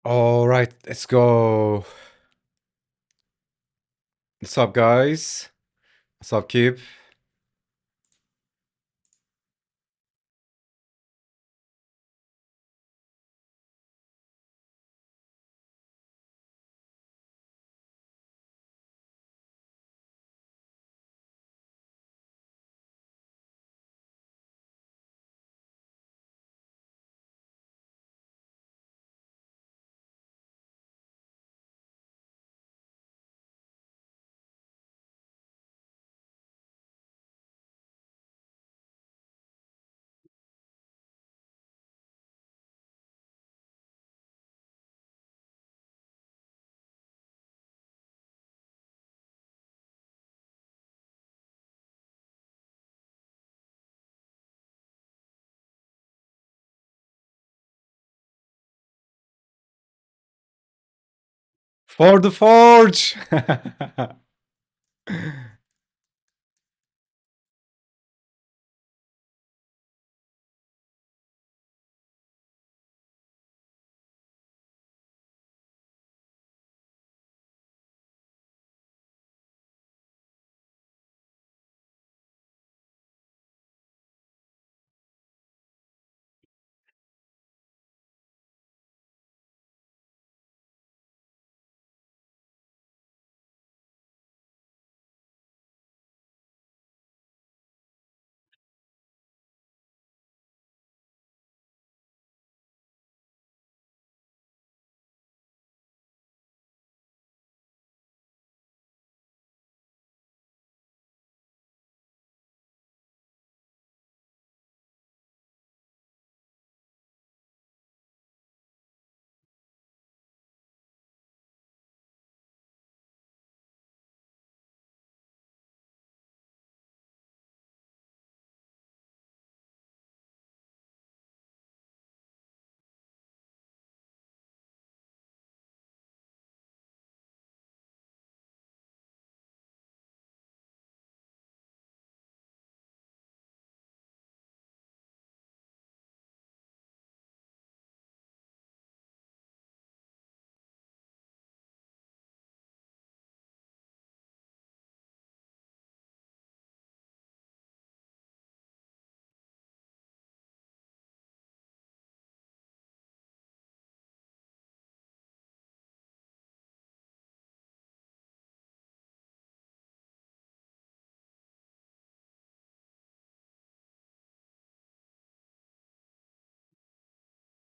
All right, let's go. What's up, guys? What's up, Kip? For the forge!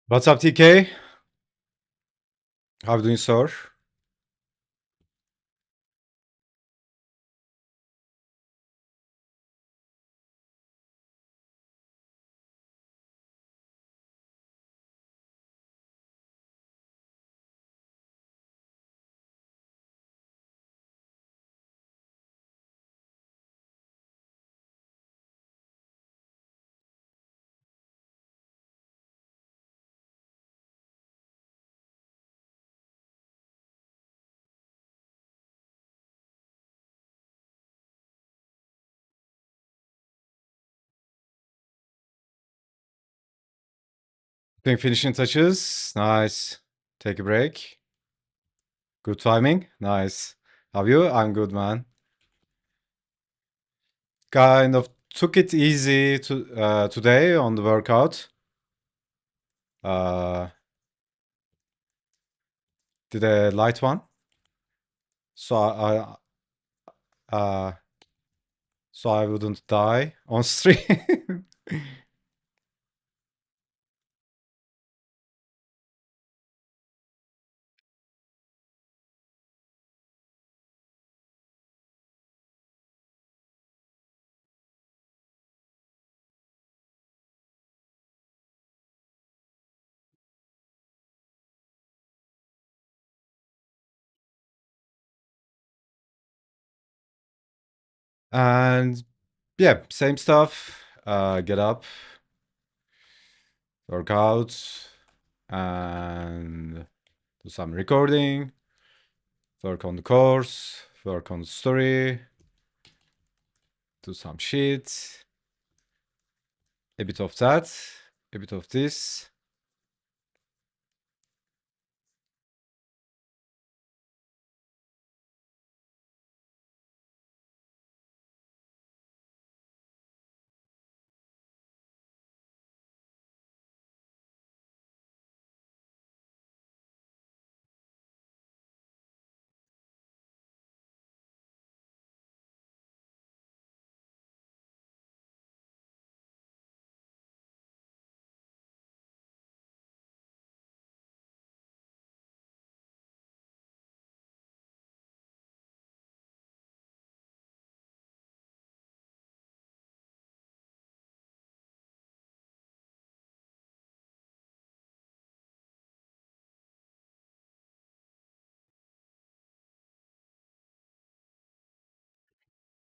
What's up, TK? How are you doing, sir? Doing finishing touches. Nice. Take a break. Good timing. Nice. How are you? I'm good, man. Kind of took it easy today on the workout. Uh, did a light one. So uh, so I wouldn't die on stream. And yeah, same stuff. Get up, work out, and do some recording, work on the course, work on the story, do some shit, a bit of that, a bit of this.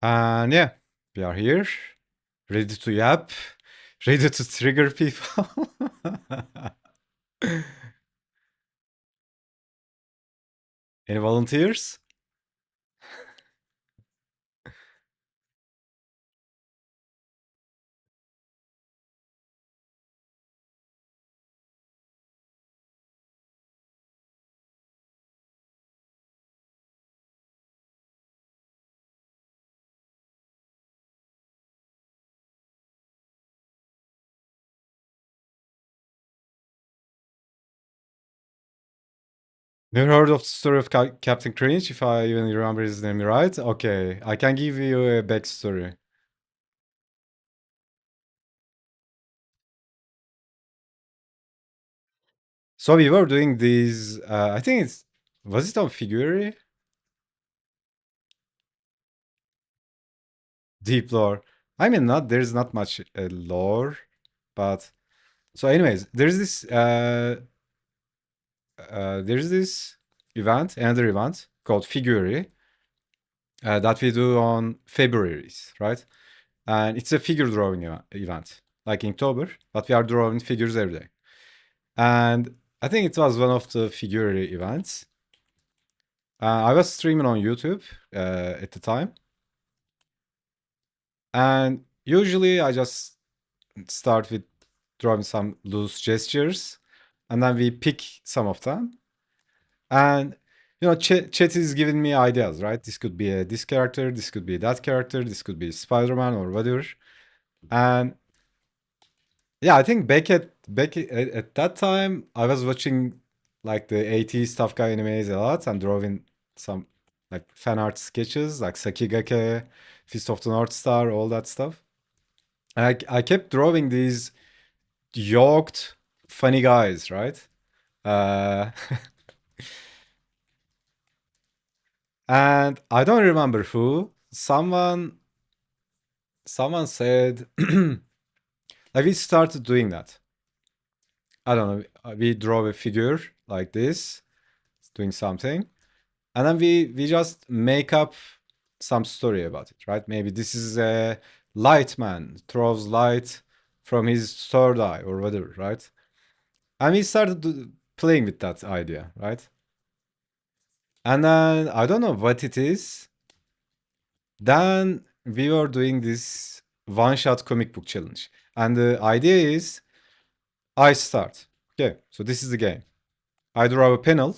And yeah, we are here, ready to yap, ready to trigger people. Any volunteers? Never heard of the story of Captain Cringe, if I even remember his name right. Okay, I can give you a backstory. So we were doing these, I think was it on Figure? Deep lore. I mean, there's not much lore, but so anyways, there's this event, another event called Figure, that we do on Februaries, right? And it's a figure drawing event, like Inktober, but we are drawing figures every day. And I think it was one of the figure events. I was streaming on YouTube at the time, and usually I just start with drawing some loose gestures, and then we pick some of them. And chat is giving me ideas, right? This could be this character, this could be that character, this could be Spider-Man or whatever. And yeah, I think at that time I was watching like the 80s tough guy animes a lot and drawing some like fan art sketches like Sakigake, Fist of the North Star, all that stuff. And I kept drawing these yoked funny guys, right? Uh, and I don't remember who. Someone said like we started doing that. I don't know. We draw a figure like this, doing something, and then we just make up some story about it, right? Maybe this is a light man throws light from his third eye or whatever, right? And we started playing with that idea, right? And then I don't know what it is. Then we were doing this one shot comic book challenge. And the idea is I start. Okay, so this is the game. I draw a panel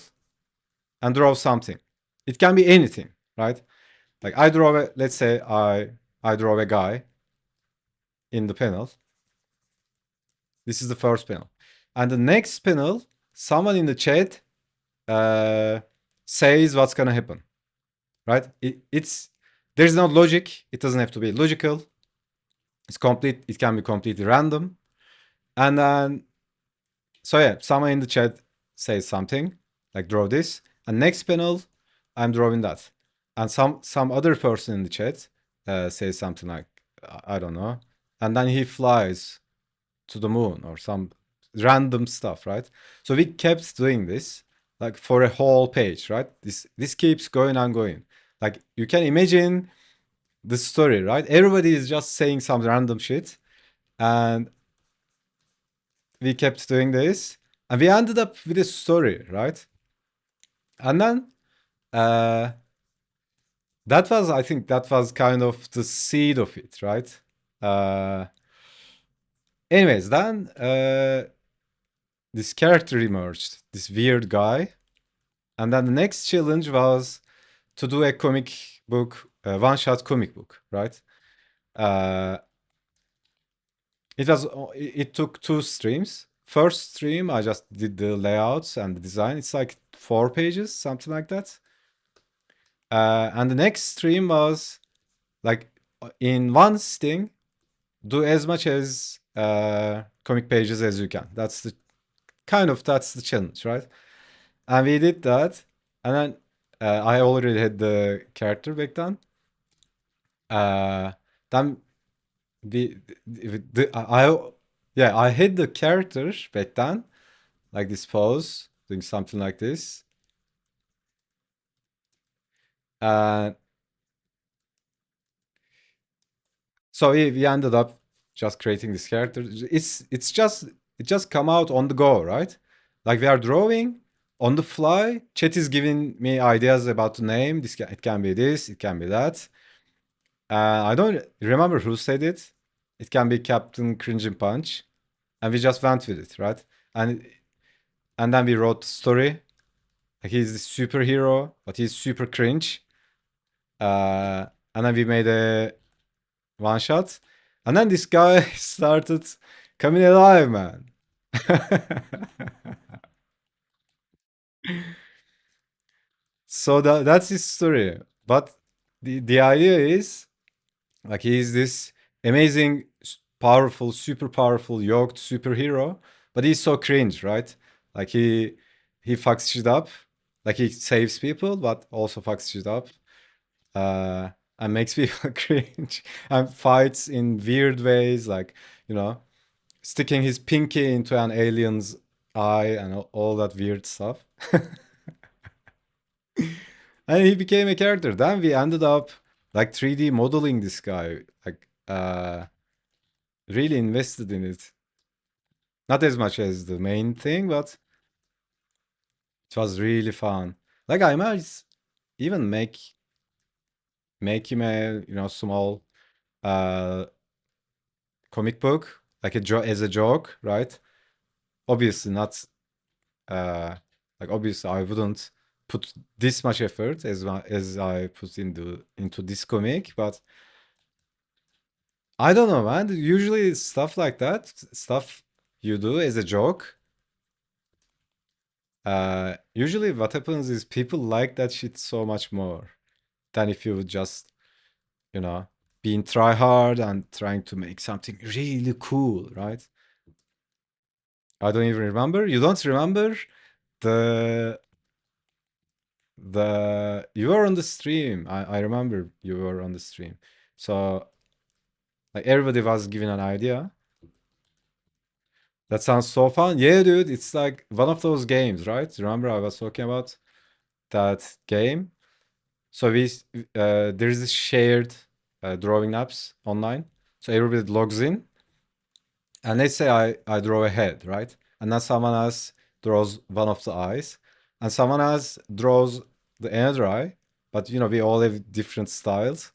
and draw something. It can be anything, right? Like let's say I draw a guy in the panel. This is the first panel. And the next panel, someone in the chat uh, says what's gonna happen, right? There's no logic. It doesn't have to be logical. It's complete. It can be completely random. And then, so yeah, someone in the chat says something like draw this, and next panel, I'm drawing that, and some other person in the chat says something like I don't know, and then he flies to the moon or some random stuff, right? So we kept doing this like for a whole page, right? This keeps going and going. Like you can imagine the story, right? Everybody is just saying some random shit, and we kept doing this, and we ended up with a story, right? And then uh, I think that was kind of the seed of it, right? Uh, anyways, then this character emerged, this weird guy, and then the next challenge was to do a comic book, a one-shot comic book, right? Uh, it took two streams. First stream, I just did the layouts and the design. It's like 4 pages, something like that. And the next stream was like in one sting, do as much as comic pages as you can. That's the challenge, right? And we did that, and then I already had the character back then. Uh, then I had the character back then, like this pose, doing something like this. And So we ended up just creating this character. It just come out on the go, right? Like we are drawing on the fly. Chat is giving me ideas about the name. It can be this, it can be that. I don't remember who said it. It can be Captain Cringe and Punch, and we just went with it, right? And and then we wrote the story. Like he's the superhero, but he's super cringe. Uh, and then we made a one shot, and then this guy started coming alive, man. So that's his story. But the idea is like he's this amazing, powerful, super powerful, yoked superhero, but he's so cringe, right? Like he fucks shit up. Like he saves people, but also fucks shit up. Uh, and makes people cringe and fights in weird ways, like you know, sticking his pinky into an alien's eye and all that weird stuff. And he became a character. Then we ended up like 3D modeling this guy, like really invested in it. Not as much as the main thing, but it was really fun. Like I might even make him a small uh comic book, like as a joke, right? Obviously not uh like obviously I wouldn't put this much effort as I put into this comic, but I don't know, man. Usually stuff like that, stuff you do as a joke, usually what happens is people like that shit so much more than if you would just, you know, being try hard and trying to make something really cool, right? I don't even remember. You don't remember the you were on the stream. I remember you were on the stream. So like everybody was given an idea. That sounds so fun. Yeah, dude, it's like one of those games, right? Remember I was talking about that game? So there's this shared drawing apps online. So everybody logs in, and let's say I draw a head, right? And then someone else draws one of the eyes, and someone else draws the another eye. But we all have different styles.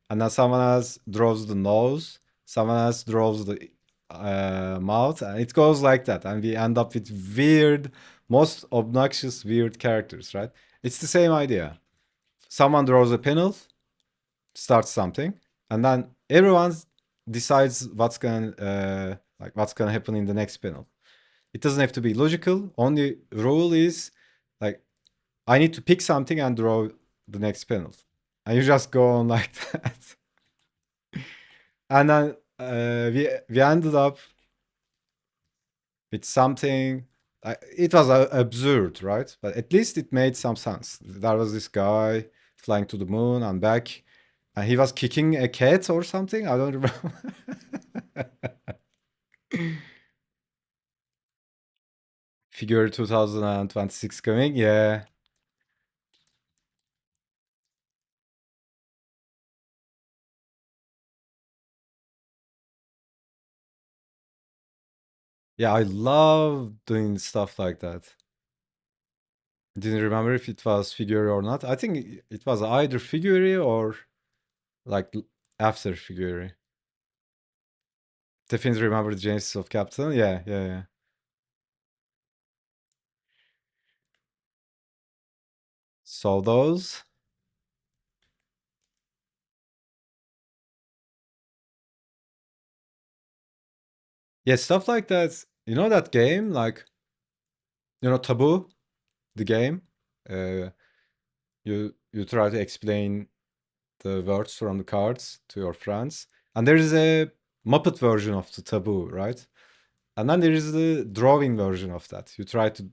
And then someone else draws the nose, someone else draws the mouth, and it goes like that. And we end up with weird, most obnoxious, weird characters, right? It's the same idea. Someone draws a panel, starts something, and then everyone decides what's gonna happen in the next panel. It doesn't have to be logical. Only rule is like I need to pick something and draw the next panel, and you just go on like that. And then we ended up with something. It was absurd, right? But at least it made some sense. There was this guy flying to the moon and back, and he was kicking a cat or something. I don't remember. Figure 2026 coming, yeah. Yeah, I love doing stuff like that. Didn't remember if it was figure or not. I think it was either figure or like after figure. Definitely remember the Genesis of Captain. Yeah, yeah, yeah. So those, yeah, stuff like that. You know that game, like Taboo, the game. Uh, you try to explain the words from the cards to your friends, and there is a Muppet version of the Taboo, right? And then there is the drawing version of that. You try to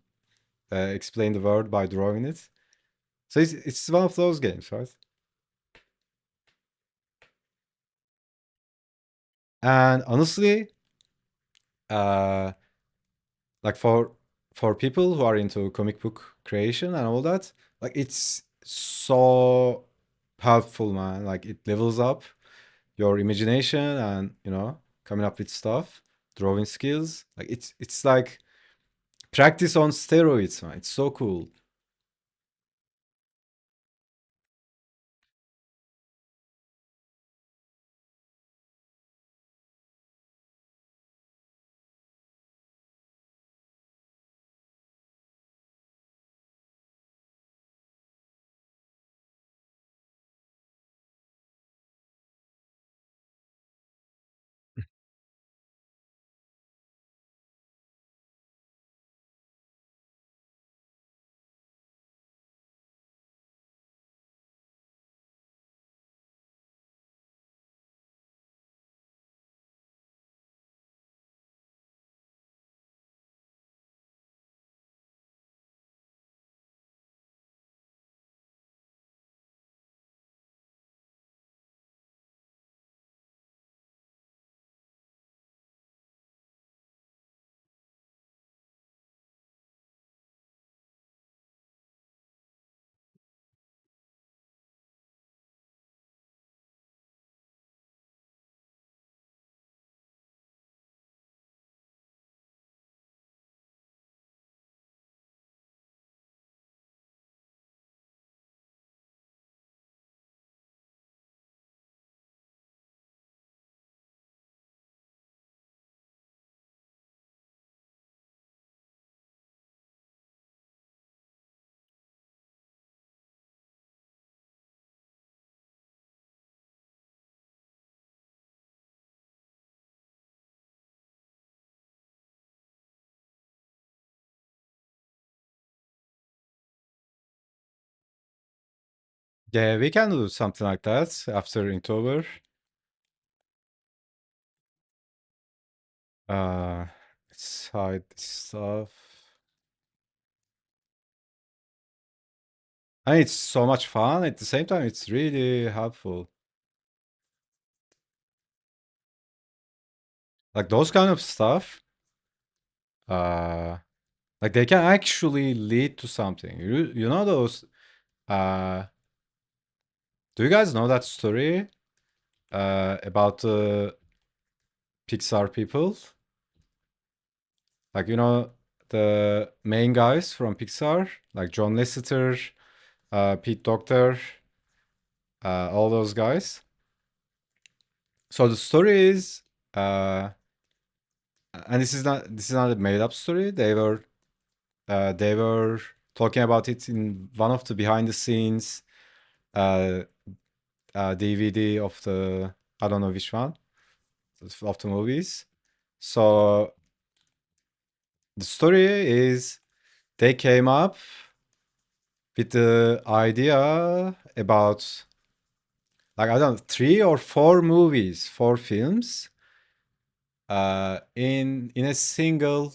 explain the word by drawing it. So it's one of those games, right? And honestly, uh, like for people who are into comic book creation and all that, like it's so helpful, man. Like it levels up your imagination and coming up with stuff, drawing skills. Like it's like practice on steroids, man. It's so cool. Yeah, we can do something like that after Inktober. Uh, let's hide this stuff. And it's so much fun. At the same time, it's really helpful. Like those kind of stuff, uh, like they can actually lead to something. You know those, uh, do you guys know that story, about the Pixar people? Like, the main guys from Pixar, like John Lasseter, Pete Docter, all those guys. So the story is, uh, and this is not a made up story. They were talking about it in one of the behind the scenes, uh, DVD of the, I don't know which one, of the movies. So the story is they came up with the idea about, like, I don't know, 3 or 4 movies, 4 films, in a single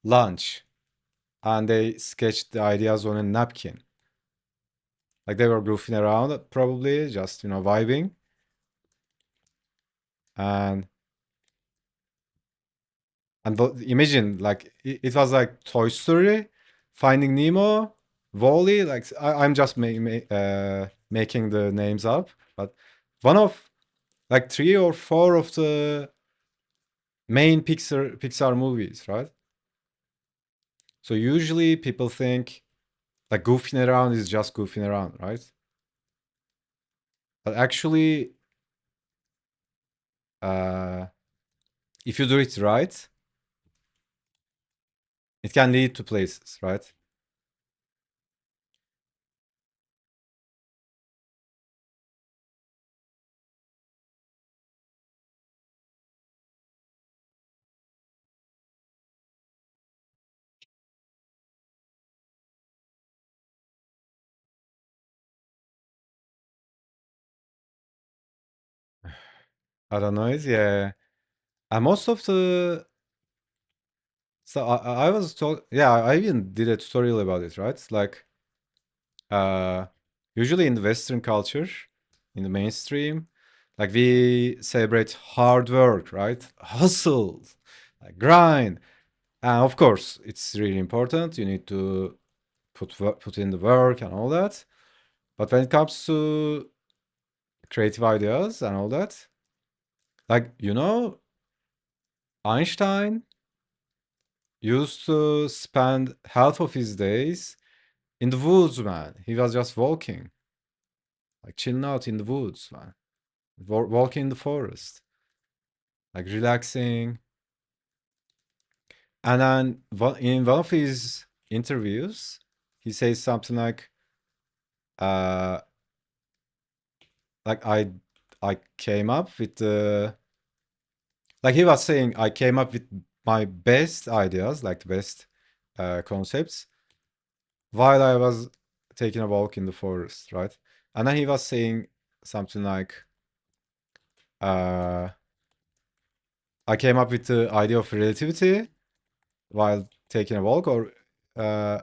lunch, and they sketched the ideas on a napkin. Like they were goofing around, probably just vibing, and imagine, like, it was like Toy Story, Finding Nemo, Wall-E. Like I'm just making the names up, but one of, like, 3 or 4 of the main Pixar movies, right? So usually people think like goofing around is just goofing around, right? But actually, uh, if you do it right, it can lead to places, right? I don't know. Yeah. And most of the, so I was told, yeah, I even did a tutorial about it, right? It's like, uh, usually in the Western culture, in the mainstream, like we celebrate hard work, right? Hustle, like grind. And of course, it's really important. You need to put in the work and all that. But when it comes to creative ideas and all that, Like, Einstein used to spend half of his days in the woods, man. He was just walking, like chilling out in the woods, man. Walking in the forest, like relaxing. And then in one of his interviews, he says something uh, like I came up with the like he was saying I came up with my best ideas, like the best concepts, while I was taking a walk in the forest, right? And then he was saying something like, uh, I came up with the idea of relativity while taking a walk, or I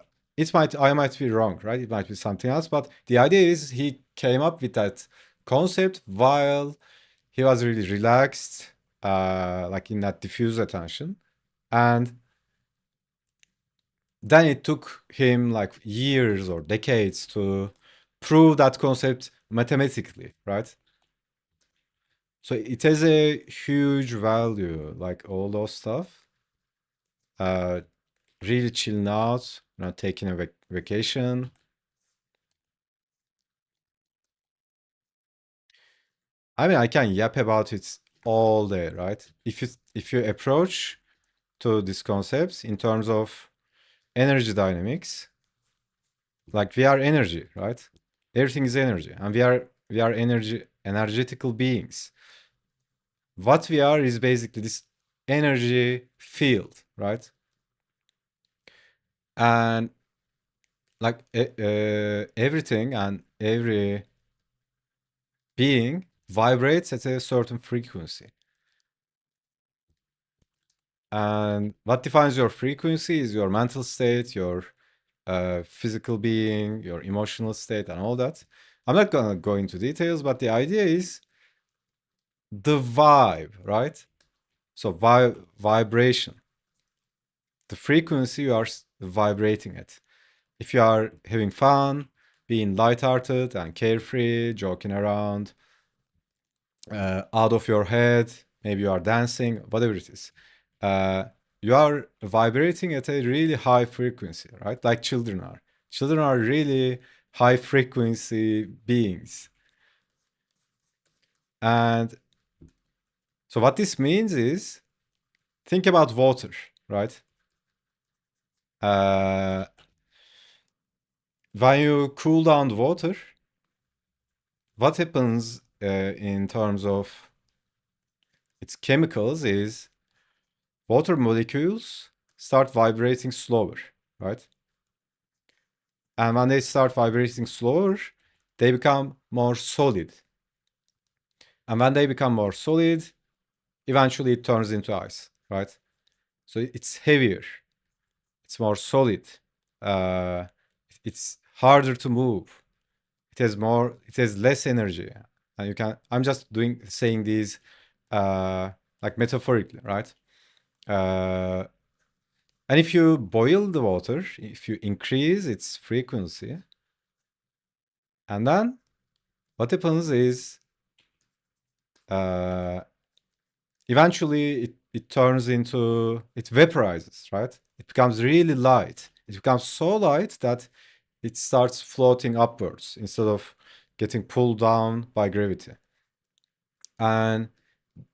might be wrong, right? It might be something else, but the idea is he came up with that concept while he was really relaxed, like in that diffuse attention. And then it took him like years or decades to prove that concept mathematically, right? So it has a huge value, like all those stuff. Uh, really chilling out, taking a vacation. I mean, I can yap about it all day, right? If you approach to these concepts in terms of energy dynamics, like we are energy, right? Everything is energy, and we are energetical beings. What we are is basically this energy field, right? And like everything and every being vibrates at a certain frequency. And what defines your frequency is your mental state, your physical being, your emotional state, and all that. I'm not gonna go into details, but the idea is the vibe, right? So vibration, the frequency you are vibrating at. If you are having fun, being lighthearted and carefree, joking around, out of your head, maybe you are dancing, whatever it is, uh, you are vibrating at a really high frequency, right? Like children are. Children are really high frequency beings. And so what this means is, think about water, right? Uh, when you cool down the water, what happens in terms of its chemicals is water molecules start vibrating slower, right? And when they start vibrating slower, they become more solid. And when they become more solid, eventually it turns into ice, right? So it's heavier, it's more solid, uh, it's harder to move, it has less energy. And I'm just saying these like metaphorically, right? Uh, and if you boil the water, if you increase its frequency, and then what happens is uh, eventually it turns into, it vaporizes, right? It becomes really light. It becomes so light that it starts floating upwards instead of getting pulled down by gravity. And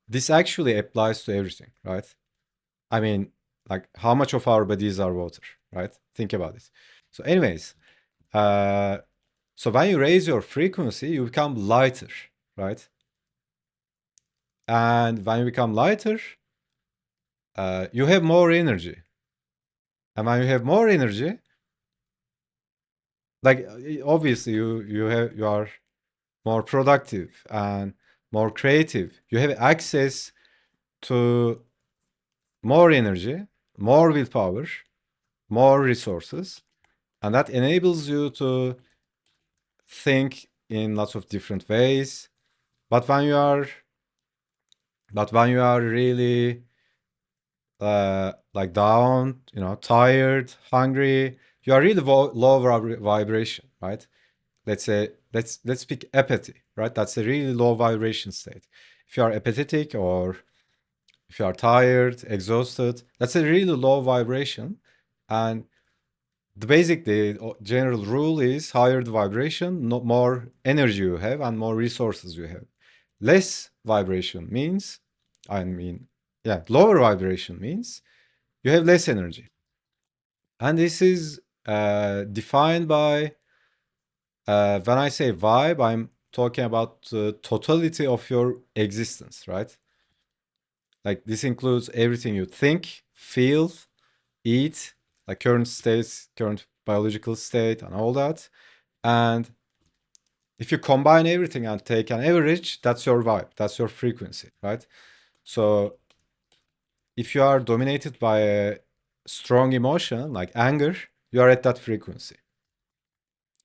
this actually applies to everything, right? I mean, like how much of our bodies are water, right? Think about it. So, anyways, uh, so when you raise your frequency, you become lighter, right? And when you become lighter, you have more energy. And when you have more energy, like obviously you are more productive and more creative. You have access to more energy, more willpower, more resources, and that enables you to think in lots of different ways. But when you are really like down, tired, hungry, you are really low vibration, right? Let's say let's pick apathy, right? That's a really low vibration state. if you are apathetic or if you are tired, exhausted, that's a really low vibration. And the general rule is higher the vibration, no more energy you have and more resources you have. Less vibration means, lower vibration means you have less energy. And this is defined by, when I say vibe, I'm talking about the totality of your existence, right? Like this includes everything you think, feel, eat, like current states, current biological state, and all that. And if you combine everything and take an average, that's your vibe, that's your frequency, right? So if you are dominated by a strong emotion like anger, you are at that frequency.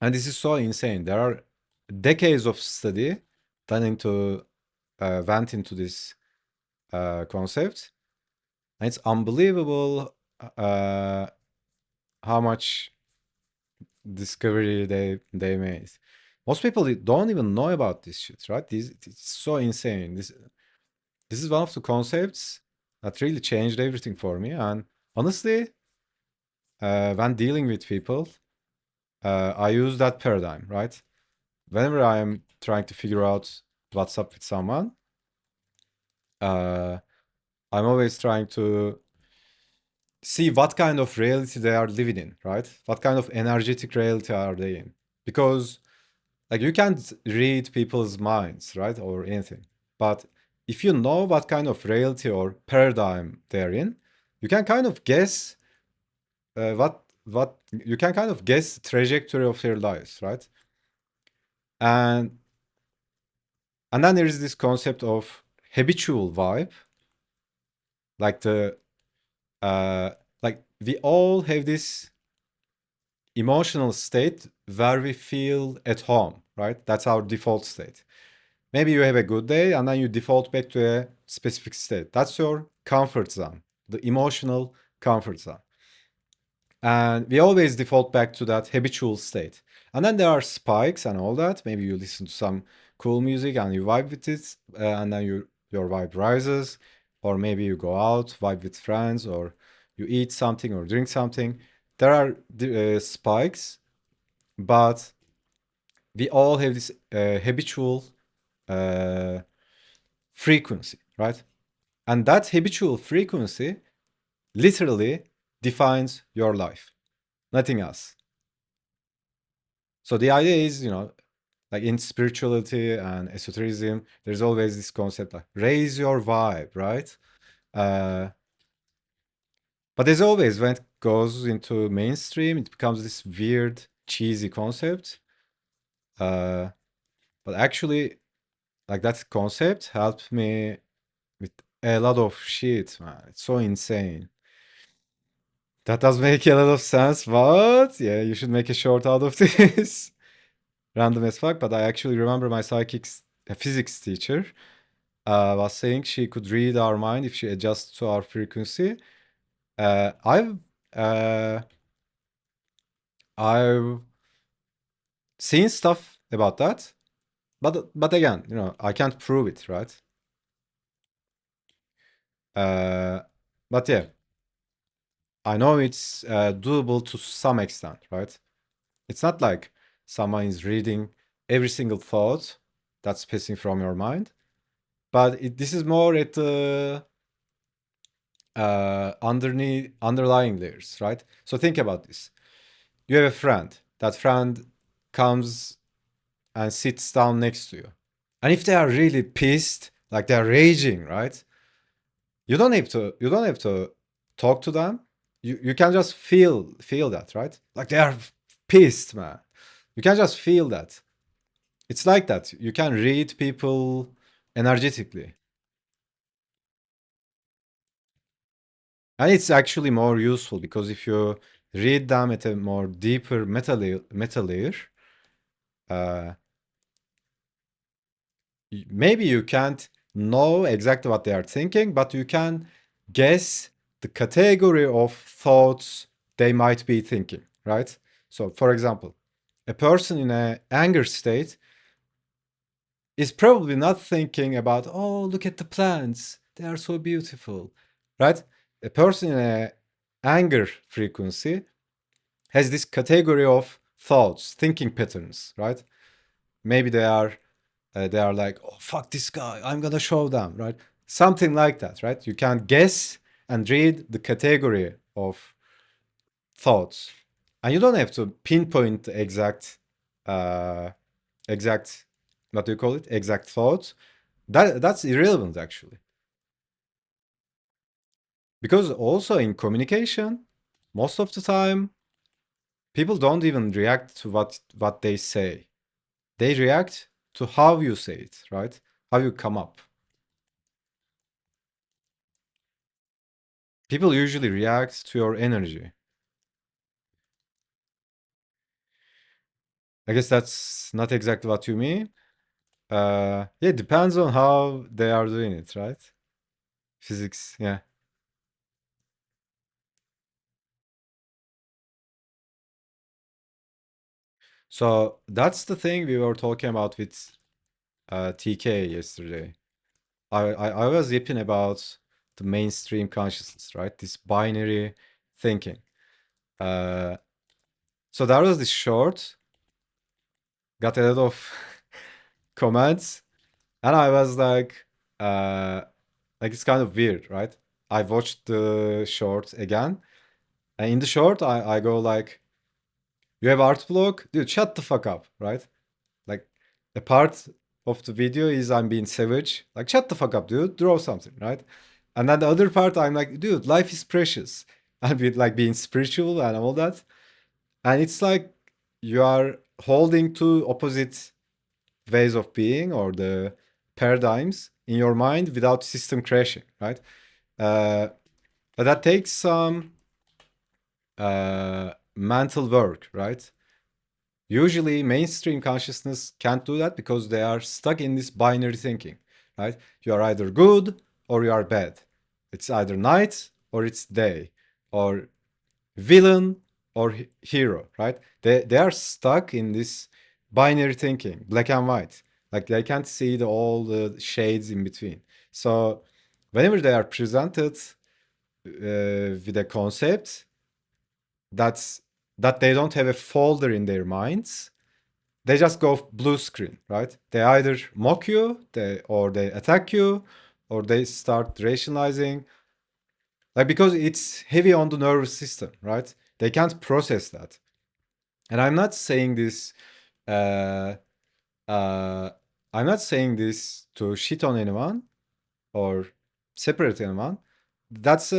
And this is so insane. There are decades of study done into went into this concept, and it's unbelievable how much discovery they made. Most people don't even know about this shit, right? It's so insane. This is one of the concepts that really changed everything for me. And honestly, when dealing with people, I use that paradigm, right? Whenever I am trying to figure out what's up with someone, uh, I'm always trying to see what kind of reality they are living in, right? What kind of energetic reality are they in? Because like you can't read people's minds, right? Or anything. But if you know what kind of reality or paradigm they're in, you can kind of guess what you can kind of guess the trajectory of their lives, right? And and then there is this concept of habitual vibe, like the uh like we all have this emotional state where we feel at home, right? That's our default state. Maybe you have a good day and then you default back to a specific state. That's your comfort zone, the emotional comfort zone. And we always default back to that habitual state. And then there are spikes and all that. Maybe you listen to some cool music and you vibe with it, and then your vibe rises. Or maybe you go out, vibe with friends, or you eat something or drink something. There are spikes, but we all have this habitual uh, frequency, right? And that habitual frequency literally defines your life, nothing else. So the idea is, like in spirituality and esotericism, there's always this concept like raise your vibe, right? Uh, but as always, when it goes into mainstream, it becomes this weird, cheesy concept. Uh, but actually, like that concept helped me with a lot of shit, man. It's so insane. That does make a lot of sense, but yeah, you should make a short out of this. Random as fuck, but I actually remember my physics teacher was saying she could read our mind if she adjusts to our frequency. Uh, I've uh, I've seen stuff about that, but again, I can't prove it, right? Uh, but yeah, I know it's doable to some extent, right? It's not like someone is reading every single thought that's passing from your mind, but this is more at the underlying layers, right? So think about this. You have a friend. That friend comes and sits down next to you. And if they are really pissed, like they're raging, right? You don't have to talk to them. You can just feel that, right? Like they are pissed, man. You can just feel that. It's like that. You can read people energetically. And it's actually more useful because if you read them at a more deeper meta layer, uh, maybe you can't know exactly what they are thinking, but you can guess the category of thoughts they might be thinking, right? So, for example, a person in an anger state is probably not thinking about, oh, look at the plants, they are so beautiful, right? A person in a anger frequency has this category of thoughts, thinking patterns, right? Maybe they are like, oh fuck this guy, I'm gonna show them, right? Something like that, right? You can guess and read the category of thoughts, and you don't have to pinpoint the uh, exact, what do you call it? Exact thoughts. That's irrelevant actually, because also in communication, most of the time, people don't even react to what they say. They react to how you say it, right? How you come up. People usually react to your energy. I guess that's not exactly what you mean. Yeah, it depends on how they are doing it, right? Physics, yeah. So that's the thing we were talking about with TK yesterday. I was yipping about the mainstream consciousness, right? This binary thinking. Uh, so there was this short, got a lot of comments, and I was like it's kind of weird, right? I watched the short again, and in the short, I go like, "You have art block, dude. Shut the fuck up," right? Like, a part of the video is I'm being savage, like, "Shut the fuck up, dude. Draw something," right? And then the other part, I'm like, "Dude, life is precious." I'm like being spiritual and all that, and it's like you are holding two opposite ways of being or the paradigms in your mind without system crashing, right? Uh, but that takes some mental work, right? Usually, mainstream consciousness can't do that because they are stuck in this binary thinking, right? You are either good or you are bad. It's either night or it's day, or villain or hero, right? They are stuck in this binary thinking, black and white. Like they can't see all the shades in between. So whenever they are presented with a concept that's that they don't have a folder in their minds, they just go blue screen, right? They either mock you, or they attack you, or they start rationalizing, like because it's heavy on the nervous system, right? They can't process that. And uh, uh, I'm not saying this to shit on anyone or separate anyone. That's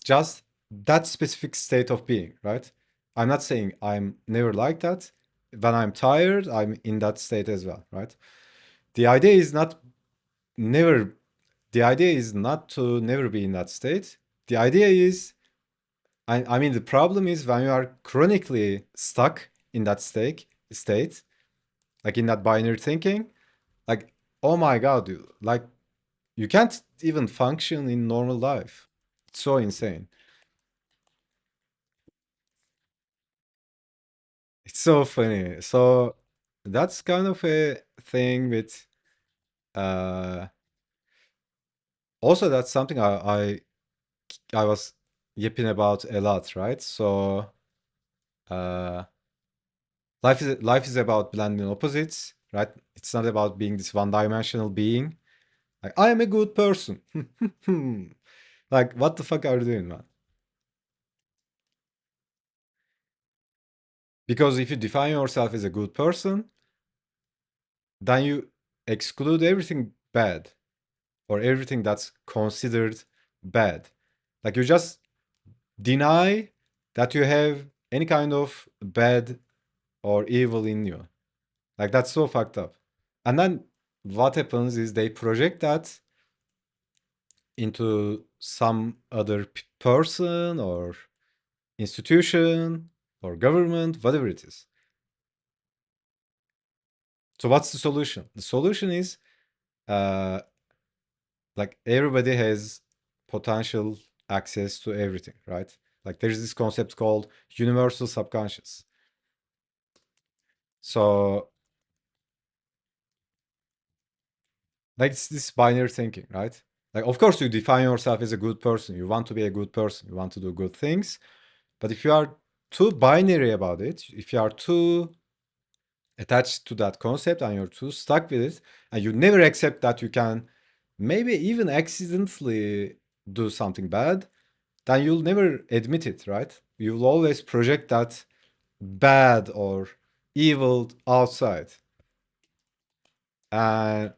just that specific state of being, right? I'm not saying I'm never like that. When I'm tired, I'm in that state as well, right? The idea is not never. The idea is not to never be in that state. The idea is, I mean, the problem is when you are chronically stuck in that state, like in that binary thinking, like, oh my God, dude, like you can't even function in normal life. It's so insane. It's so funny. So that's kind of a thing with, uh, also that's something I was yipping about a lot, right? So, uh, life is about blending opposites, right? It's not about being this one-dimensional being. Like, I am a good person. Like, what the fuck are you doing, man? Because if you define yourself as a good person, then you exclude everything bad or everything that's considered bad. Like, you just deny that you have any kind of bad or evil in you. Like, that's so fucked up. And then what happens is they project that into some other person or institution or government, whatever it is. So what's the solution? The solution is, uh, like, everybody has potential access to everything, right? Like there's this concept called universal subconscious. So Like it's this binary thinking, right? Like of course you define yourself as a good person. You want to be a good person. You want to do good things. But if you are too binary about it, if you are too attached to that concept and you're too stuck with it, and you never accept that you can maybe even accidentally do something bad, then you'll never admit it, right? You'll always project that bad or evil outside. And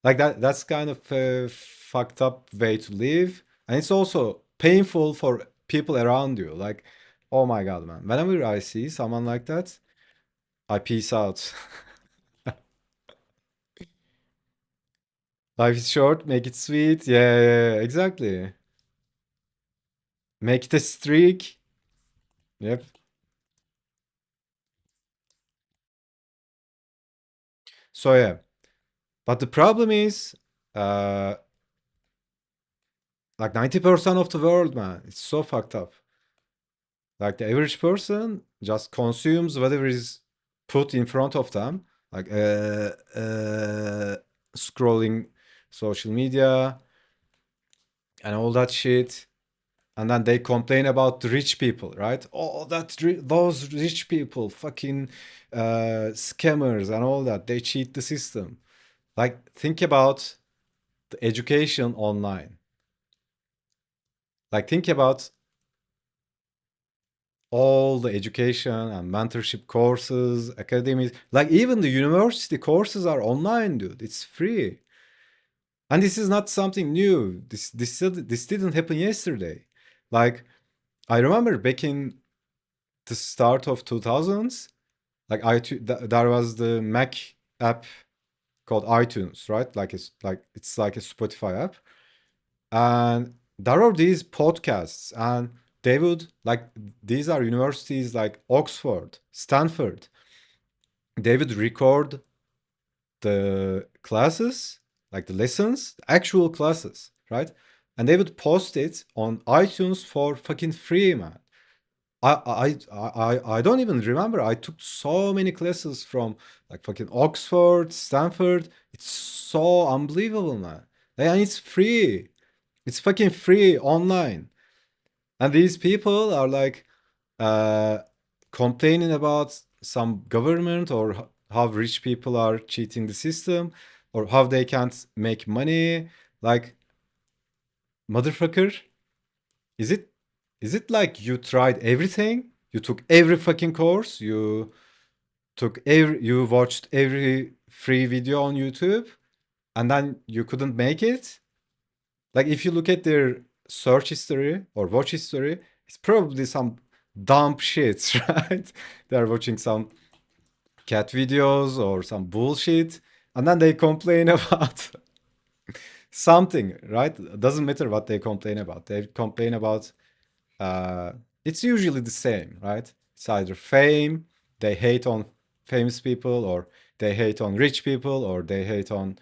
like that's kind of a fucked up way to live. And it's also painful for people around you. Like, oh my god, man. Whenever I see someone like that, I peace out. Life is short, make it sweet. Yeah, yeah, yeah, exactly. Make it a streak. Yep. So yeah. But the problem is, uh, like 90% of the world, man, it's so fucked up. Like the average person just consumes whatever is put in front of them, like scrolling social media and all that shit. And then they complain about the rich people, right? Oh, those rich people, fucking scammers and all that. They cheat the system. Like, think about the education online. Like, think about all the education and mentorship courses, academies. Like, even the university courses are online, dude. It's free. And this is not something new. This didn't happen yesterday. Like, I remember back in the start of 2000s, like there was the Mac app called iTunes, right? It's like a Spotify app, and there are these podcasts, and they would like these are universities like Oxford, Stanford. They would record the classes, like the lessons, actual classes, right? And they would post it on iTunes for fucking free, man. I don't even remember. I took so many classes from like fucking Oxford, Stanford. It's so unbelievable, man. And it's free. It's fucking free online. And these people are like uh, complaining about some government or how rich people are cheating the system or how they can't make money. Like, motherfucker, is it is it like you tried everything? You took every fucking course, you watched every free video on YouTube, and then you couldn't make it? Like if you look at their search history or watch history, it's probably some dumb shit, right? They're watching some cat videos or some bullshit, and then they complain about something, right? It doesn't matter what they complain about. They complain about uh, it's usually the same, right? It's either fame, they hate on famous people, or they hate on rich people, or they hate on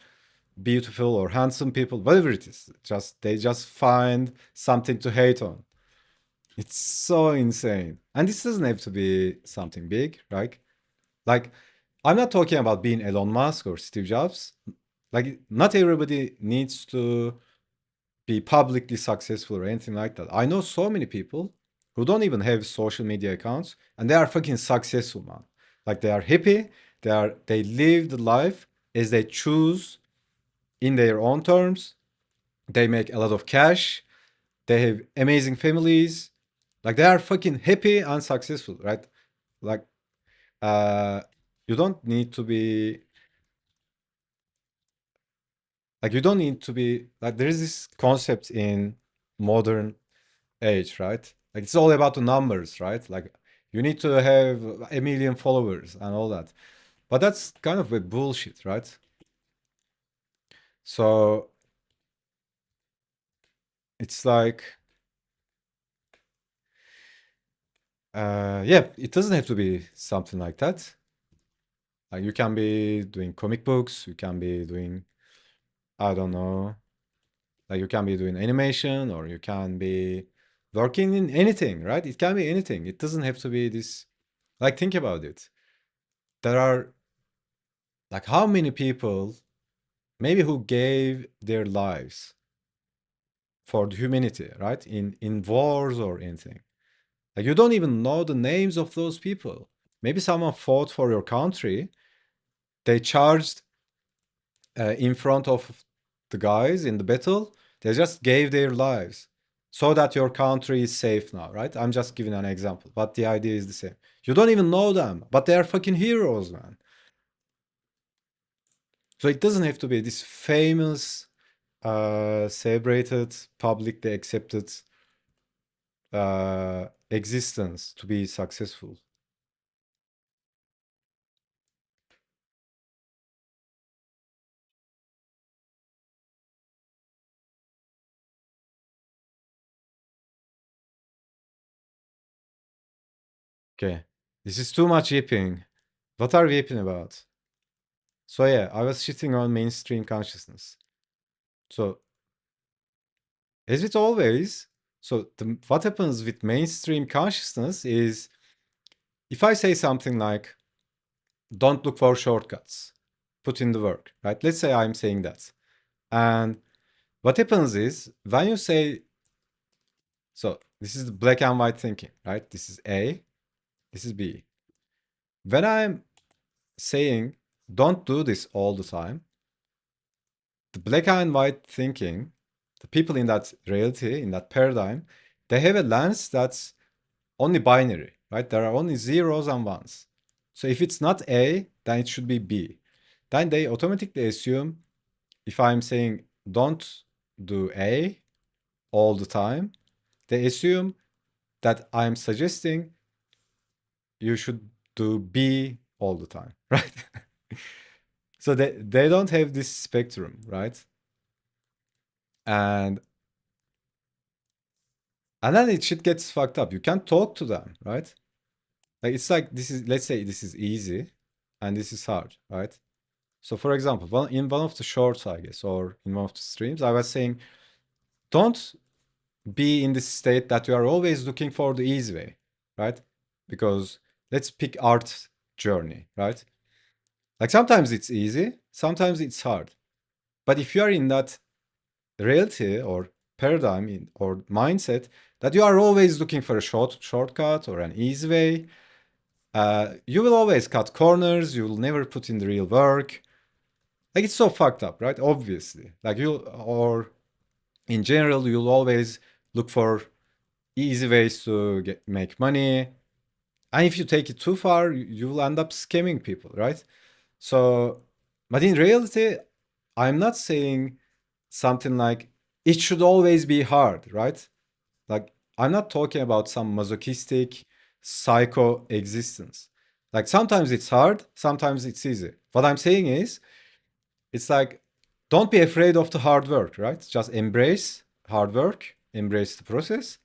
beautiful or handsome people, whatever it is. Just they just find something to hate on. It's so insane. And this doesn't have to be something big, right? Like, I'm not talking about being Elon Musk or Steve Jobs. Like, not everybody needs to be publicly successful or anything like that. I know so many people who don't even have social media accounts and they are fucking successful, man. Like they are happy, they live the life as they choose in their own terms. They make a lot of cash. They have amazing families. Like they are fucking happy and successful, right? Like uh you don't need to be you don't need to be like there is this concept in modern age, right? Like it's all about the numbers, right? Like you need to have a million followers and all that. But that's kind of a bullshit, right? So it's like, yeah, it doesn't have to be something like that. Like you can be doing comic books, you can be doing, I don't know, like you can be doing animation or you can be working in anything, right? It can be anything. It doesn't have to be this. Like think about it. There are Like how many people maybe who gave their lives for the humanity, right? In wars or anything. Like you don't even know the names of those people. Maybe someone fought for your country. They charged in front of the guys in the battle. They just gave their lives so that your country is safe now, right? I'm just giving an example, but the idea is the same. You don't even know them, but they are fucking heroes, man. So it doesn't have to be this famous, celebrated, publicly accepted existence to be successful. Okay, this is too much yipping. What are we yipping about? So yeah, I was shitting on mainstream consciousness. So as with always, what happens with mainstream consciousness is if I say something like, don't look for shortcuts, put in the work, right? Let's say I'm saying that. And what happens is when you say, so this is the black and white thinking, right? This is A, this is B. When I'm saying, don't do this all the time, the black and white thinking, the people in that reality, in that paradigm, they have a lens that's only binary, right? There are only zeros and ones. So if it's not A, then it should be B. Then they automatically assume if I'm saying don't do A all the time, they assume that I'm suggesting you should do B all the time, right? So they don't have this spectrum, right? And and then it shit gets fucked up. You can't talk to them, right? Like it's like this is, let's say this is easy and this is hard, right? So for example, in one of the shorts, I guess, or in one of the streams, I was saying, don't be in this state that you are always looking for the easy way, right? Because let's pick art journey, right? Like sometimes it's easy, sometimes it's hard. But if you are in that reality or paradigm or mindset that you are always looking for a shortcut or an easy way, you will always cut corners, you will never put in the real work. Like it's so fucked up, right? Obviously. Like or in general, you'll always look for easy ways to make money. And if you take it too far, you will end up scamming people, right? So, but in reality, I'm not saying something like it should always be hard, right? Like I'm not talking about some masochistic psycho existence. Like sometimes it's hard, sometimes it's easy. What I'm saying is, it's like don't be afraid of the hard work, right? Just embrace hard work, embrace the process,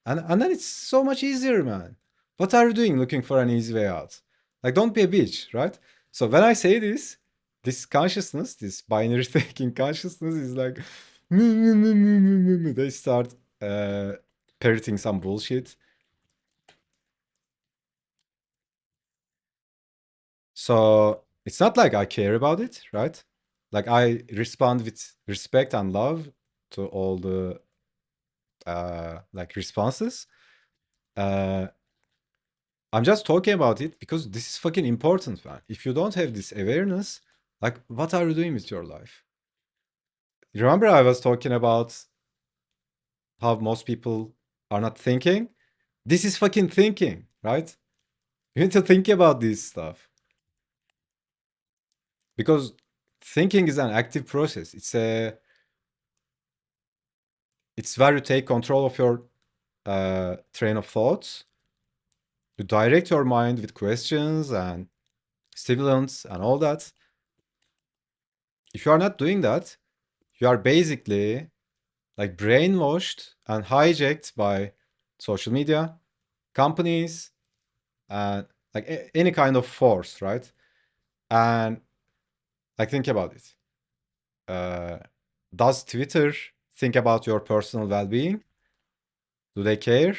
and then it's so much easier, man. What are you doing looking for an easy way out? Like don't be a bitch, right? So when I say this, this consciousness, this binary thinking consciousness is like they start parroting some bullshit. So it's not like I care about it, right? Like I respond with respect and love to all the like responses. Uh, I'm just talking about it because this is fucking important, man. If you don't have this awareness, like what are you doing with your life? Remember, I was talking about how most people are not thinking. This is fucking thinking, right? You need to think about this stuff because thinking is an active process. It's where you take control of your train of thoughts. You direct your mind with questions and stimulants and all that. If you are not doing that, you are basically like brainwashed and hijacked by social media, companies, and like any kind of force, right? And like think about it. Uh, does Twitter think about your personal well-being? Do they care?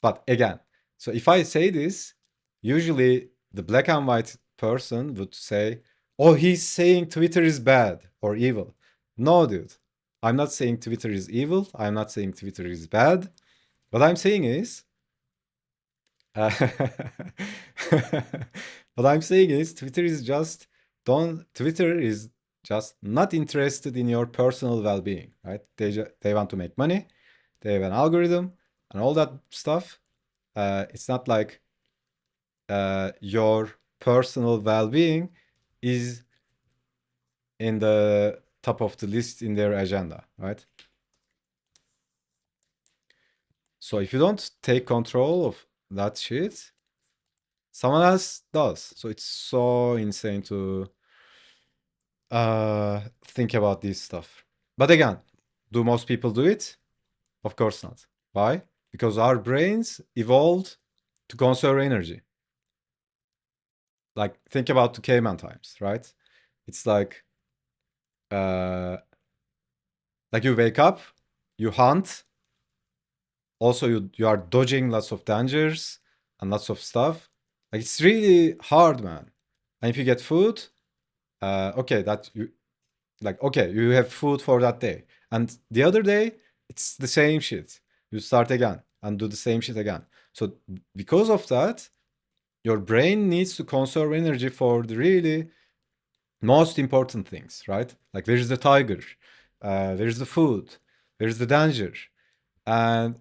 But again, so if I say this, usually the black and white person would say, "Oh, he's saying Twitter is bad or evil." No, dude. I'm not saying Twitter is evil. I'm not saying Twitter is bad. What I'm saying is, uh, what I'm saying is, Twitter is just not interested in your personal well-being, right? They want to make money. They have an algorithm and all that stuff. It's not like your personal well-being is in the top of the list in their agenda, right? So if you don't take control of that shit, someone else does. So it's so insane to think about this stuff. But again, do most people do it? Of course not. Why? Because our brains evolved to conserve energy. Like think about the caveman times, right? It's uh like you wake up, you hunt, also you are dodging lots of dangers and lots of stuff. Like it's really hard, man. And if you get food, okay, that you like okay, you have food for that day. And the other day, it's the same shit. You start again and do the same shit again. So because of that, your brain needs to conserve energy for the really most important things, right? Like where's the tiger? Where's the food? Where's the danger? And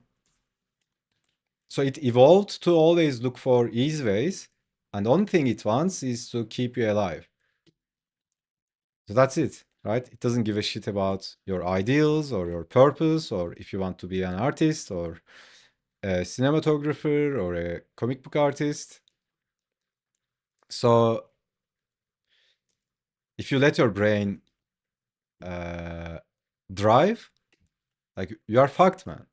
so it evolved to always look for easy ways, and the only thing it wants is to keep you alive. So that's it, right? It doesn't give a shit about your ideals or your purpose, or if you want to be an artist or a cinematographer or a comic book artist. So if you let your brain uh, drive, like you are fucked, man.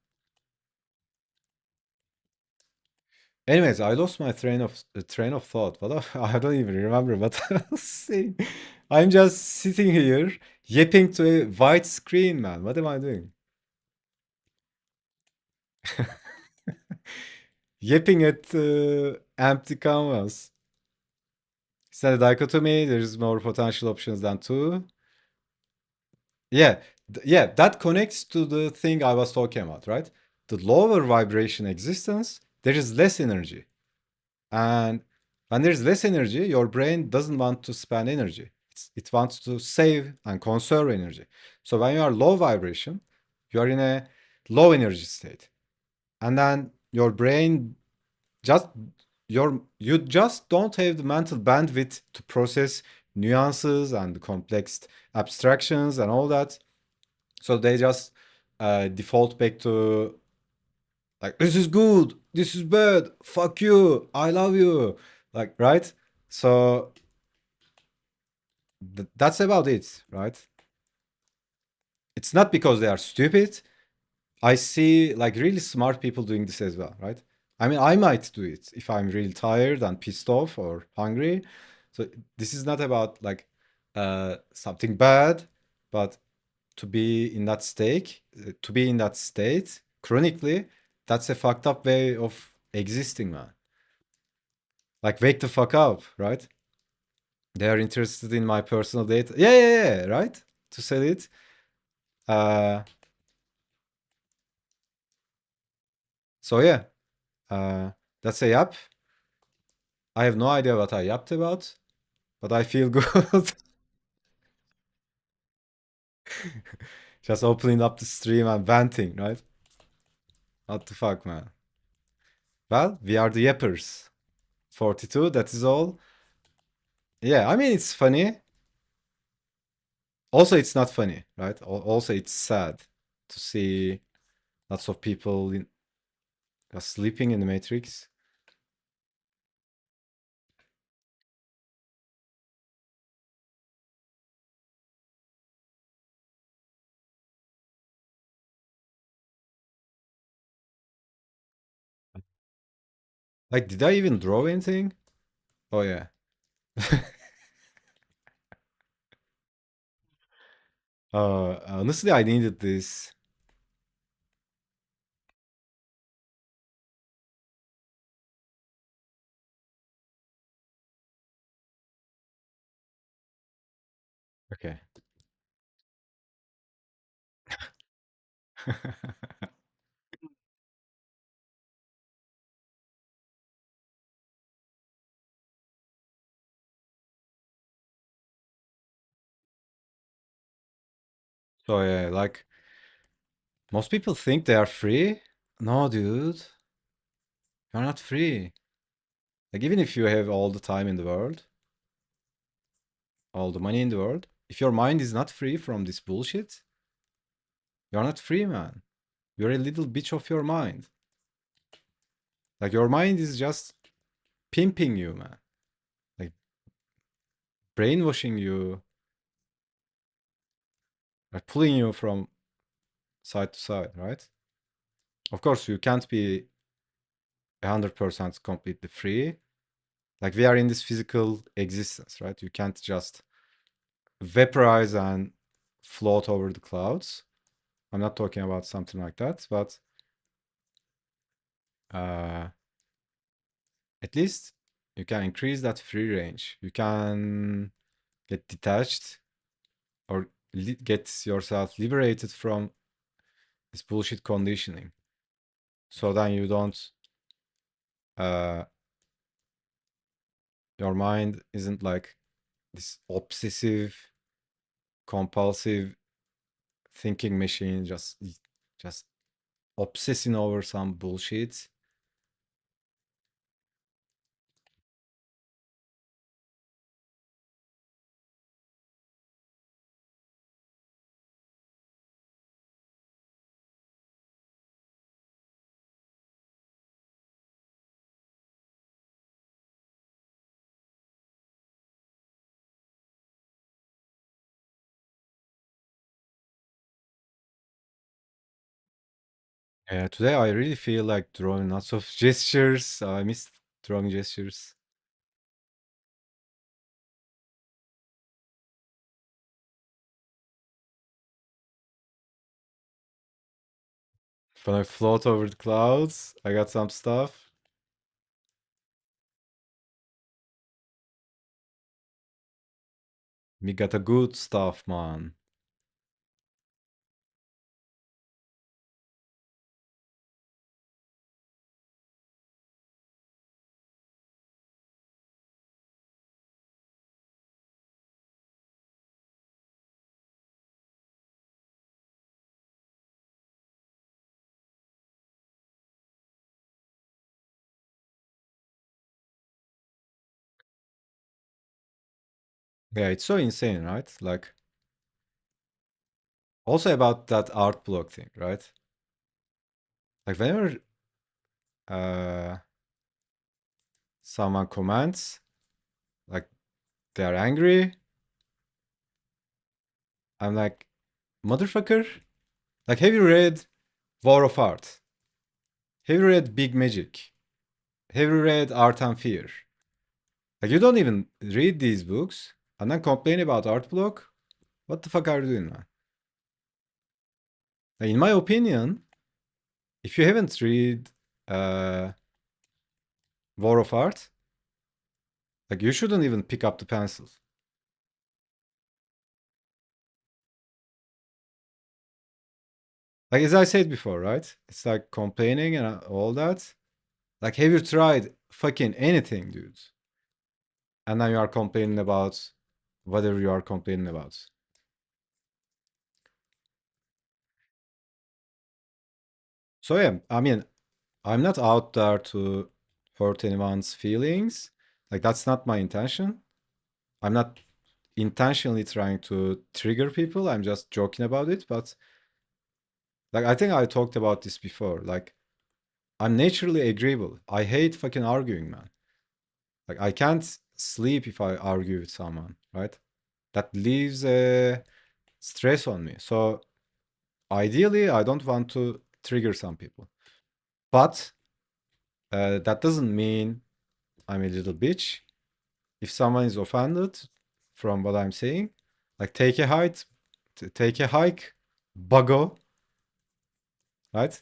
Anyways, I lost my train of thought. But I don't even remember what I was saying. I'm just sitting here yapping to a white screen, man. What am I doing? Yapping at empty canvas. It's not a dichotomy. There's more potential options than two. Yeah, yeah, that connects to the thing I was talking about, right? The lower vibration existence, there is less energy. And when there's less energy, your brain doesn't want to spend energy. It wants to save and conserve energy. So when you are low vibration, you are in a low energy state. And then your brain just you just don't have the mental bandwidth to process nuances and complex abstractions and all that. So they just default back to like this is good, this is bad, fuck you, I love you, like right. So that's about it, right? It's not because they are stupid. I see like really smart people doing this as well, right? I mean, I might do it if I'm really tired and pissed off or hungry. So this is not about like something bad, but to be in that state chronically, that's a fucked up way of existing, man. Like wake the fuck up, right? They are interested in my personal data. Yeah, yeah, yeah, right? To say it. Uh, so yeah, uh, that's a yap. I have no idea what I yapped about, but I feel good. Just opening up the stream and venting, right? What the fuck, man? Well, we are the Yappers. 42, that is all. Yeah, I mean, it's funny. Also, it's not funny, right? Also, it's sad to see lots of people sleeping in the Matrix. Like, did I even draw anything? Oh, yeah. Honestly, I needed this. Okay. So yeah, like most people think they are free. No, dude, you're not free. Like even if you have all the time in the world, all the money in the world, if your mind is not free from this bullshit, you're not free, man. You're a little bitch of your mind. Like your mind is just pimping you, man. Like brainwashing you, like pulling you from side to side, right? Of course, you can't be 100% completely free. Like we are in this physical existence, right? You can't just vaporize and float over the clouds. I'm not talking about something like that, but uh, at least you can increase that free range. You can get detached or get yourself liberated from this bullshit conditioning. So then you don't, uh, your mind isn't like this obsessive, compulsive thinking machine, just obsessing over some bullshit. Yeah, today I really feel like drawing lots of gestures. I miss drawing gestures. When I float over the clouds, I got some stuff. We got a good stuff, man. Yeah, it's so insane, right? Like, also about that art block thing, right? Like, whenever uh, someone comments, like, they are angry, I'm like, motherfucker. Like, have you read War of Art? Have you read Big Magic? Have you read Art and Fear? Like, you don't even read these books and then complain about art block? What the fuck are you doing, man? Like, in my opinion, if you haven't read uh, War of Art, like, you shouldn't even pick up the pencil. Like, as I said before, right? It's like complaining and all that. Like, have you tried fucking anything, dude? And now you are complaining about whatever you are complaining about. So, yeah, I mean, I'm not out there to hurt anyone's feelings. Like, that's not my intention. I'm not intentionally trying to trigger people. I'm just joking about it. But, like, I think I talked about this before. Like, I'm naturally agreeable. I hate fucking arguing, man. Like, I can't sleep if I argue with someone, right? That leaves a stress on me. So, ideally, I don't want to trigger some people. But that doesn't mean I'm a little bitch. If someone is offended from what I'm saying, like take a hike, buggo, right?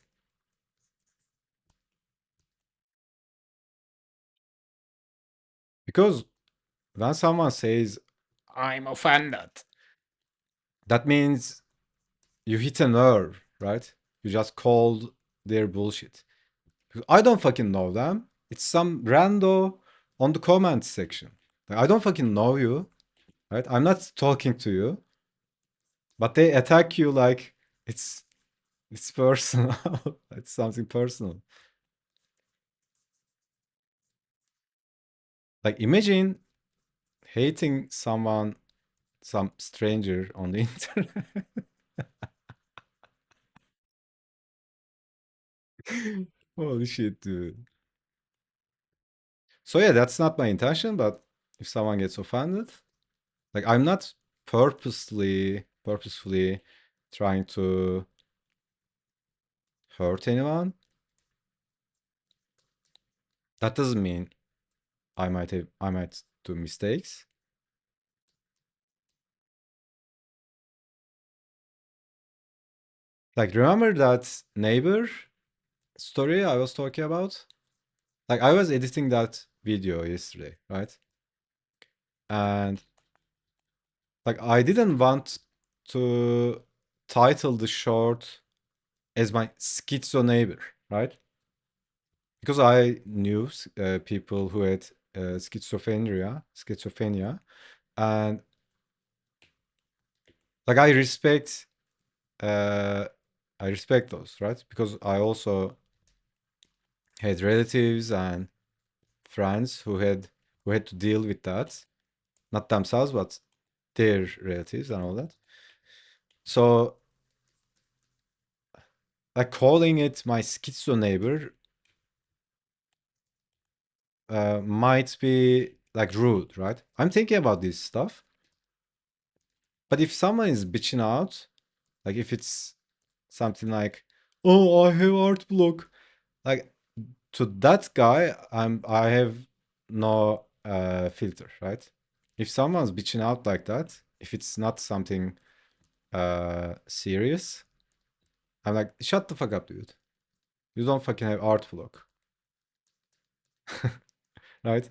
Because when someone says, I'm offended, that means you hit a nerve, right? You just called their bullshit. I don't fucking know them. It's some rando on the comment section. Like, I don't fucking know you, right? I'm not talking to you, but they attack you like it's it's personal. It's something personal. Like imagine hating someone, some stranger on the internet. Holy shit, dude. So yeah, that's not my intention, but if someone gets offended, like I'm not purposefully trying to hurt anyone. That doesn't mean I might do mistakes. Like remember that neighbor story I was talking about? Like I was editing that video yesterday, right? And like I didn't want to title the short as my schizo neighbor, right? Because I knew people who had schizophrenia, and like uh, I respect those, right? Because I also had relatives and friends who had to deal with that, not themselves, but their relatives and all that. So, like calling it my schizo neighbor might be like rude, right? I'm thinking about this stuff, but if someone is bitching out, like if it's something like, "Oh, I have art block," like to that guy, I have no filter, right? If someone's bitching out like that, if it's not something serious, I'm like, shut the fuck up, dude. You don't fucking have art block, right?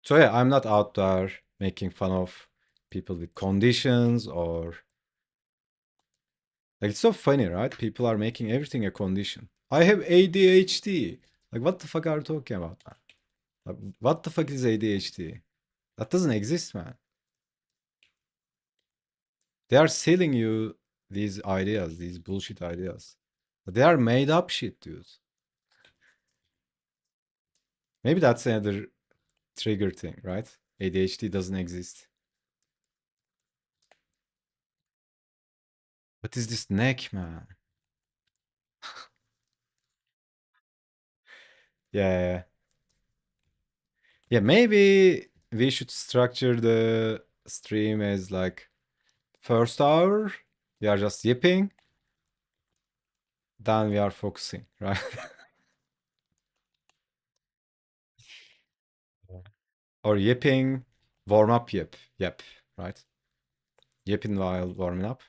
So yeah, I'm not out there making fun of people with conditions or like it's so funny, right? People are making everything a condition. I have ADHD. Like what the fuck are you talking about, man? Like, what the fuck is ADHD? That doesn't exist, man. They are selling you these ideas, these bullshit ideas. But they are made up shit, dude. Maybe that's another trigger thing, right? ADHD doesn't exist. What is this neck, man? Yeah. Yeah, maybe we should structure the stream as like first hour, we are just yipping, then we are focusing, right? Or yipping, warm up, yep, right? Yipping while warming up.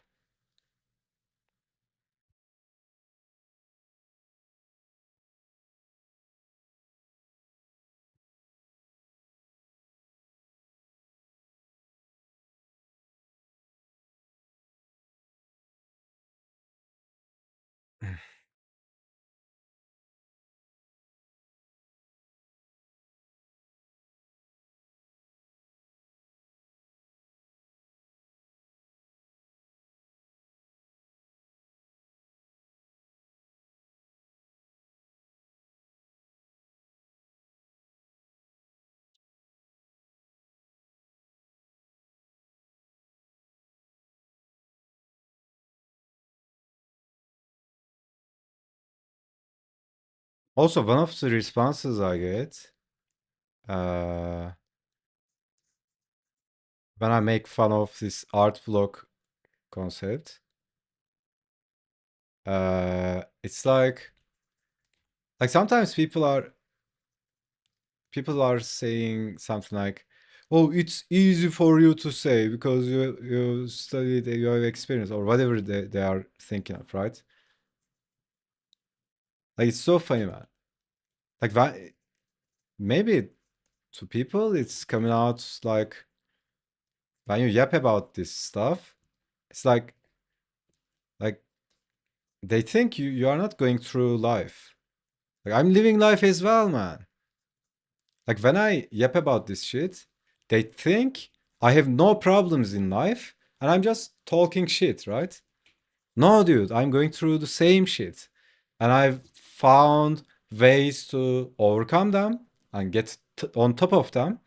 Also, one of the responses I get uh, when I make fun of this art block concept, it's like sometimes people are saying something like, "Oh, it's easy for you to say because you studied, you have experience," or whatever they are thinking of, right? Like it's so funny, man. Like maybe to people it's coming out like when you yap about this stuff, it's like they think you are not going through life. Like I'm living life as well, man. Like when I yap about this shit, they think I have no problems in life and I'm just talking shit, right? No, dude, I'm going through the same shit. And I've found ways to overcome them and get on top of them.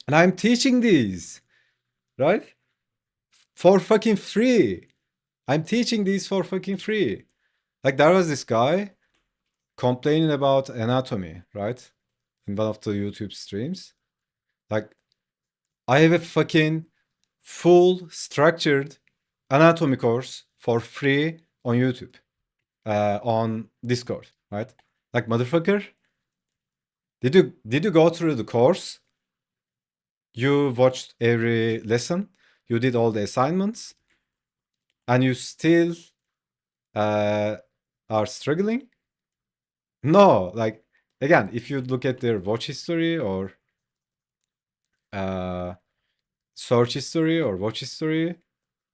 And I'm teaching these, right? For fucking free. I'm teaching these for fucking free. Like there was this guy complaining about anatomy, right? In one of the YouTube streams. Like I have a fucking full structured anatomy course for free on YouTube, on Discord, right? Like motherfucker, did you go through the course? You watched every lesson, you did all the assignments, and you still uh, are struggling? No, like again, if you look at their watch history or uh, search history or watch history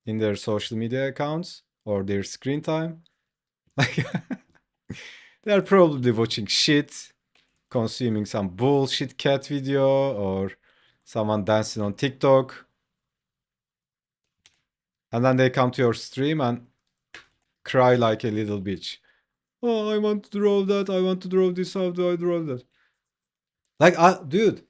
in their social media accounts or their screen time, like they are probably watching shit, consuming some bullshit cat video or someone dancing on TikTok. And then they come to your stream and cry like a little bitch. Oh, I want to draw that. I want to draw this. How do I draw that? Like, dude,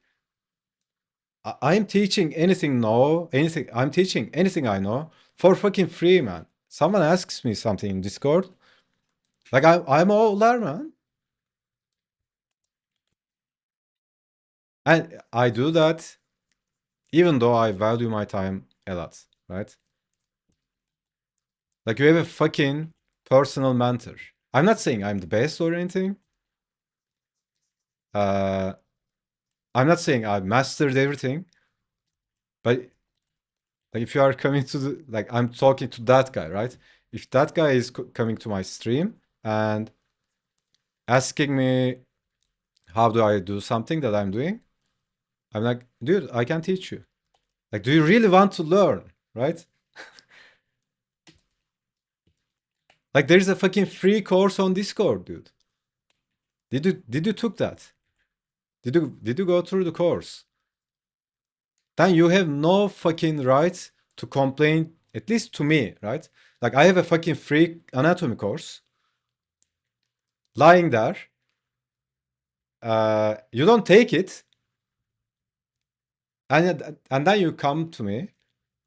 I'm teaching anything no, anything. I'm teaching anything I know for fucking free, man. Someone asks me something in Discord, like I'm all there, man, and I do that even though I value my time a lot, right? Like you have a fucking personal mentor. I'm not saying I'm the best or anything. Uh, I'm not saying I've mastered everything, but like if you are coming to the like I'm talking to that guy, right? If that guy is coming to my stream and asking me how do I do something that I'm doing, I'm like, dude, I can teach you. Like, do you really want to learn, right? Like, there's a fucking free course on Discord, dude. Did you took that? Did you go through the course? Then you have no fucking right to complain, at least to me, right? Like, I have a fucking free anatomy course lying there. You don't take it, and then you come to me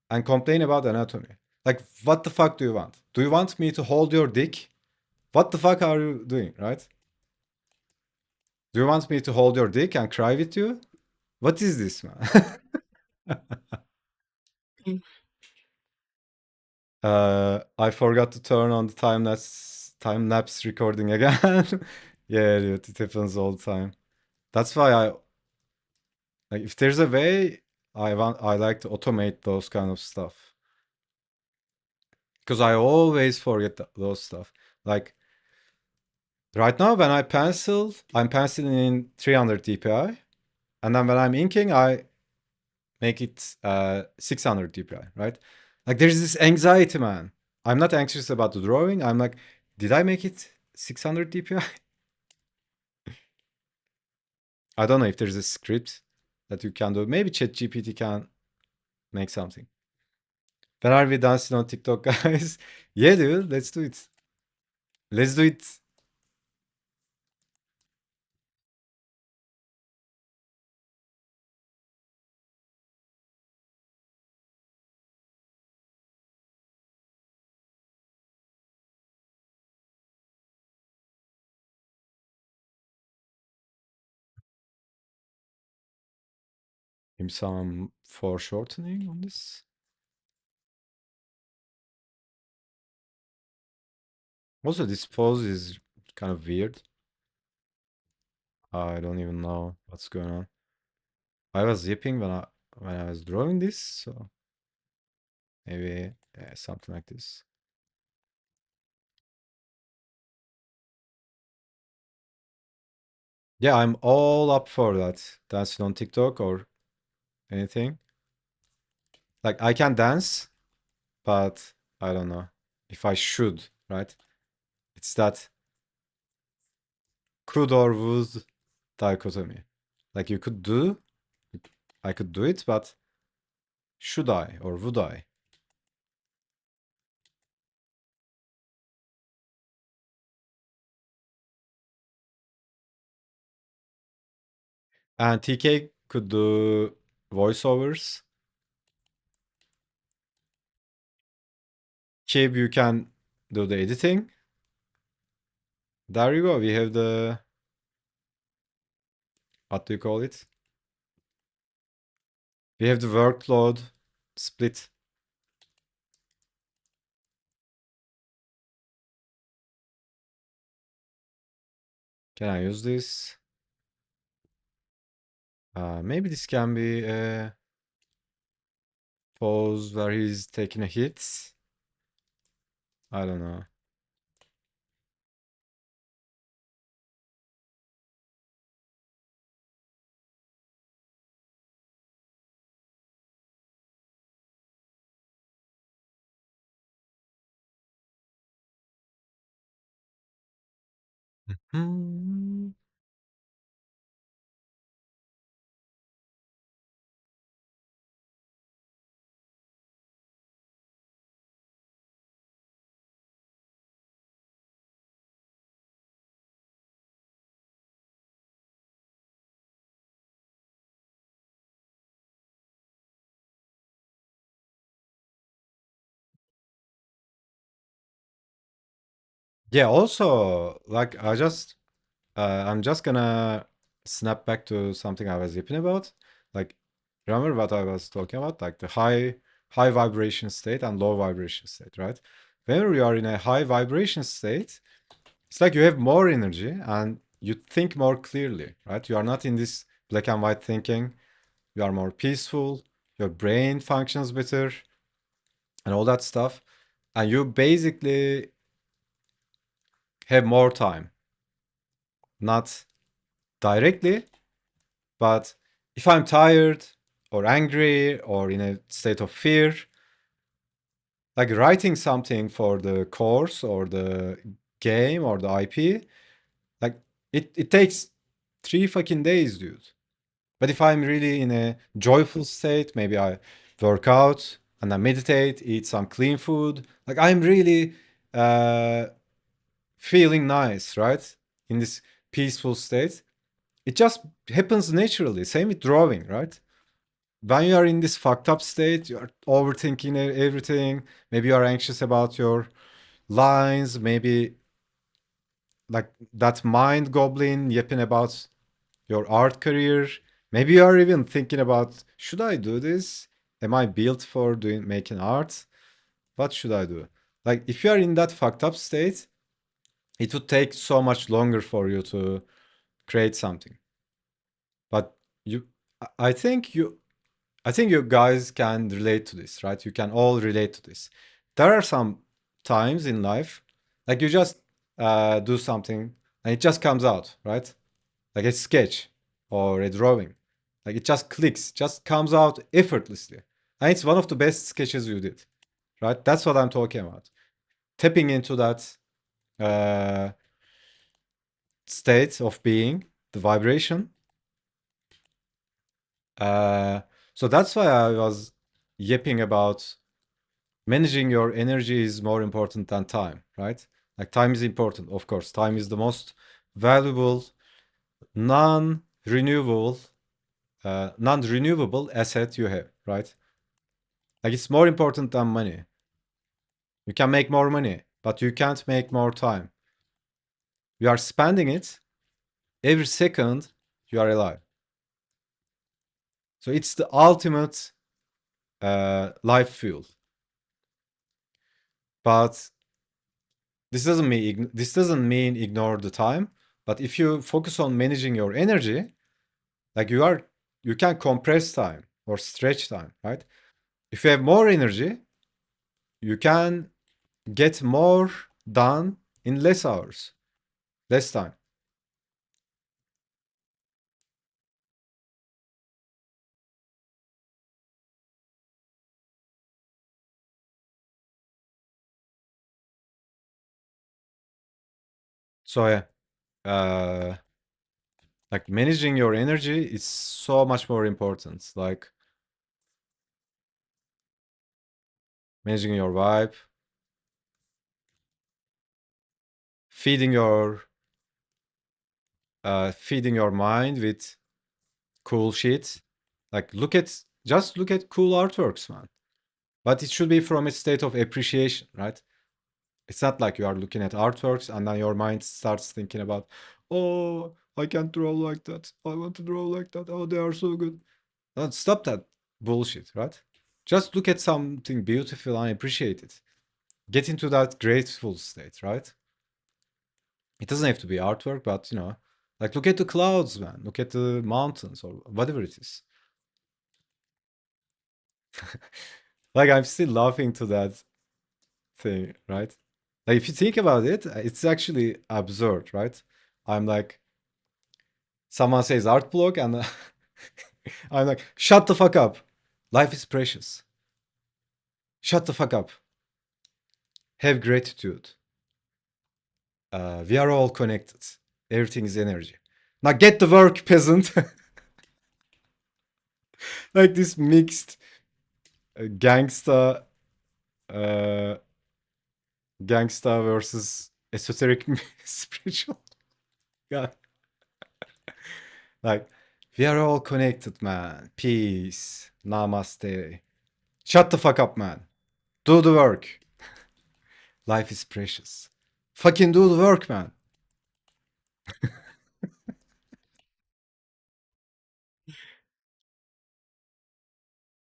and complain about anatomy. Like, what the fuck do you want? Do you want me to hold your dick? What the fuck are you doing, right? Do you want me to hold your dick and cry with you? What is this, man? I forgot to turn on the time lapse recording again. Yeah, dude, it happens all the time. That's why I like if there's a way I like to automate those kind of stuff. Because I always forget those stuff. Like right now when I'm penciling in 300 dpi, and then when I'm inking, I make it 600 dpi, right? Like there's this anxiety, man. I'm not anxious about the drawing. I'm like, did I make it 600 dpi? I don't know if there's a script that you can do. Maybe ChatGPT can make something. When are we dancing on TikTok, guys? Yeah, dude, let's do it. Let's do it. Give some foreshortening on this. Also, this pose is kind of weird. I don't even know what's going on. I was zipping when I was drawing this, so maybe something like this. Yeah, I'm all up for that. Dancing on TikTok or anything. Like I can dance, but I don't know if I should, right? It's that could or would dichotomy. Like you could do, I could do it, but should I or would I? And TK could do voiceovers. Kib, you can do the editing. There you go. We have the, what do you call it? We have the workload split. Can I use this? Maybe this can be a pose where he's taking a hit. I don't know. Hmm. Yeah, also, like I'm just gonna snap back to something I was yipping about. Like, remember what I was talking about? Like the high vibration state and low vibration state, right? Whenever you are in a high vibration state, it's like you have more energy and you think more clearly, right? You are not in this black and white thinking. You are more peaceful. Your brain functions better and all that stuff. And you basically have more time. Not directly, but if I'm tired or angry or in a state of fear, like writing something for the course or the game or the IP, like it takes 3 fucking days, dude. But if I'm really in a joyful state, maybe I work out and I meditate, eat some clean food. Like I'm really uh, feeling nice, right? In this peaceful state. It just happens naturally. Same with drawing, right? When you are in this fucked up state, you are overthinking everything. Maybe you are anxious about your lines. Maybe like that mind goblin yapping about your art career. Maybe you are even thinking about, should I do this? Am I built for doing making art? What should I do? Like if you are in that fucked up state, it would take so much longer for you to create something. But you, I think you guys can relate to this, right? You can all relate to this. There are some times in life, like you just do something and it just comes out, right? Like a sketch or a drawing. Like it just clicks, just comes out effortlessly. And it's one of the best sketches you did, right? That's what I'm talking about. Tapping into that uh, state of being, the vibration. Uh, so that's why I was yipping about managing your energy is more important than time, right? Like time is important, of course. Time is the most valuable, non-renewable, non-renewable asset you have, right? Like it's more important than money. You can make more money, but you can't make more time. You are spending it every second you are alive. So it's the ultimate life fuel. But this doesn't mean ignore the time. But if you focus on managing your energy, like you can compress time or stretch time, right? If you have more energy, you can get more done in less hours, less time. So yeah, uh, like managing your energy is so much more important. Like managing your vibe, feeding your feeding your mind with cool shit. Like just look at cool artworks, man. But it should be from a state of appreciation, right? It's not like you are looking at artworks and then your mind starts thinking about, oh, I can't draw like that. I want to draw like that. Oh, they are so good. Stop that bullshit, right? Just look at something beautiful and appreciate it. Get into that grateful state, right? It doesn't have to be artwork, but like look at the clouds, man. Look at the mountains or whatever it is. Like I'm still laughing to that thing, right? Like if you think about it, it's actually absurd, right? I'm like, someone says art blog, and I'm like, shut the fuck up. Life is precious. Shut the fuck up. Have gratitude. We are all connected. Everything is energy. Now get to work, peasant. Like this mixed gangsta, uh, gangsta versus esoteric spiritual. Yeah. Like, we are all connected, man. Peace. Namaste. Shut the fuck up, man. Do the work. Life is precious. Fucking do the work, man.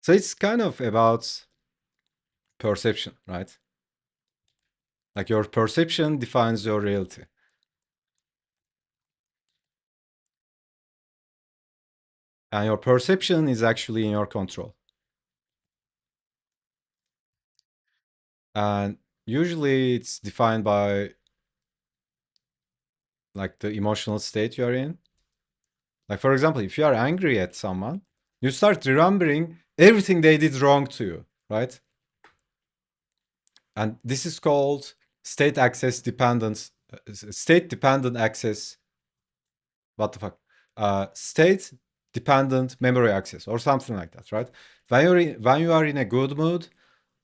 So it's kind of about perception, right? Like your perception defines your reality. And your perception is actually in your control. And usually it's defined by like the emotional state you are in. Like for example, if you are angry at someone, you start remembering everything they did wrong to you, right? And this is called state access dependence, state dependent access. What the fuck? State dependent memory access or something like that, right? When you are in a good mood,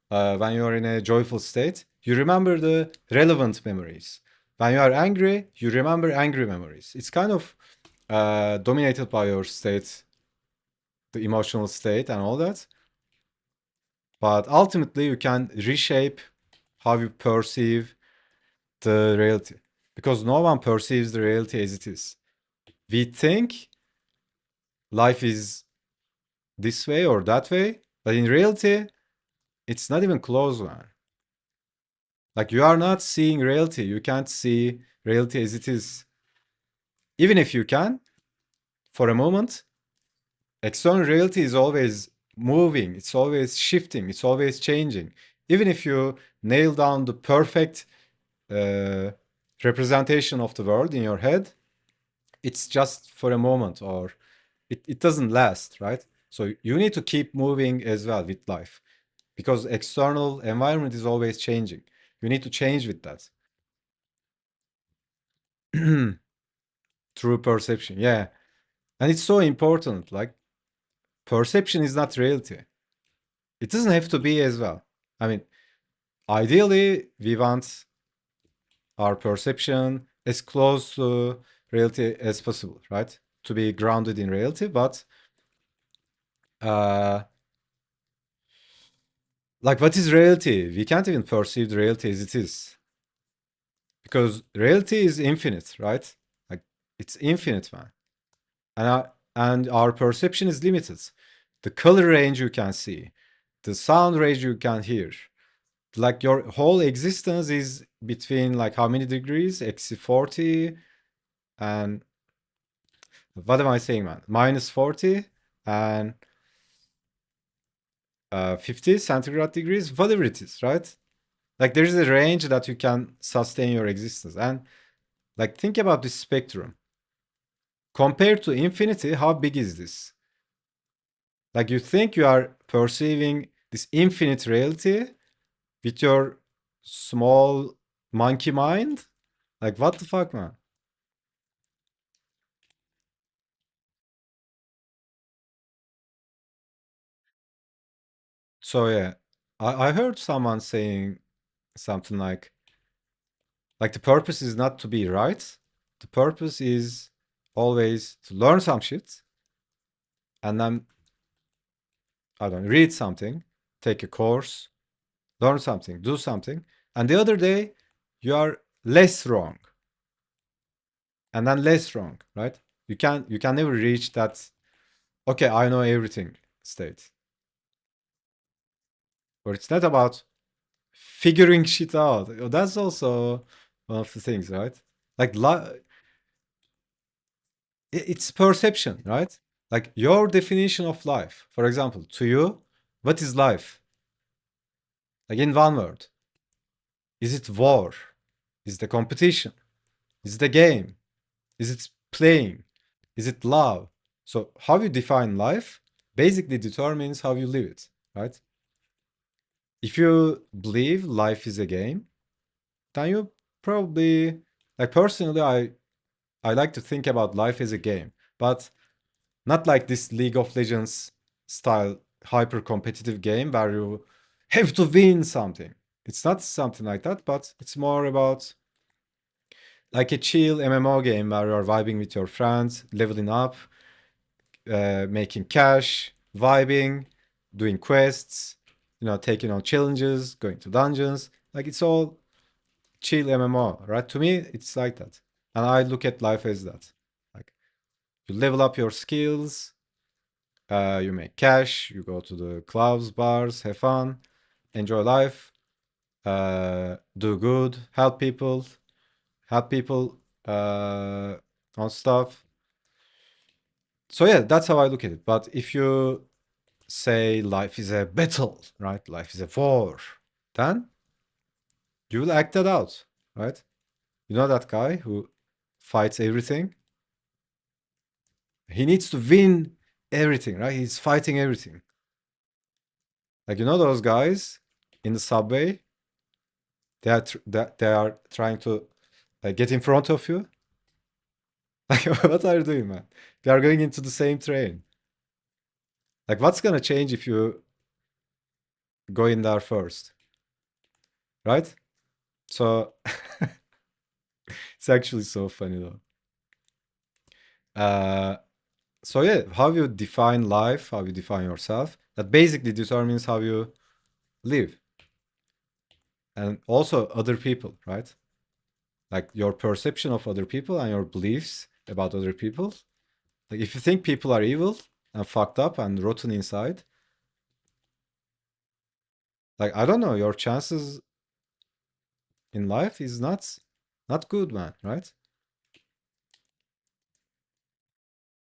when you are in a joyful state, you remember the relevant memories. When you are angry, you remember angry memories. It's kind of dominated by your state, the emotional state, and all that. But ultimately, you can reshape how you perceive the reality because no one perceives the reality as it is. We think life is this way or that way, but in reality, it's not even close, man. Like you are not seeing reality. You can't see reality as it is. Even if you can, for a moment, external reality is always moving, it's always shifting, it's always changing. Even if you nail down the perfect uh, representation of the world in your head, it's just for a moment or it doesn't last, right? So you need to keep moving as well with life because external environment is always changing. You need to change with that. Through perception, yeah. And it's so important. Like perception is not reality. It doesn't have to be as well. I mean, ideally, we want our perception as close to reality as possible, right? To be grounded in reality, but uh, like what is reality? We can't even perceive the reality as it is because reality is infinite, right? Like it's infinite, man, and our perception is limited. The color range you can see, the sound range you can hear, like your whole existence is between like how many degrees? -40 and what am I saying, man? -40 and 50 centigrade degrees, whatever it is, right? Like there is a range that you can sustain your existence. And like think about this spectrum. Compared to infinity, how big is this? Like you think you are perceiving this infinite reality with your small monkey mind. Like, what the fuck, man? So yeah, I heard someone saying something like the purpose is not to be right. The purpose is always to learn some shit and then I don't know, read something, take a course, learn something, do something, and the other day you are less wrong and then less wrong, right? You can never reach that okay, I know everything state. But it's not about figuring shit out. That's also one of the things, right? Like it's perception, right? Like your definition of life. For example, to you, what is life? Like in one word. Is it war? Is it a competition? Is it a game? Is it playing? Is it love? So how you define life basically determines how you live it, right? If you believe life is a game, then you probably like personally I like to think about life as a game, but not like this League of Legends style hyper competitive game where you have to win something. It's not something like that, but it's more about like a chill MMO game where you're vibing with your friends, leveling up, making cash, vibing, doing quests, taking on challenges, going to dungeons. Like it's all chill MMO, right? To me, it's like that. And I look at life as that. Like you level up your skills, you make cash, you go to the clubs, bars, have fun, enjoy life, do good, help people on stuff. So yeah, that's how I look at it. But if you say life is a battle, right? Life is a war, then you will act that out, right? You know that guy who fights everything? He needs to win everything, right? He's fighting everything. Like those guys in the subway, they are trying to get in front of you. Like what are you doing, man? They are going into the same train. Like what's gonna change if you go in there first, right? So it's actually so funny though. Uh, so yeah, how you define life, how you define yourself, that basically determines how you live, and also other people, right? Like your perception of other people and your beliefs about other people. Like if you think people are evil and fucked up and rotten inside, like I don't know, your chances in life is not good, man, right?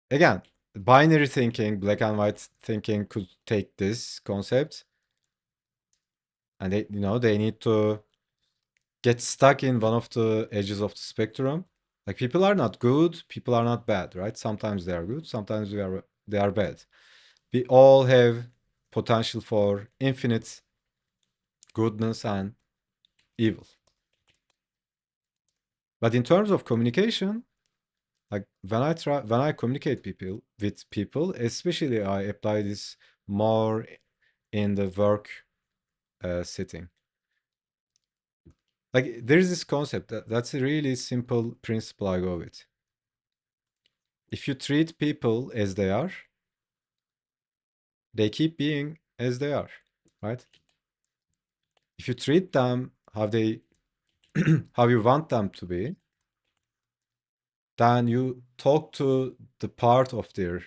Again, binary thinking, black and white thinking could take this concept and they need to get stuck in one of the edges of the spectrum. Like people are not good, people are not bad, right? Sometimes they are good, sometimes they are bad. We all have potential for infinite goodness and evil. But in terms of communication, like when I communicate people with people, especially I apply this more in the work setting. Like there is this concept that's a really simple principle I go with. If you treat people as they are, they keep being as they are, right? If you treat them how they how you want them to be, then you talk to the part of their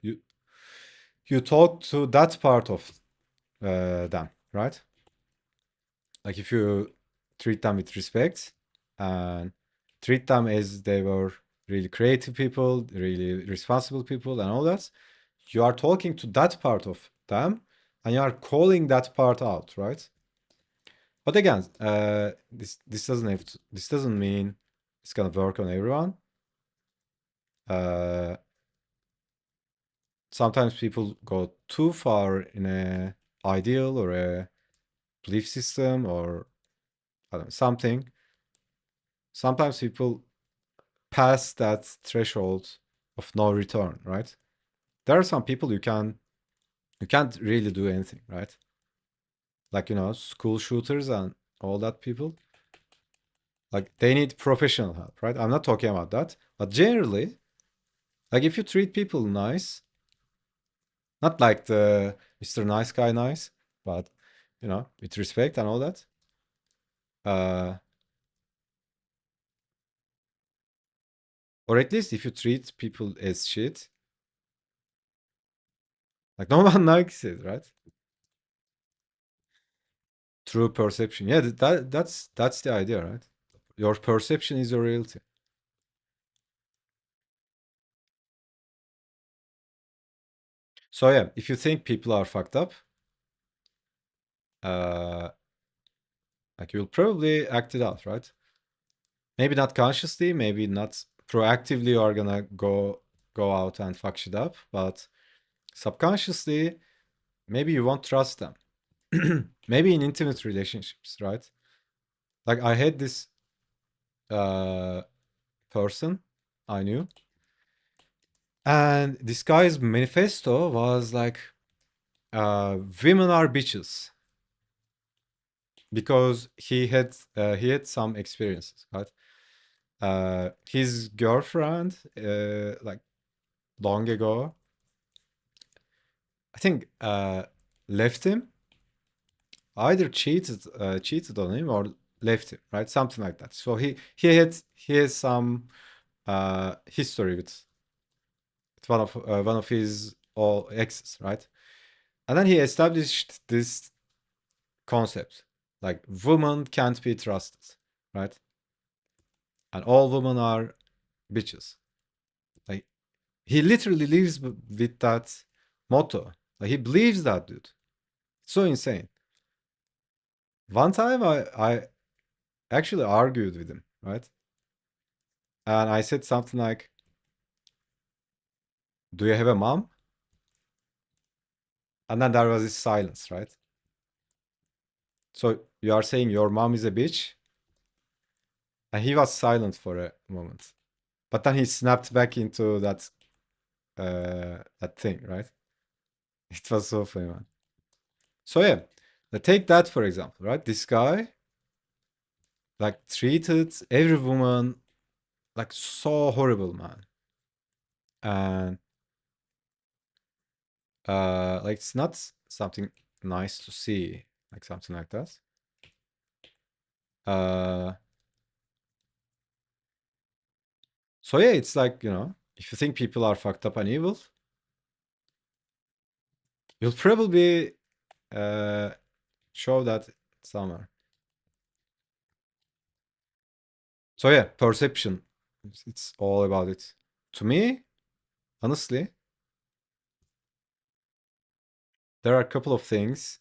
you talk to that part of them, right? Like if you treat them with respect and treat them as they were really creative people, really responsible people, and all that, you are talking to that part of them and you are calling that part out, right? But again, this doesn't mean it's gonna work on everyone. Uh, Sometimes people go too far in a ideal or a belief system or I don't know, something, sometimes people pass that threshold of no return, right? There are some people you can't really do anything, right? Like, school shooters and all that people. Like they need professional help, right? I'm not talking about that. But generally, like if you treat people nice, not like the Mr. Nice Guy nice, but with respect and all that. Uh, or at least if you treat people as shit, like no one likes it, right? True perception. Yeah, that's the idea, right? Your perception is your reality. So yeah, if you think people are fucked up, uh, like you'll probably act it out, right? Maybe not consciously, maybe not proactively you are gonna go out and fuck shit up, but subconsciously, maybe you won't trust them. Maybe in intimate relationships, right? Like I had this uh person I knew, and this guy's manifesto was like, women are bitches, because he had some experiences, right? His girlfriend, like long ago, I think, left him, either cheated on him or left him, right? Something like that. So he has some history with one of his all exes, right? And then he established this concept, like women can't be trusted, right? And all women are bitches. Like he literally lives with that motto. Like he believes that, dude. It's so insane. One time I actually argued with him, right? And I said something like, "Do you have a mom?" And then there was this silence, right? So you are saying your mom is a bitch? And he was silent for a moment. But then he snapped back into that thing, right? It was so funny, man. So yeah, take that for example, right? This guy like treated every woman like so horrible, man. And like it's not something nice to see, like something like that. Uh so yeah, it's like, if you think people are fucked up and evil, you'll probably uh show that somewhere. So yeah, perception. It's all about it. To me, honestly, there are a couple of things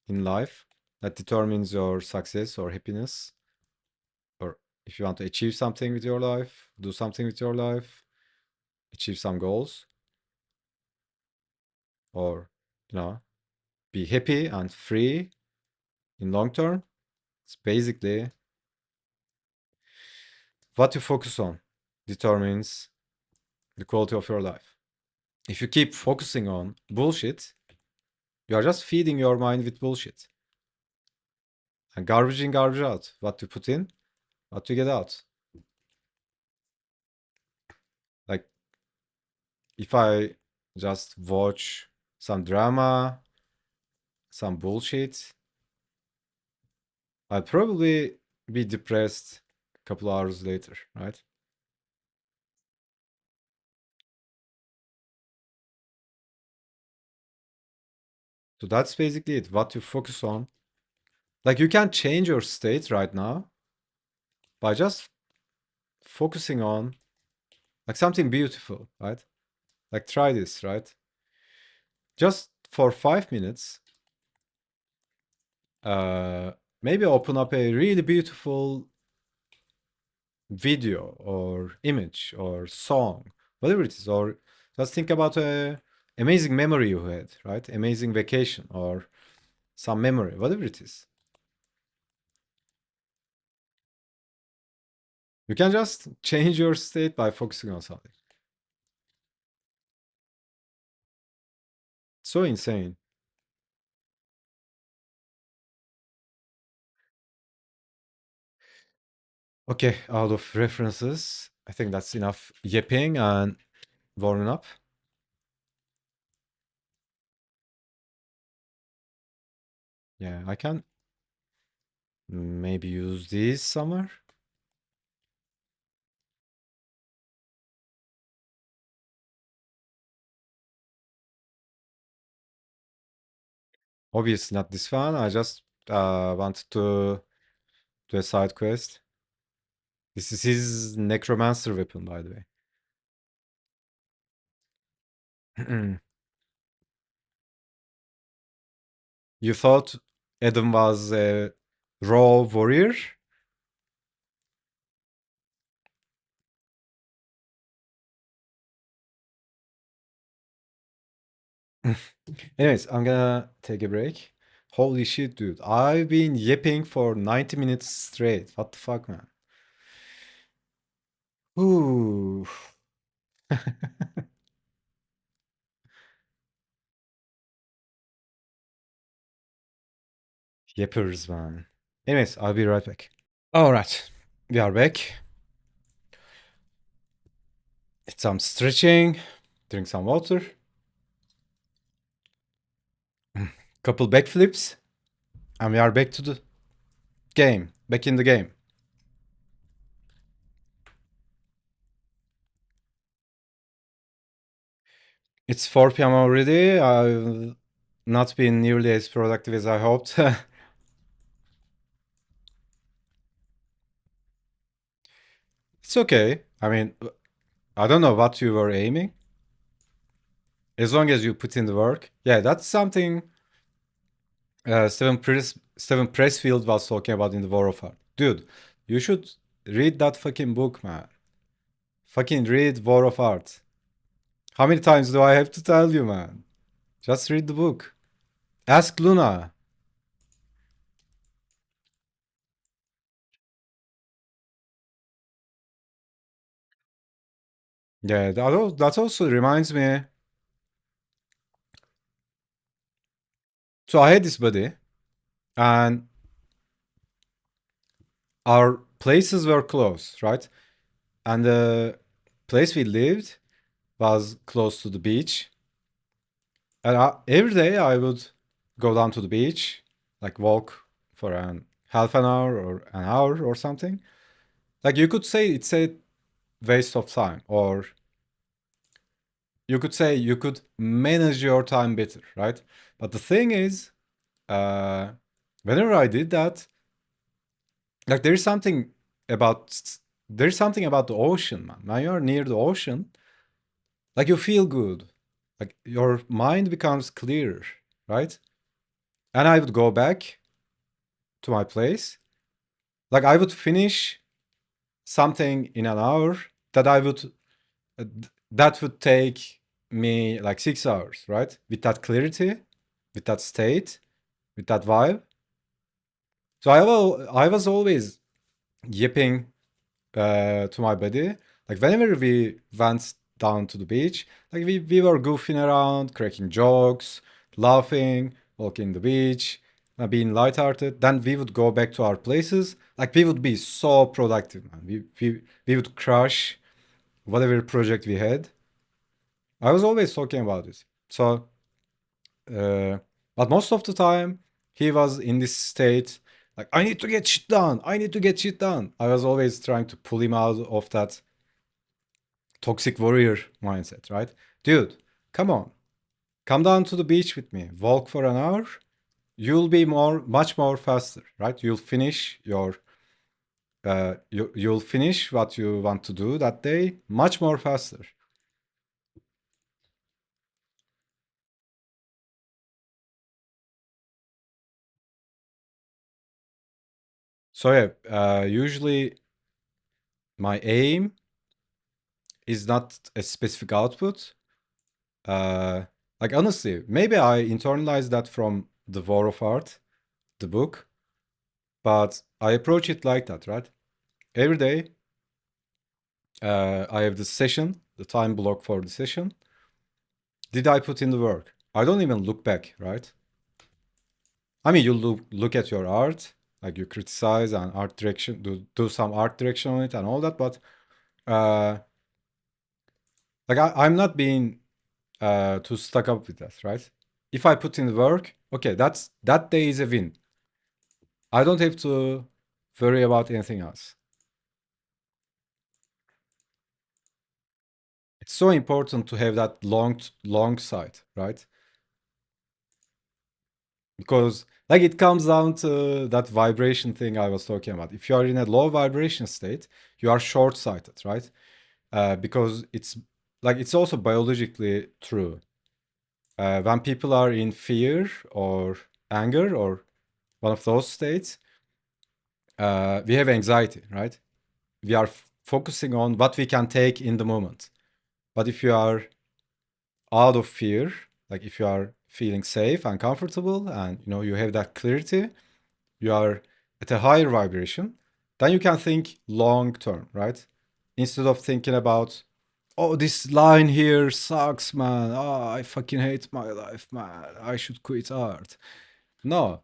in life that determines your success or happiness, or if you want to achieve something with your life, do something with your life, achieve some goals, or be happy and free in long term. It's basically what you focus on determines the quality of your life. If you keep focusing on bullshit, you are just feeding your mind with bullshit. And garbage in, garbage out. What you put in, what you get out. Like if I just watch some drama, some bullshit, I'd probably be depressed a couple hours later, right? So that's basically it. What you focus on. Like you can change your state right now by just focusing on like something beautiful, right? Like try this, right? Just for 5 minutes, uh, maybe open up a really beautiful video or image or song, whatever it is, or just think about a amazing memory you had, right? Amazing vacation or some memory, whatever it is. You can just change your state by focusing on something. So insane. Okay, out of references, I think that's enough yapping and warming up. Yeah, I can maybe use these somewhere. Obviously not this one. I just wanted to do a side quest. This is his necromancer weapon, by the way. You thought Adam was a raw warrior? Anyways, I'm gonna take a break. Holy shit, dude. I've been yapping for 90 minutes straight. What the fuck, man? Ooh. Yappers, man. Anyways, I'll be right back. All right, we are back. Did some stretching, drink some water, couple backflips, and we are back to the game. Back in the game. It's 4 p.m. already. I've not been nearly as productive as I hoped. It's okay. I mean, I don't know what you were aiming. As long as you put in the work. Yeah, that's something Steven Pressfield was talking about in the War of Art. Dude, you should read that fucking book, man. Fucking read War of Art. How many times do I have to tell you, man? Just read the book. Ask Luna. Yeah, that also reminds me. So I had this buddy, and our places were close, right? And the place we lived was close to the beach. And every day I would go down to the beach, like walk for an half an hour or an hour or something. Like you could say it's a waste of time, or you could say you could manage your time better, right? But the thing is, uh, whenever I did that, like about there's something about the ocean, man. When you're near the ocean, like you feel good, like your mind becomes clearer, right? And I would go back to my place. Like I would finish something in an hour that I would that would take me like 6 hours, right? With that clarity, with that state, with that vibe. So I was always yipping to my buddy. Like whenever we went down to the beach, like we were goofing around, cracking jokes, laughing, walking the beach, being lighthearted. Then we would go back to our places. Like we would be so productive, man. We would crush whatever project we had. I was always talking about it. So, uh, but most of the time he was in this state. Like I need to get shit done. I need to get shit done. I was always trying to pull him out of that toxic warrior mindset, right? Dude, come on. Come down to the beach with me. Walk for an hour. You'll be much more faster, right? You'll finish what you want to do that day much more faster. So yeah, usually my aim is not a specific output. Uh, like honestly, maybe I internalized that from the War of Art, the book, but I approach it like that, right? Every day I have the session, the time block for the session. Did I put in the work? I don't even look back, right? I mean, you look at your art, like you criticize and art direction, do some art direction on it and all that, but uh, like I'm not being too stuck up with that, right? If I put in the work, okay, that day is a win. I don't have to worry about anything else. It's so important to have that long sight, right? Because like it comes down to that vibration thing I was talking about. If you are in a low vibration state, you are short-sighted, right? Because it's also biologically true. When people are in fear or anger or one of those states, we have anxiety, right? We are focusing on what we can take in the moment. But if you are out of fear, like if you are feeling safe and comfortable and you have that clarity, you are at a higher vibration, then you can think long term, right? Instead of thinking about, oh, this line here sucks, man. Oh, I fucking hate my life, man. I should quit art. No,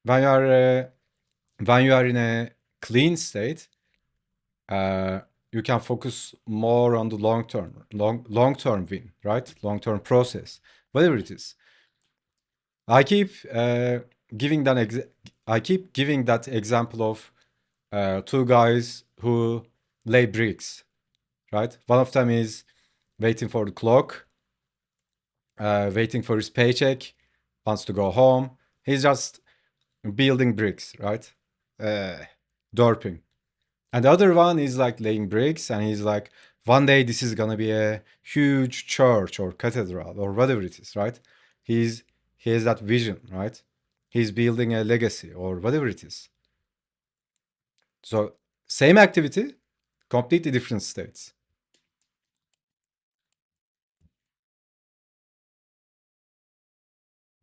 when you are when you are in a clean state, uh, you can focus more on the long term win, right? Long term process, whatever it is. I keep giving that I keep giving that example of two guys who lay bricks, right? One of them is waiting for the clock, waiting for his paycheck, wants to go home. He's just building bricks, right? Uh, Derping. And the other one is like laying bricks, and he's like, one day this is gonna be a huge church or cathedral or whatever it is, right? He has that vision, right? He's building a legacy or whatever it is. So same activity, completely different states.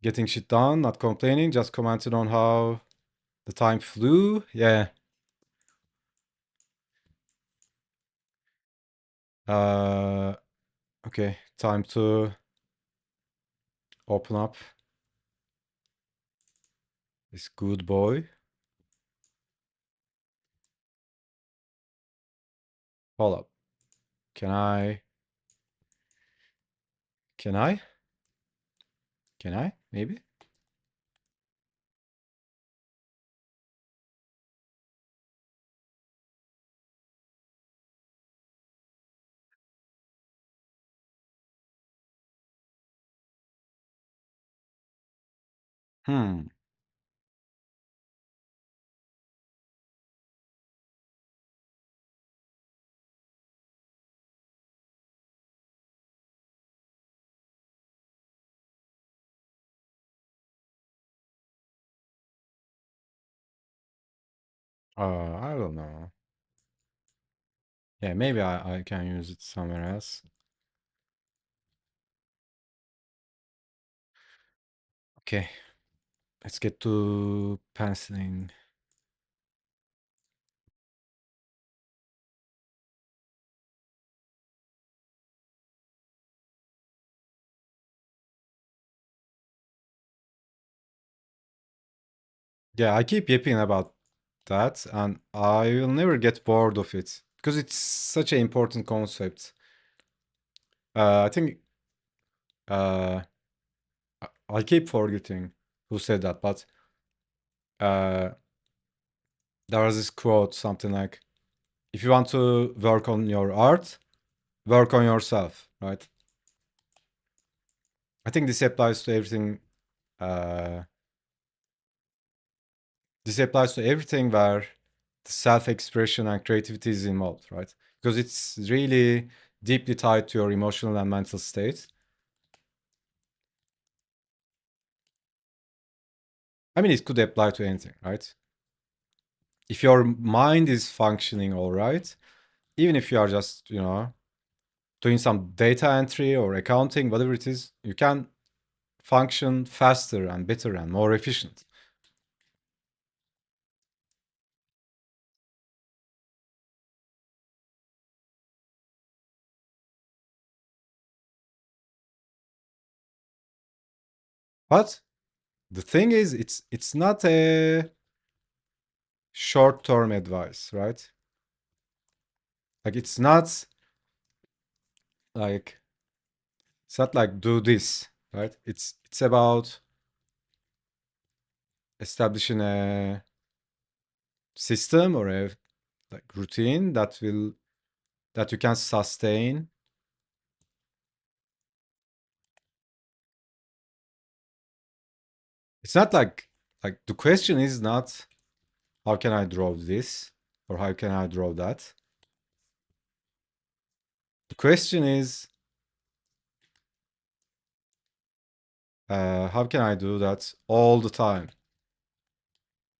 Getting shit done, not complaining, just commenting on how the time flew. Yeah. Uh, okay, time to open up this good boy. Hold up. Can I? Can I? Can I? Maybe? Hmm. I don't know. Yeah, maybe I can use it somewhere else. Okay, let's get to penciling. Yeah, I keep yipping about that, and I will never get bored of it because it's such an important concept. I think uh, I keep forgetting who said that, but uh, there was this quote, something like, "If you want to work on your art, work on yourself." Right? I think this applies to everything. Uh, this applies to everything where the self-expression and creativity is involved, right? Because it's really deeply tied to your emotional and mental state. I mean, it could apply to anything, right? If your mind is functioning all right, even if you are just, doing some data entry or accounting, whatever it is, you can function faster and better and more efficient. But the thing is, it's not a short-term advice, right? Like like it's not like do this, right? It's about establishing a system or a like routine that you can sustain. It's not like the question is not how can I draw this or how can I draw that. The question is how can I do that all the time?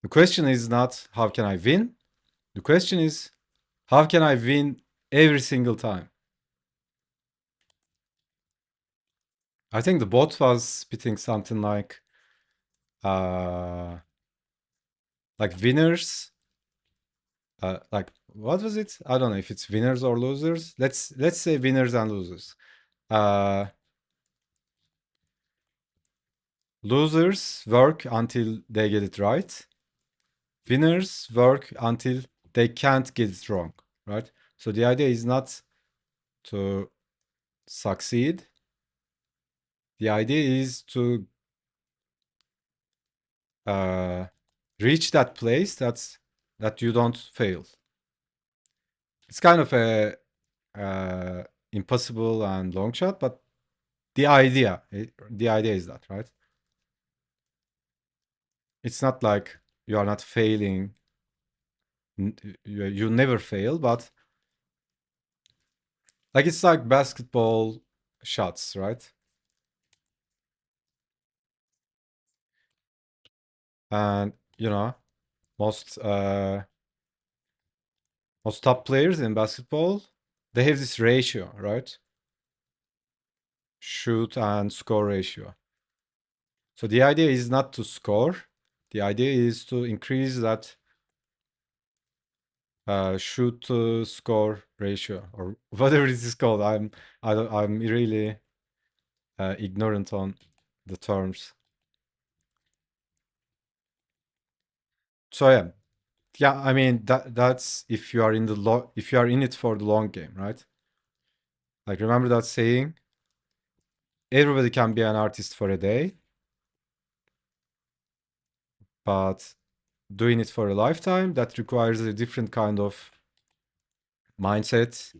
The question is not how can I win. The question is how can I win every single time? I think the bot was spitting something uh like winners. Like what was it? I don't know if it's winners or losers. Let's say winners and losers. Uh, Losers work until they get it right. Winners work until they can't get it wrong, right? So the idea is not to succeed. The idea is to uh, reach that place that you don't fail. It's kind of a uh, impossible and long shot, but the idea is that, right? It's not like you are not failing. You never fail, but like it's like basketball shots, right? And most most top players in basketball, they have this ratio, right? Shoot and score ratio. So the idea is not to score. The idea is to increase that shoot to score ratio or whatever it is called. I'm really ignorant on the terms. So yeah. I mean that's if you are in if you are in it for the long game, right? Like remember that saying, everybody can be an artist for a day, but doing it for a lifetime, that requires a different kind of mindset,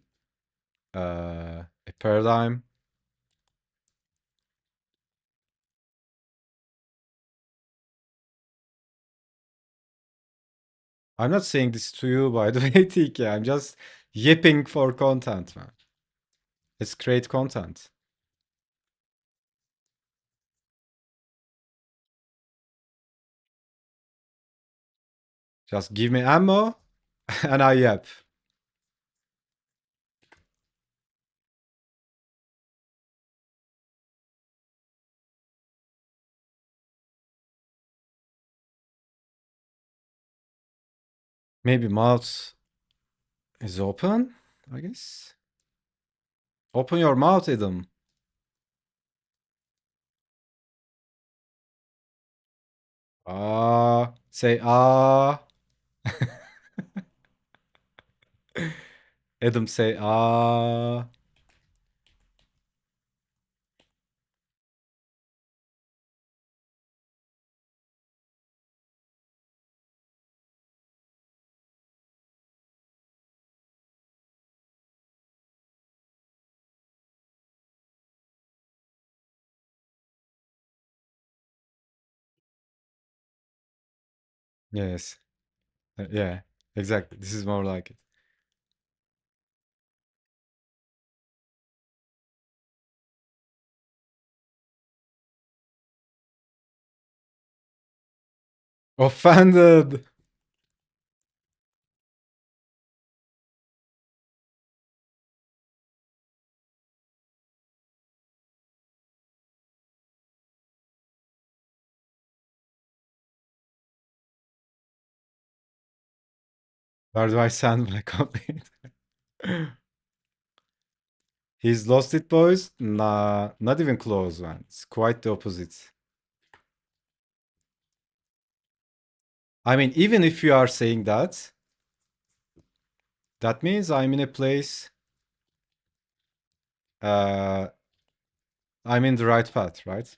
a paradigm. I'm not saying this to you, by the way, TK. I'm just yipping for content, man. Let's create content. Just give me ammo and I yap. Maybe mouth is open, I guess. Open your mouth, Adam. Say ah. Adam, say ah. Yes. Yeah, exactly. This is more like it. Offended. Where do I send my comment? He's lost it, boys? Nah, not even close, man. It's quite the opposite. I mean, even if you are saying that, that means I'm in a place, uh, I'm in the right path, right?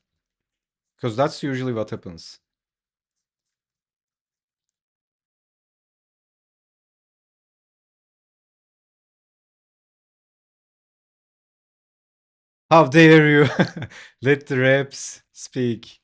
Because that's usually what happens. How dare you? Let the reps speak.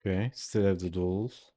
Okay, still have the duels.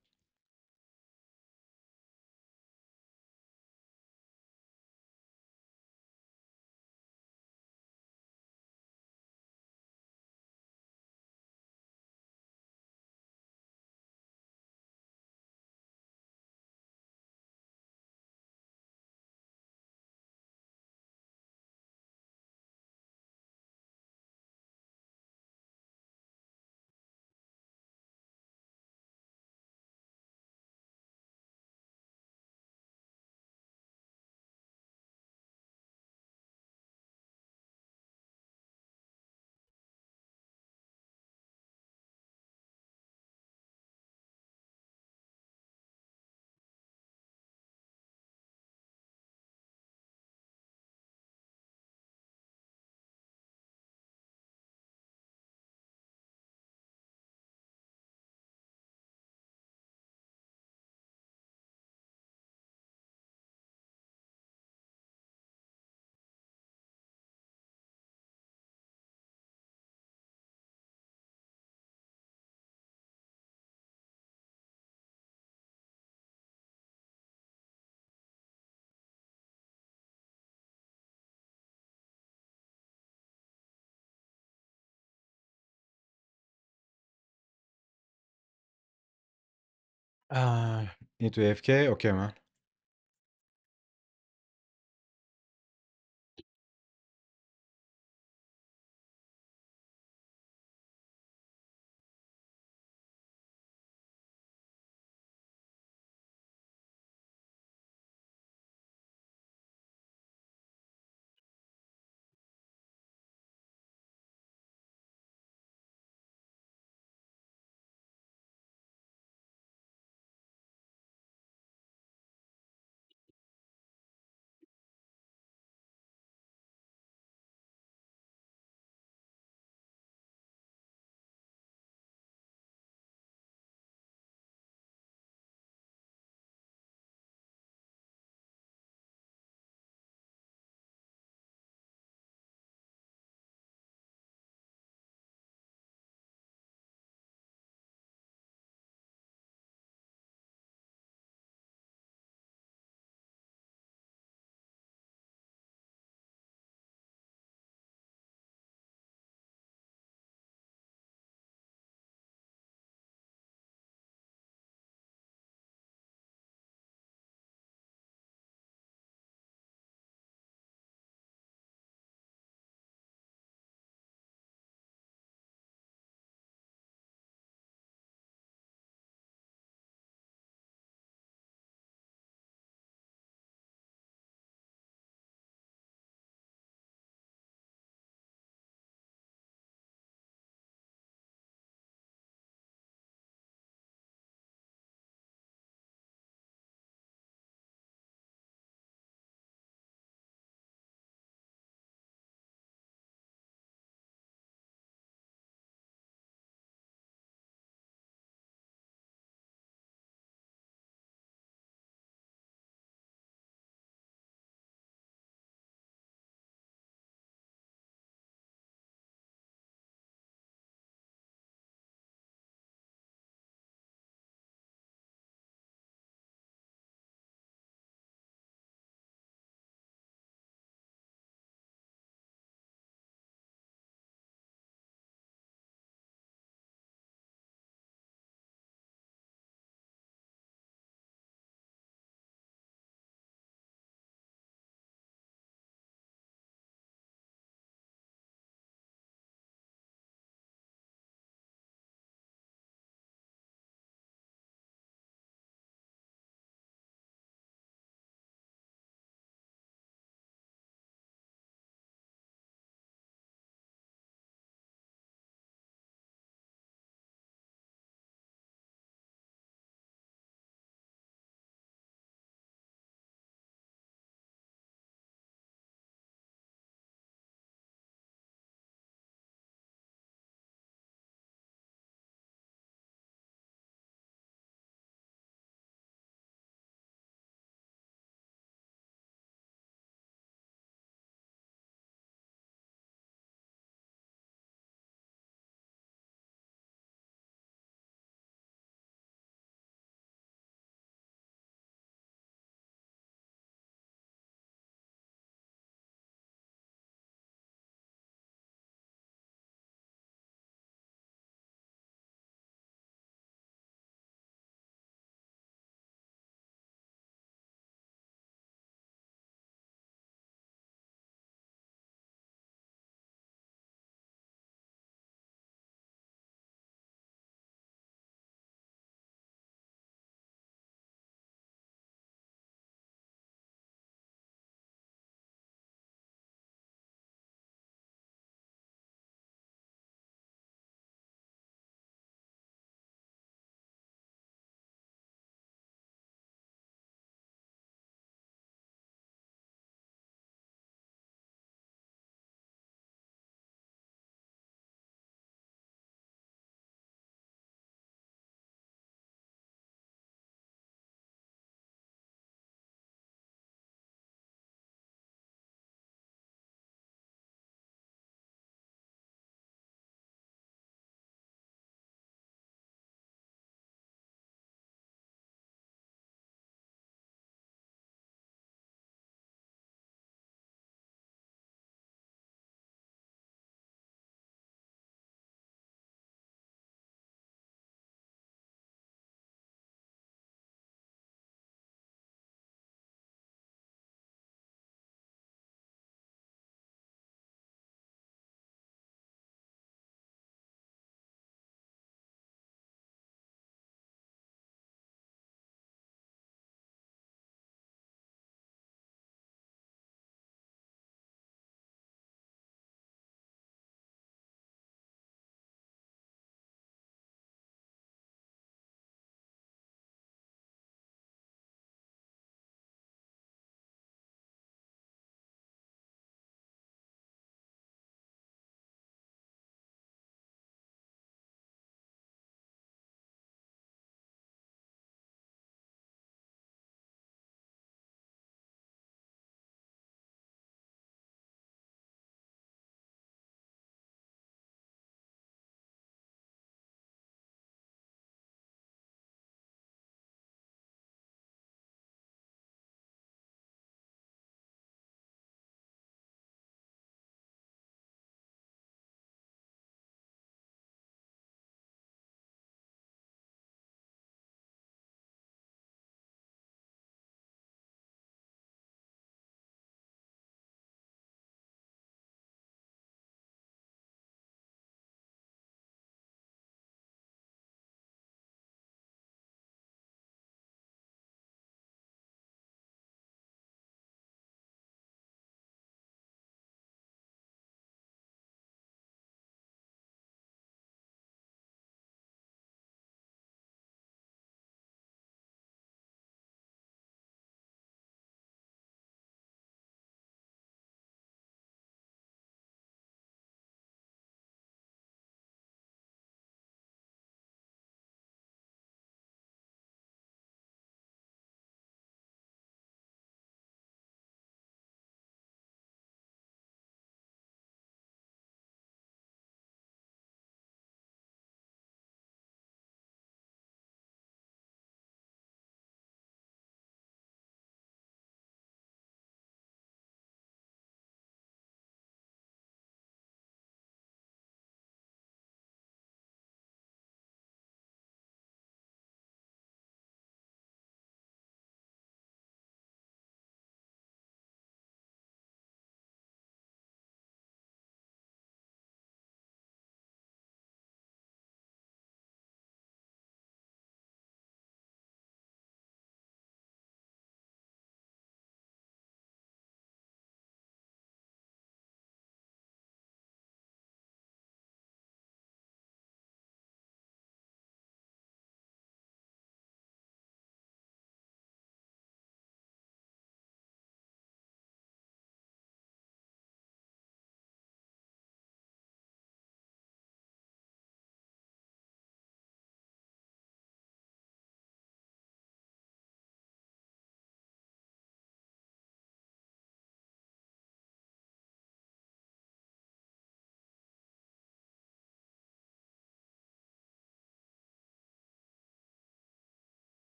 Need to AFK? Okay, man.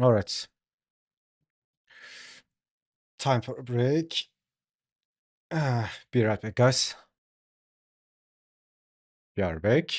All right. Time for a break. Be right back, guys. We are back.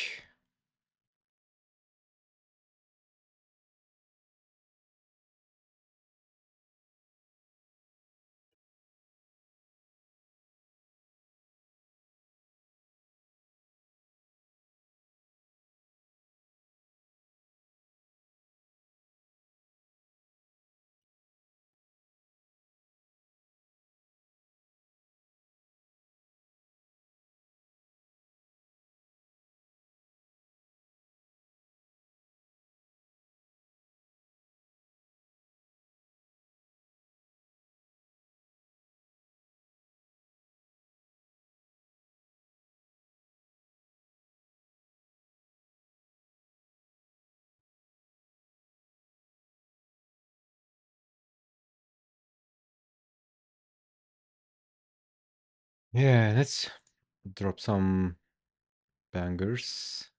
Yeah, let's drop some bangers.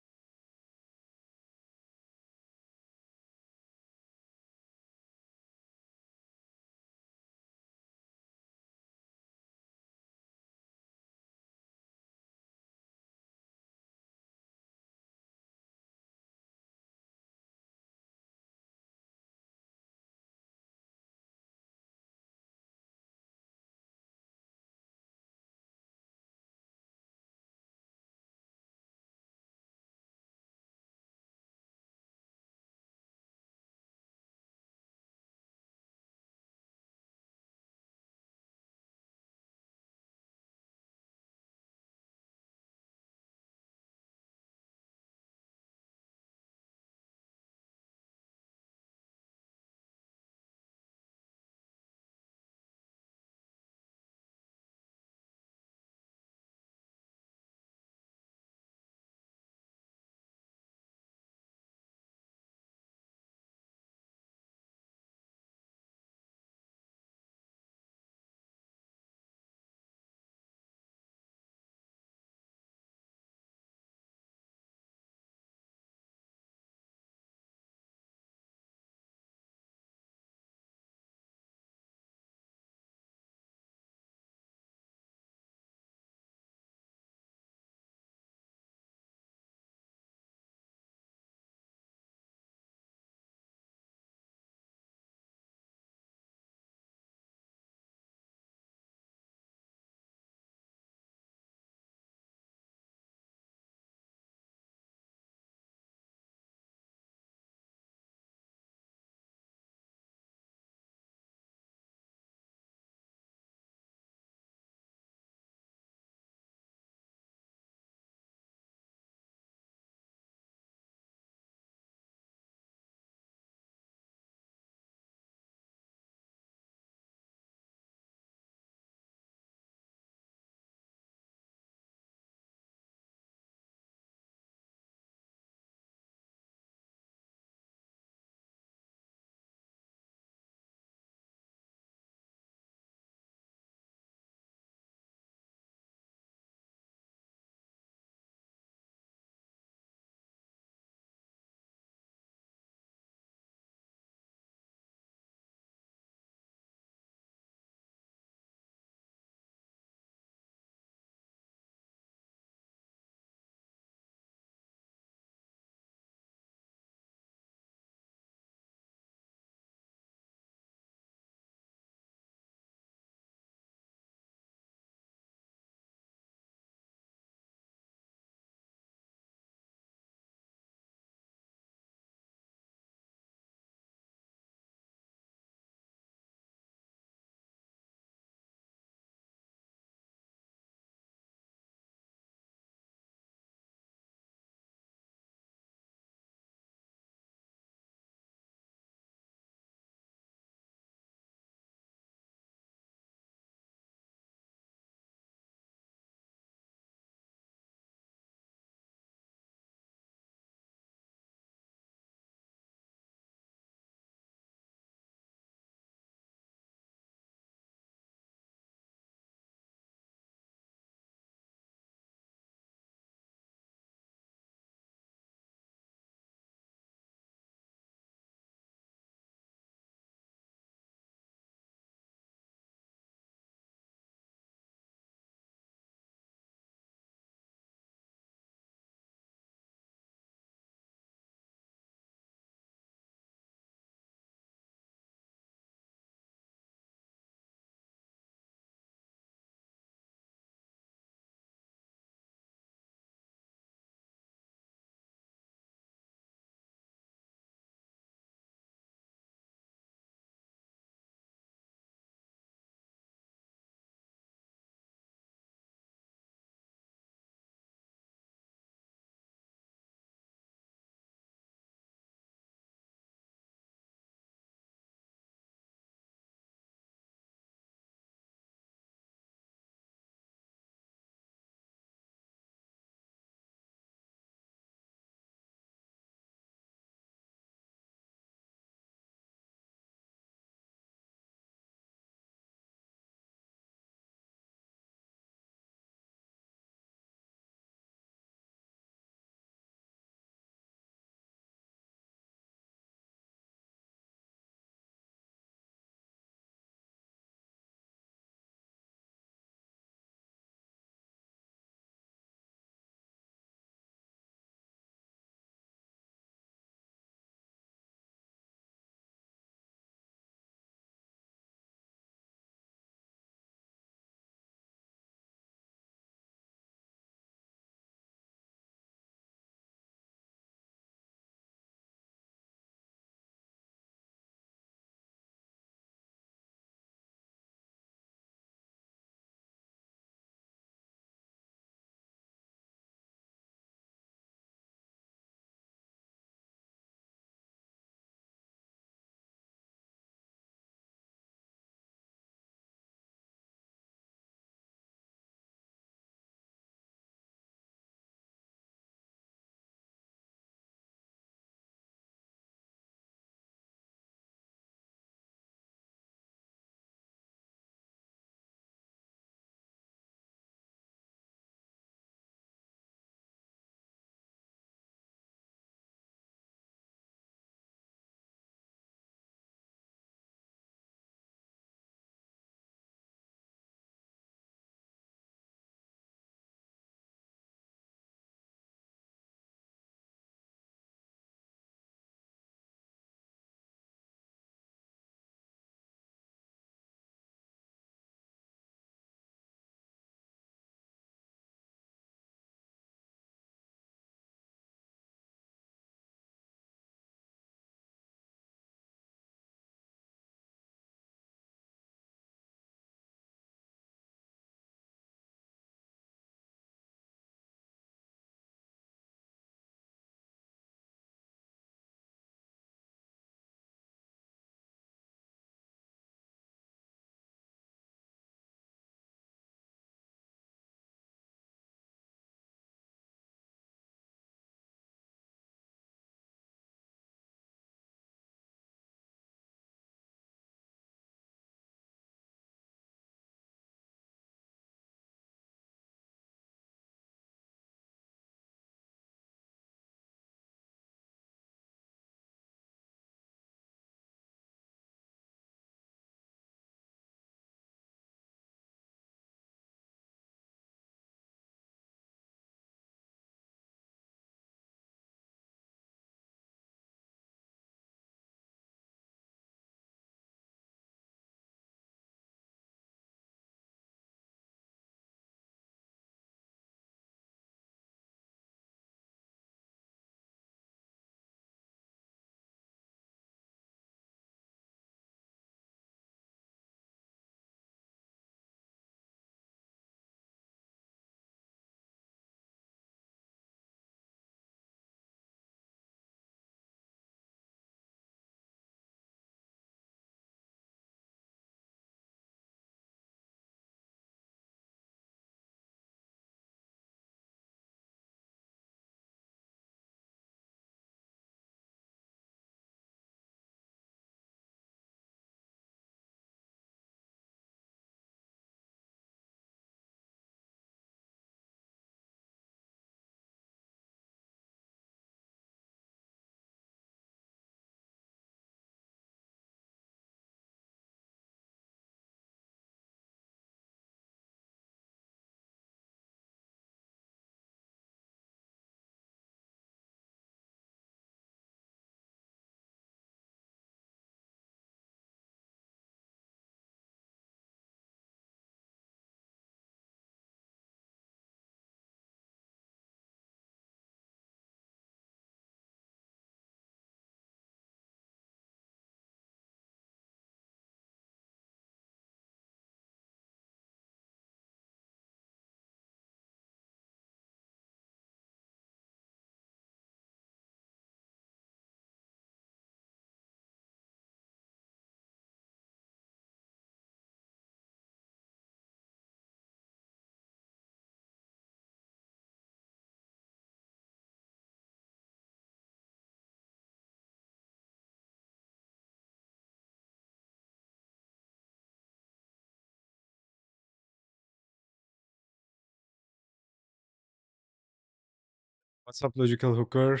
What's up, logical hooker?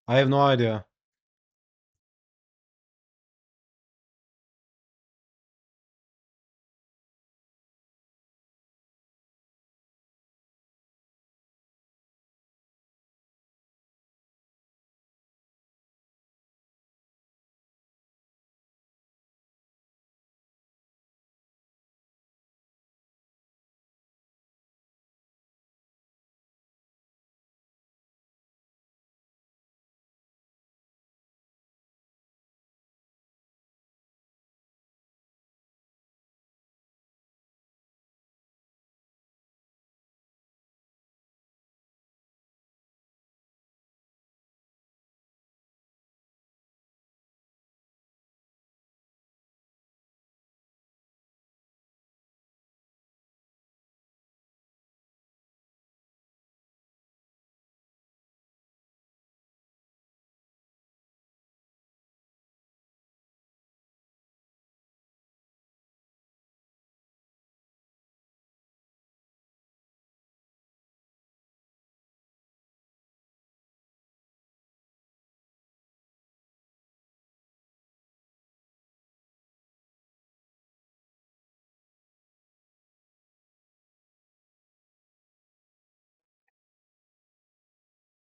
I have no idea.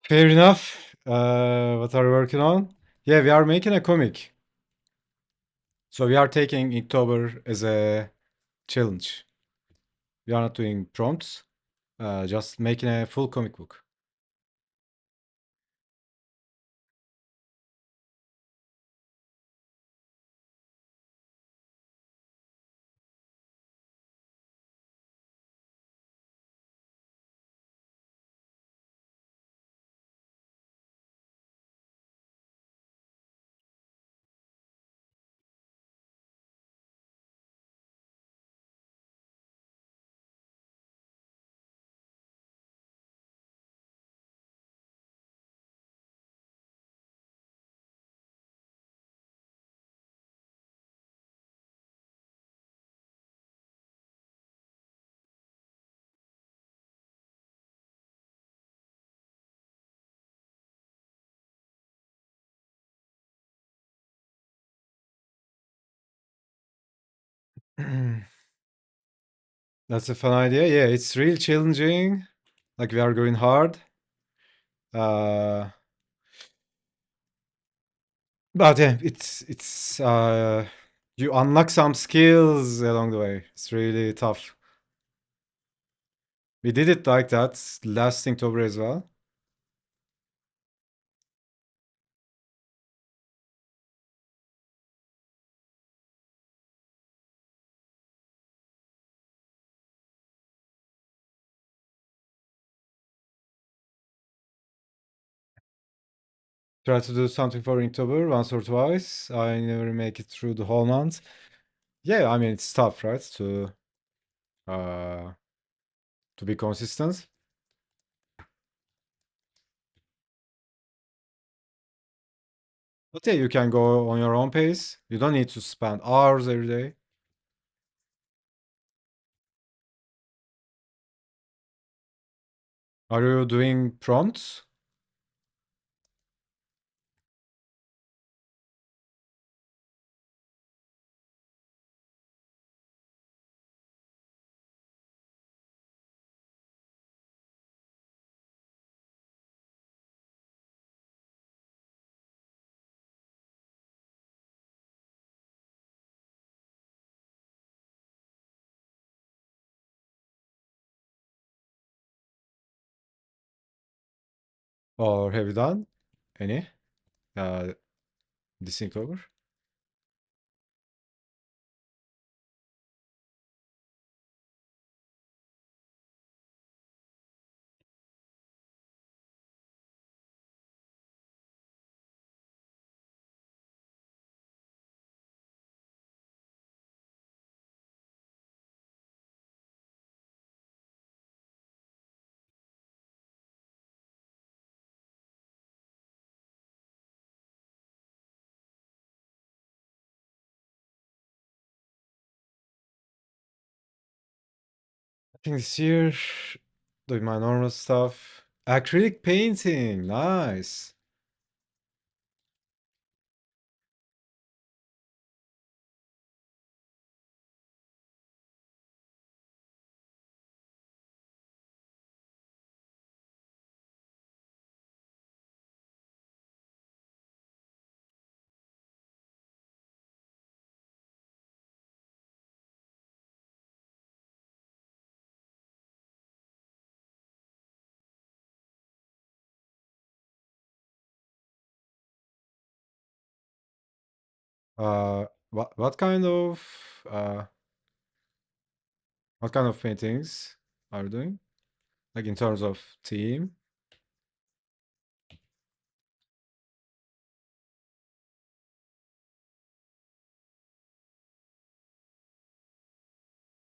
Fair enough. What are we working on? Yeah, we are making a comic. So we are taking Inktober as a challenge. We are not doing prompts. Just making a full comic book. That's a fun idea. Yeah, it's real challenging. Like we are going hard. Uh, but yeah, it's you unlock some skills along the way. It's really tough. We did it like that last Inktober as well. Try to do something for Inktober once or twice. I never make it through the whole month. Yeah, I mean it's tough, right? Uh to be consistent. But yeah, you can go on your own pace. You don't need to spend hours every day. Are you doing prompts? Or have you done any? Uh this Inktober? I think this year doing my normal stuff. Acrylic painting, nice. What kind of uh what kind of paintings are you doing? Like in terms of theme?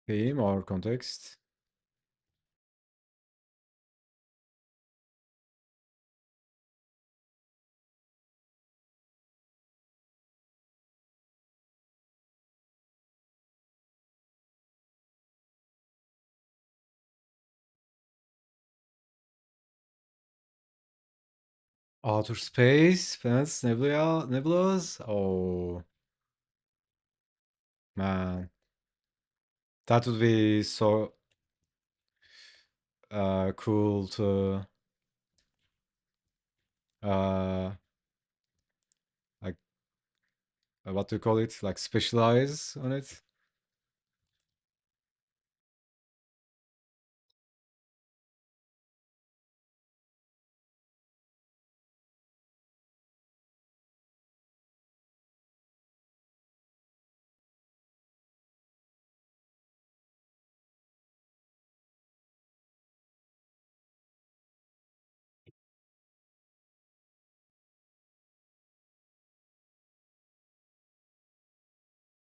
Theme or context? Outer space, planets, nebulas. Oh man, that would be so cool to uh like what do you call it? Like specialize on it.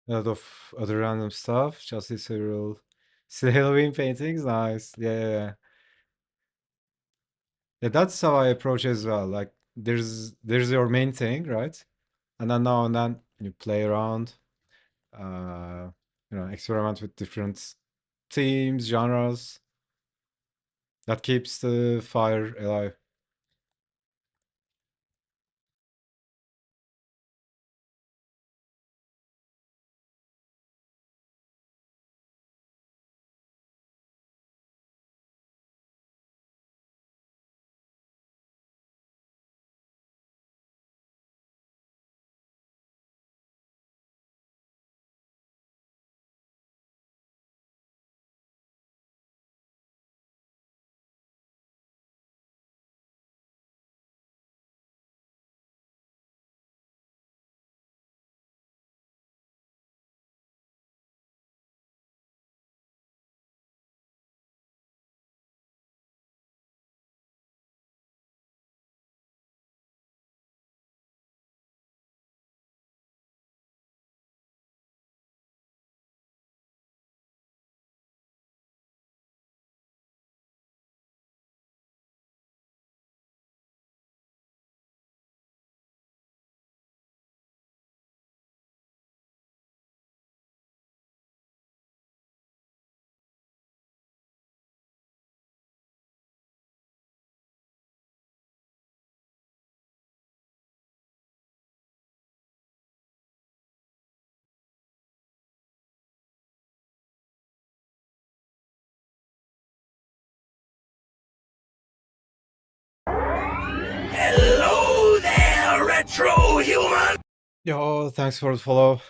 A lot of other random stuff. Just these several Halloween paintings. Nice. Yeah, yeah, yeah. Yeah, that's how I approach as well. Like there's your main thing, right? And then now and then you play around, uh, experiment with different themes, genres. That keeps the fire alive. Hello there, retro human. Yo, thanks for the follow.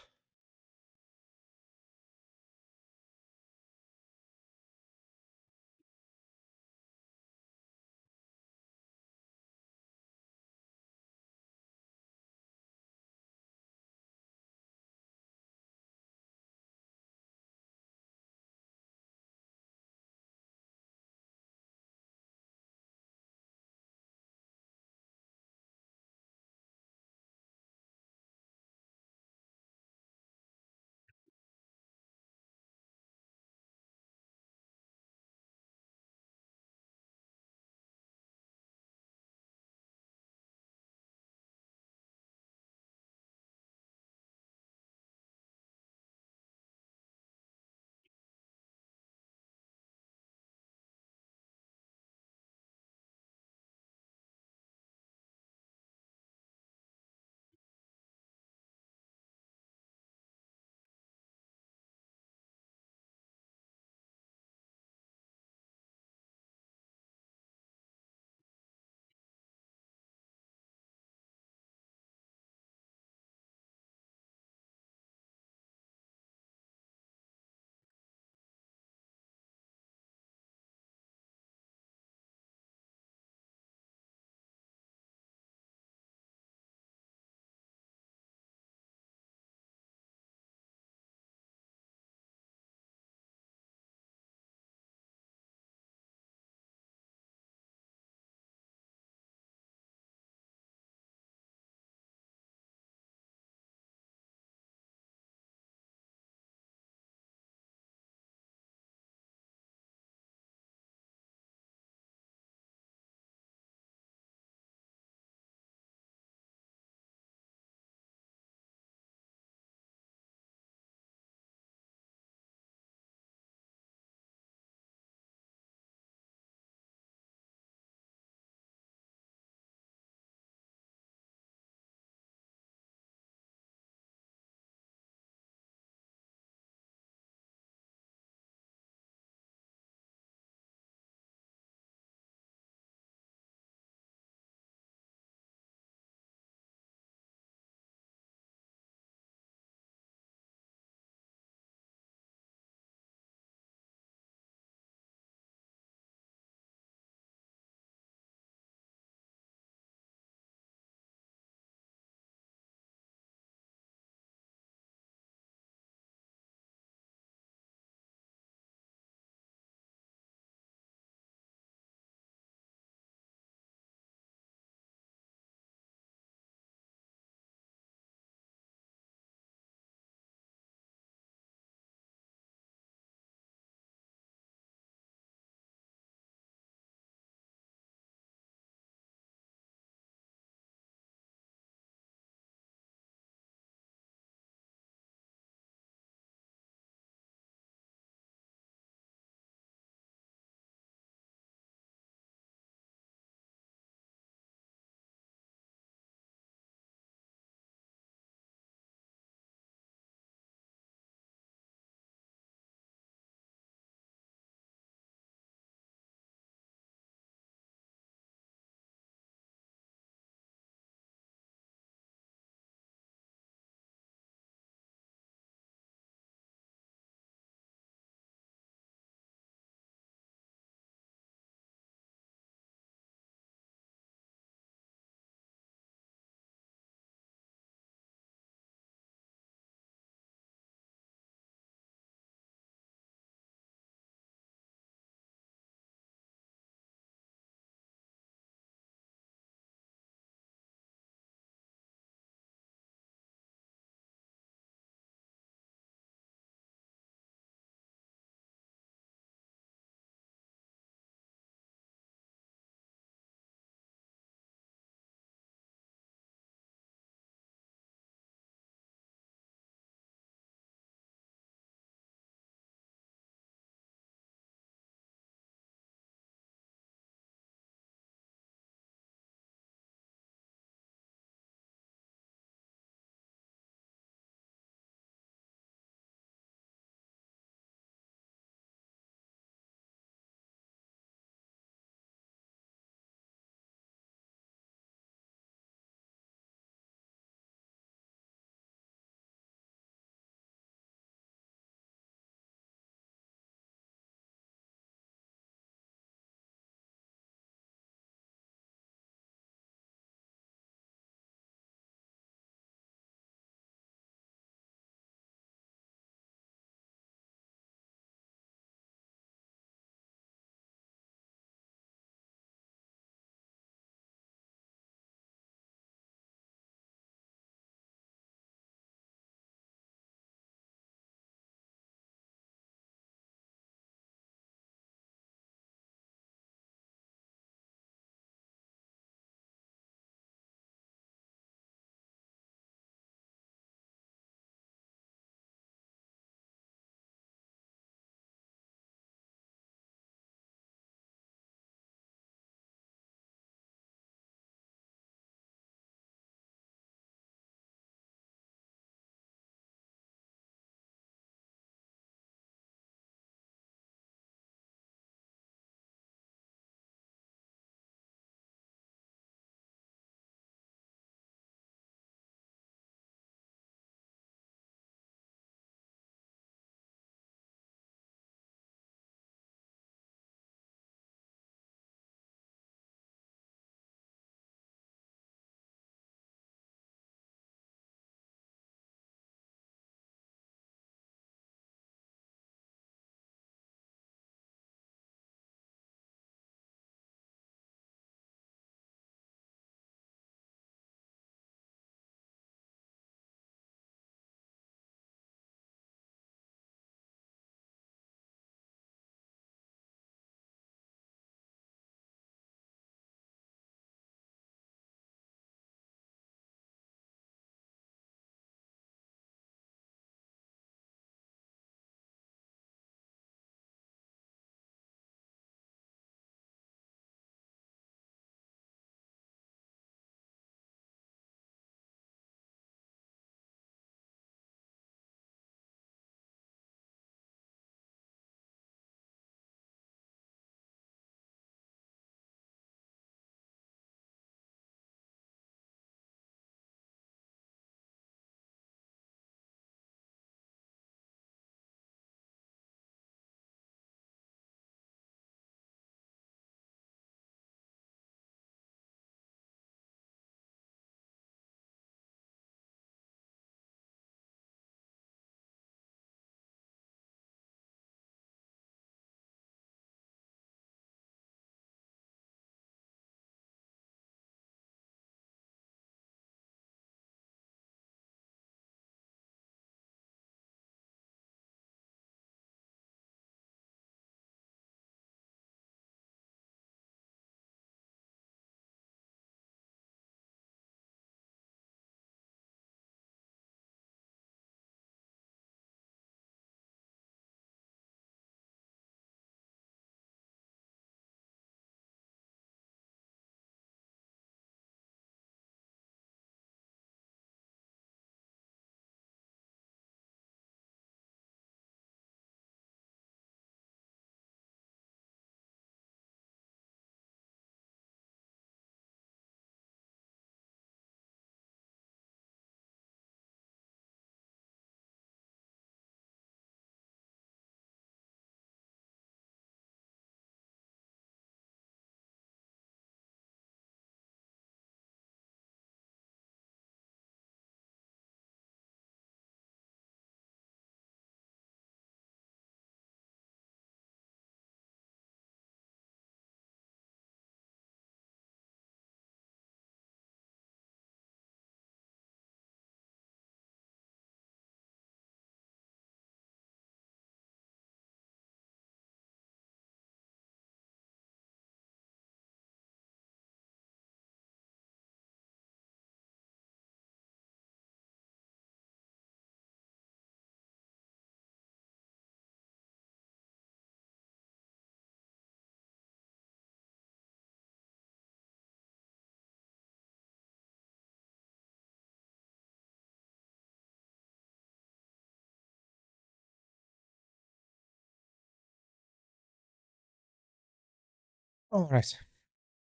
All right.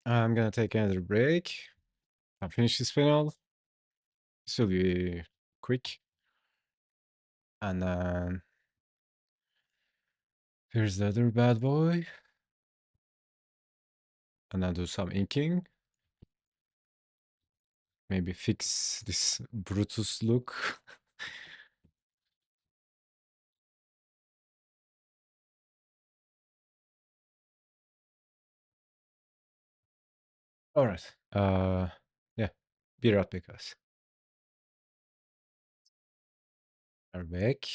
I'm gonna take another break. I'll finish this panel. This will be quick. And then here's the other bad boy. And then do some inking. Maybe fix this Brutus look. All right. Yeah. Be right back, guys. Are back.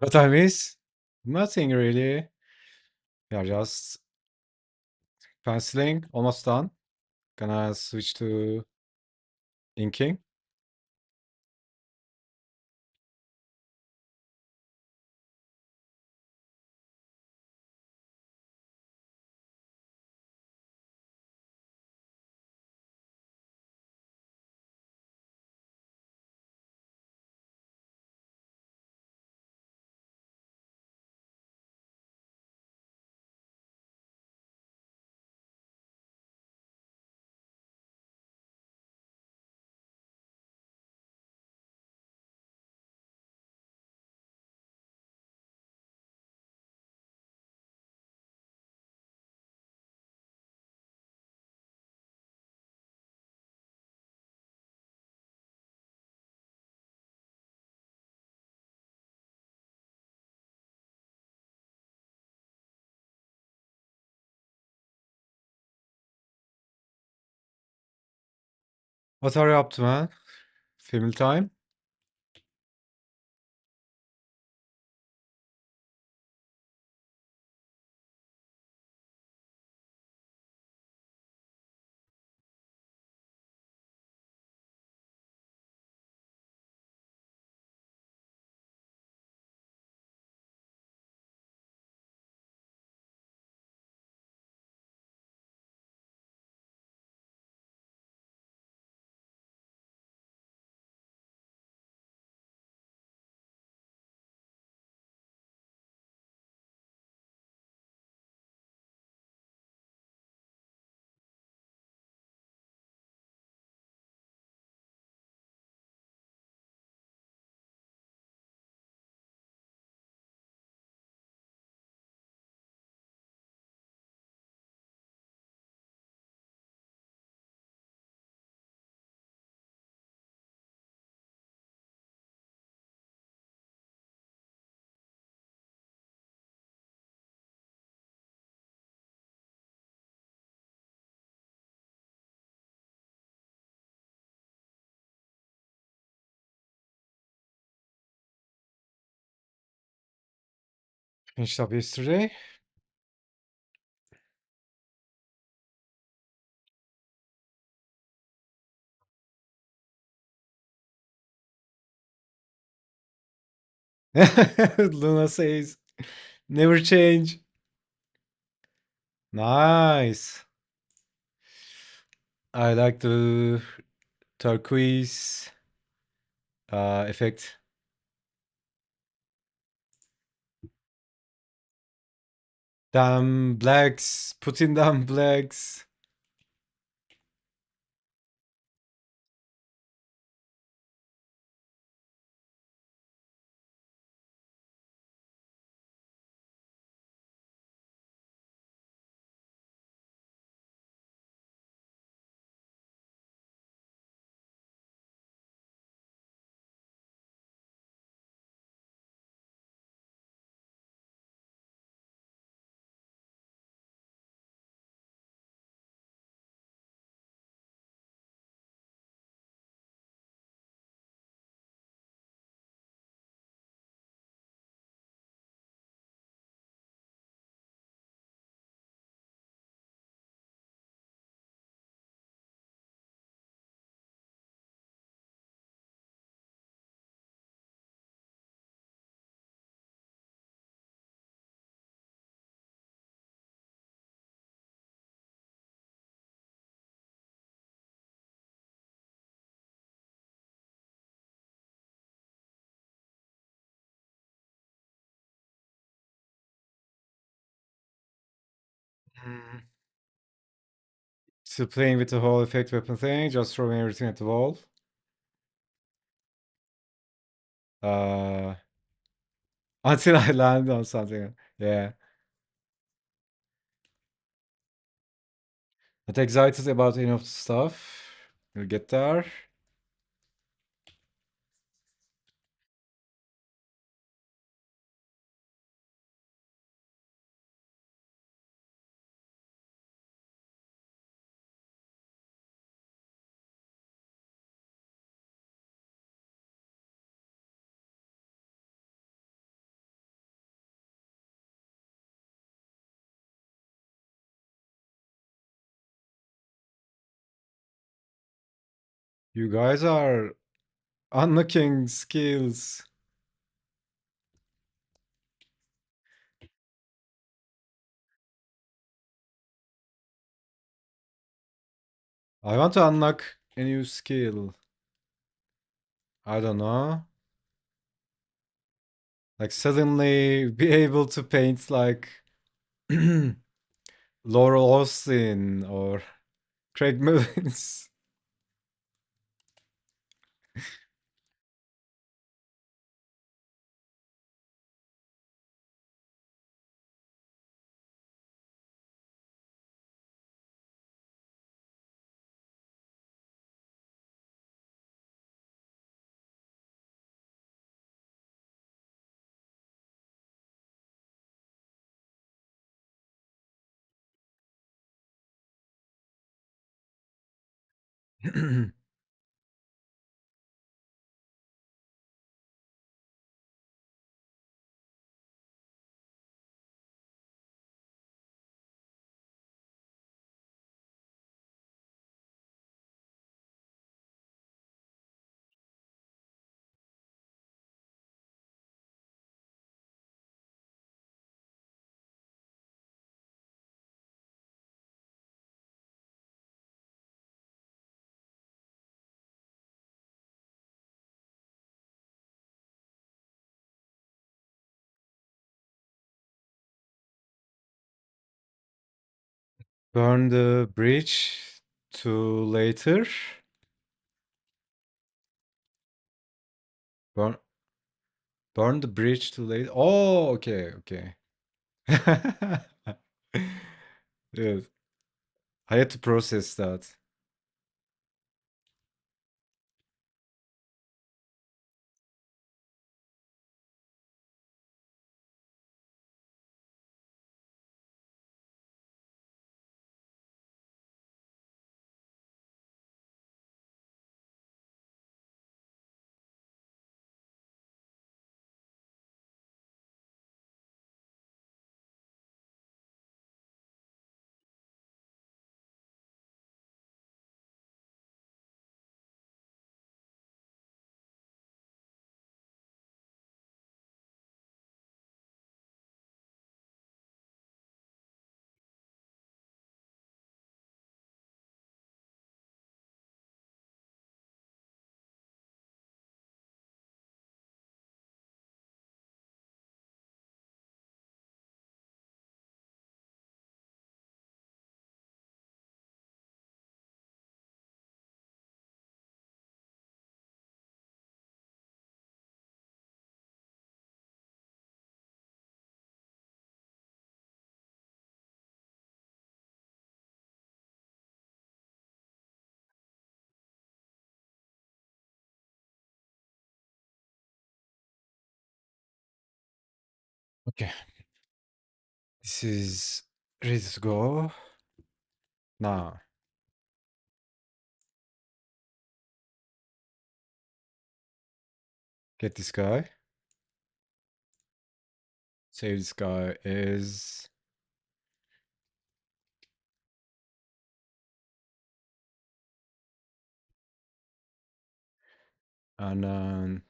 What I miss? Nothing really. We are just penciling, almost done. Gonna switch to inking. What are you up to, man? Film time? Finished up yesterday. Luna says, never change. Nice. I like the turquoise effect. Damn blacks, putting down blacks. Mm. Still playing with the whole effect weapon thing, just throwing everything at the wall. Uh, until I land on something. Yeah. Not excited about any of the stuff. We'll get there. You guys are unlocking skills. I want to unlock a new skill. I don't know. Like suddenly be able to paint like Laurel Austin or Craig Mullins. Burn the bridge to later. Burn burn the bridge to later. Oh, okay, okay. Yes. I had to process that. Okay. This is ready to go. Now, get this guy. Save this guy is and then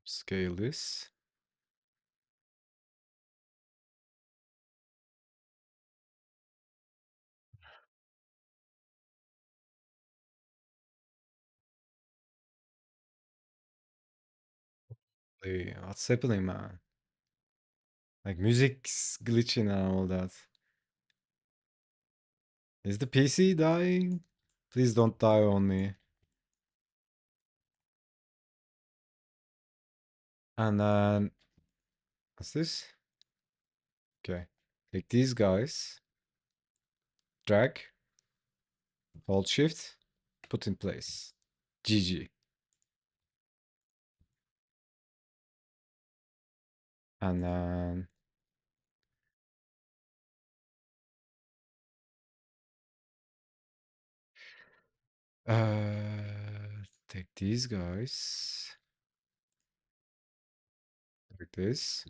scale this. Hey, what's happening, man? Like music's glitching and all that. Is the PC dying? Please don't die on me. And then what's this? Okay. Take these guys, drag, hold shift, put in place. GG. And then take these guys like this.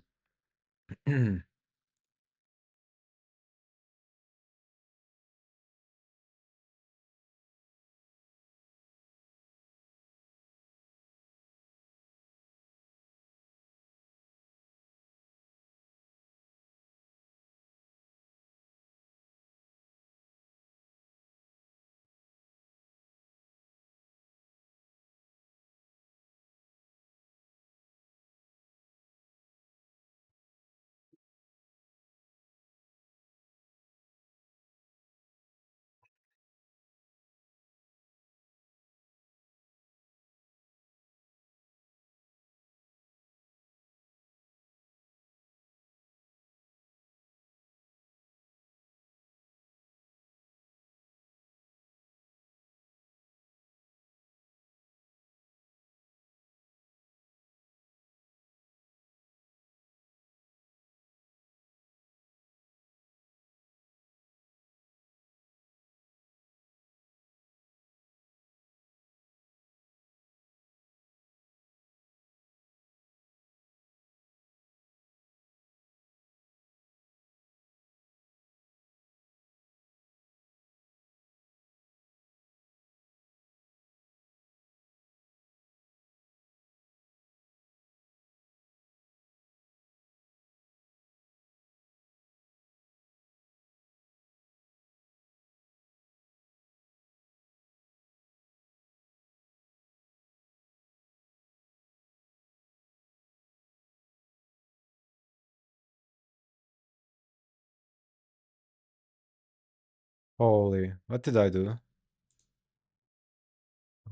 Holy, what did I do?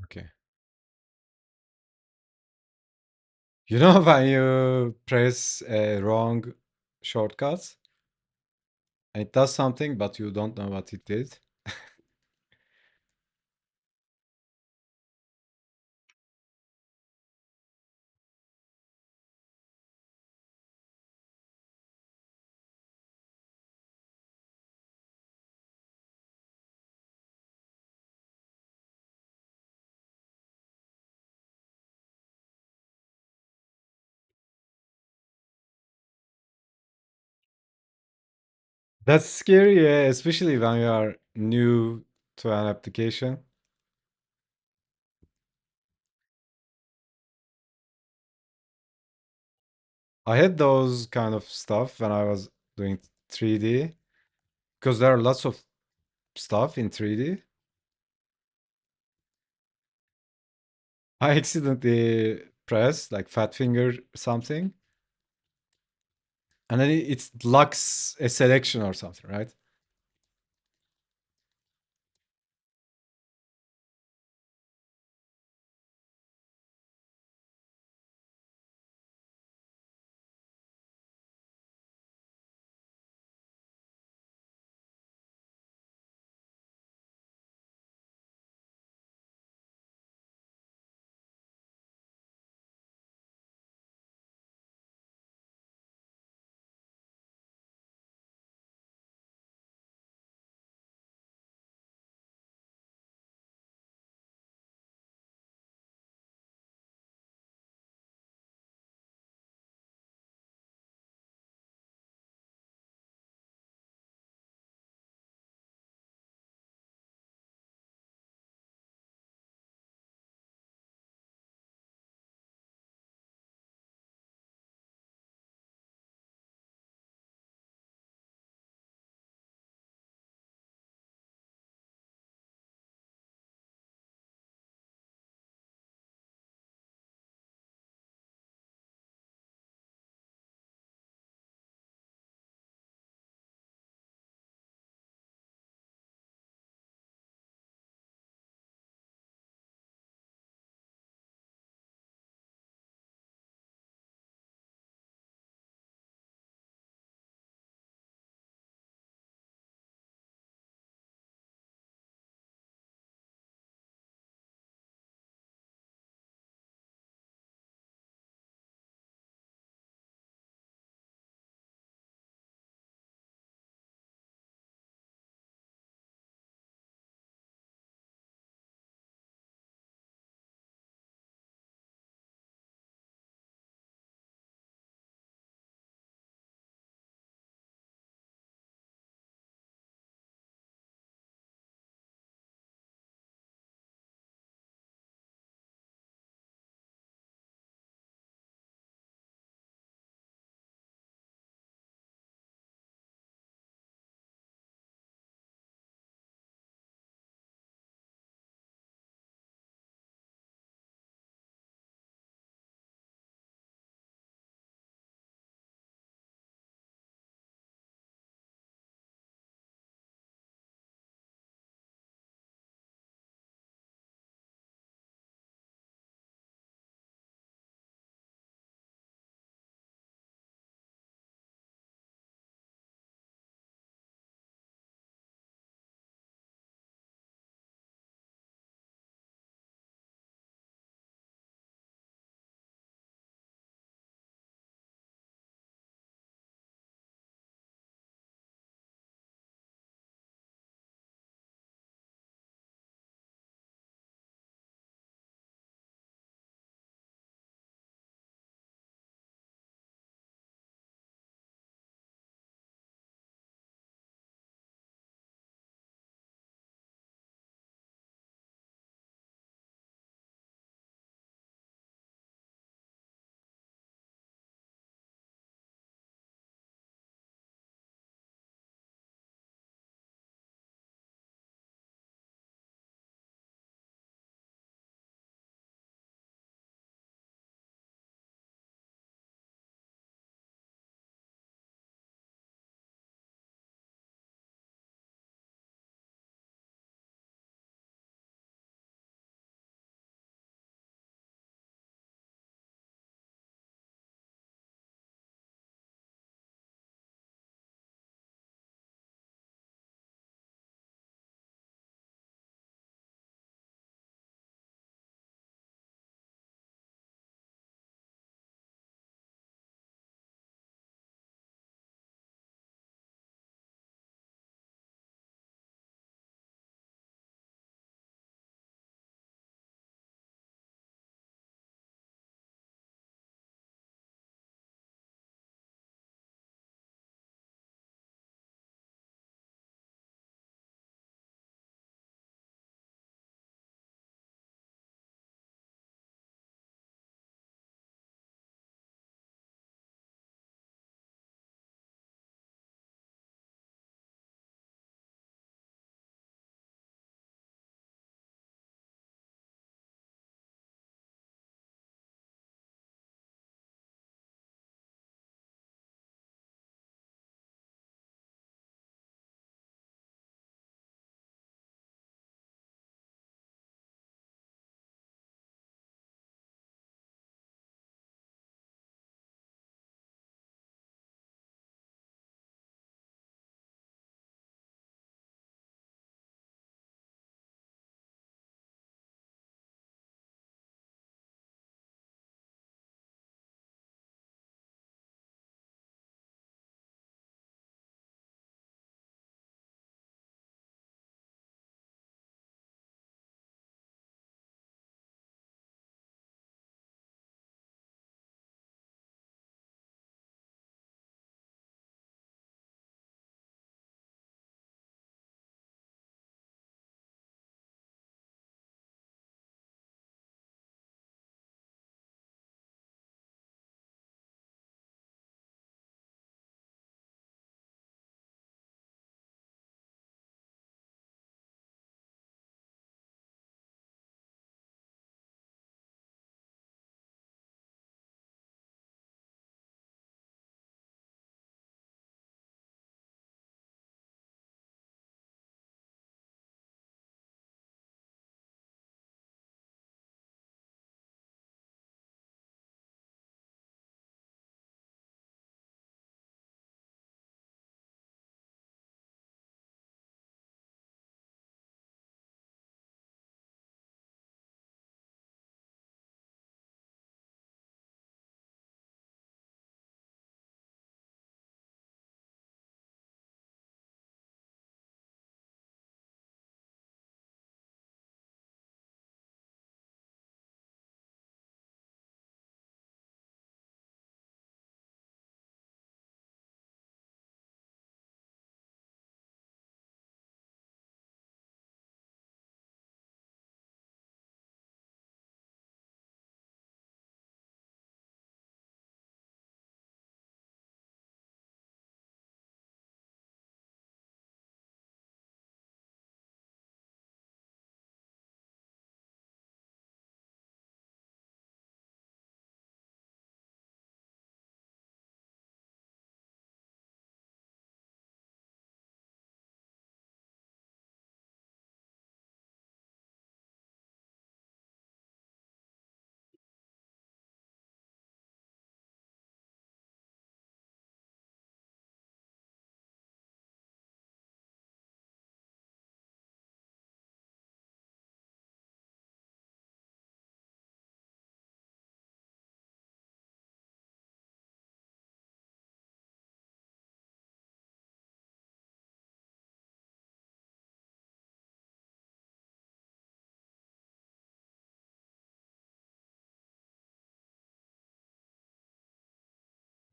Okay. You know when you press a wrong shortcut and it does something, but you don't know what it did? That's scary, yeah, especially when you are new to an application. I had those kind of stuff when I was doing 3D because there are lots of stuff in 3D. I accidentally pressed like fat finger something, and then it locks a selection or something, right?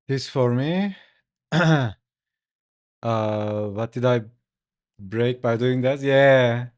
This for me. What did I break by doing that? Yeah.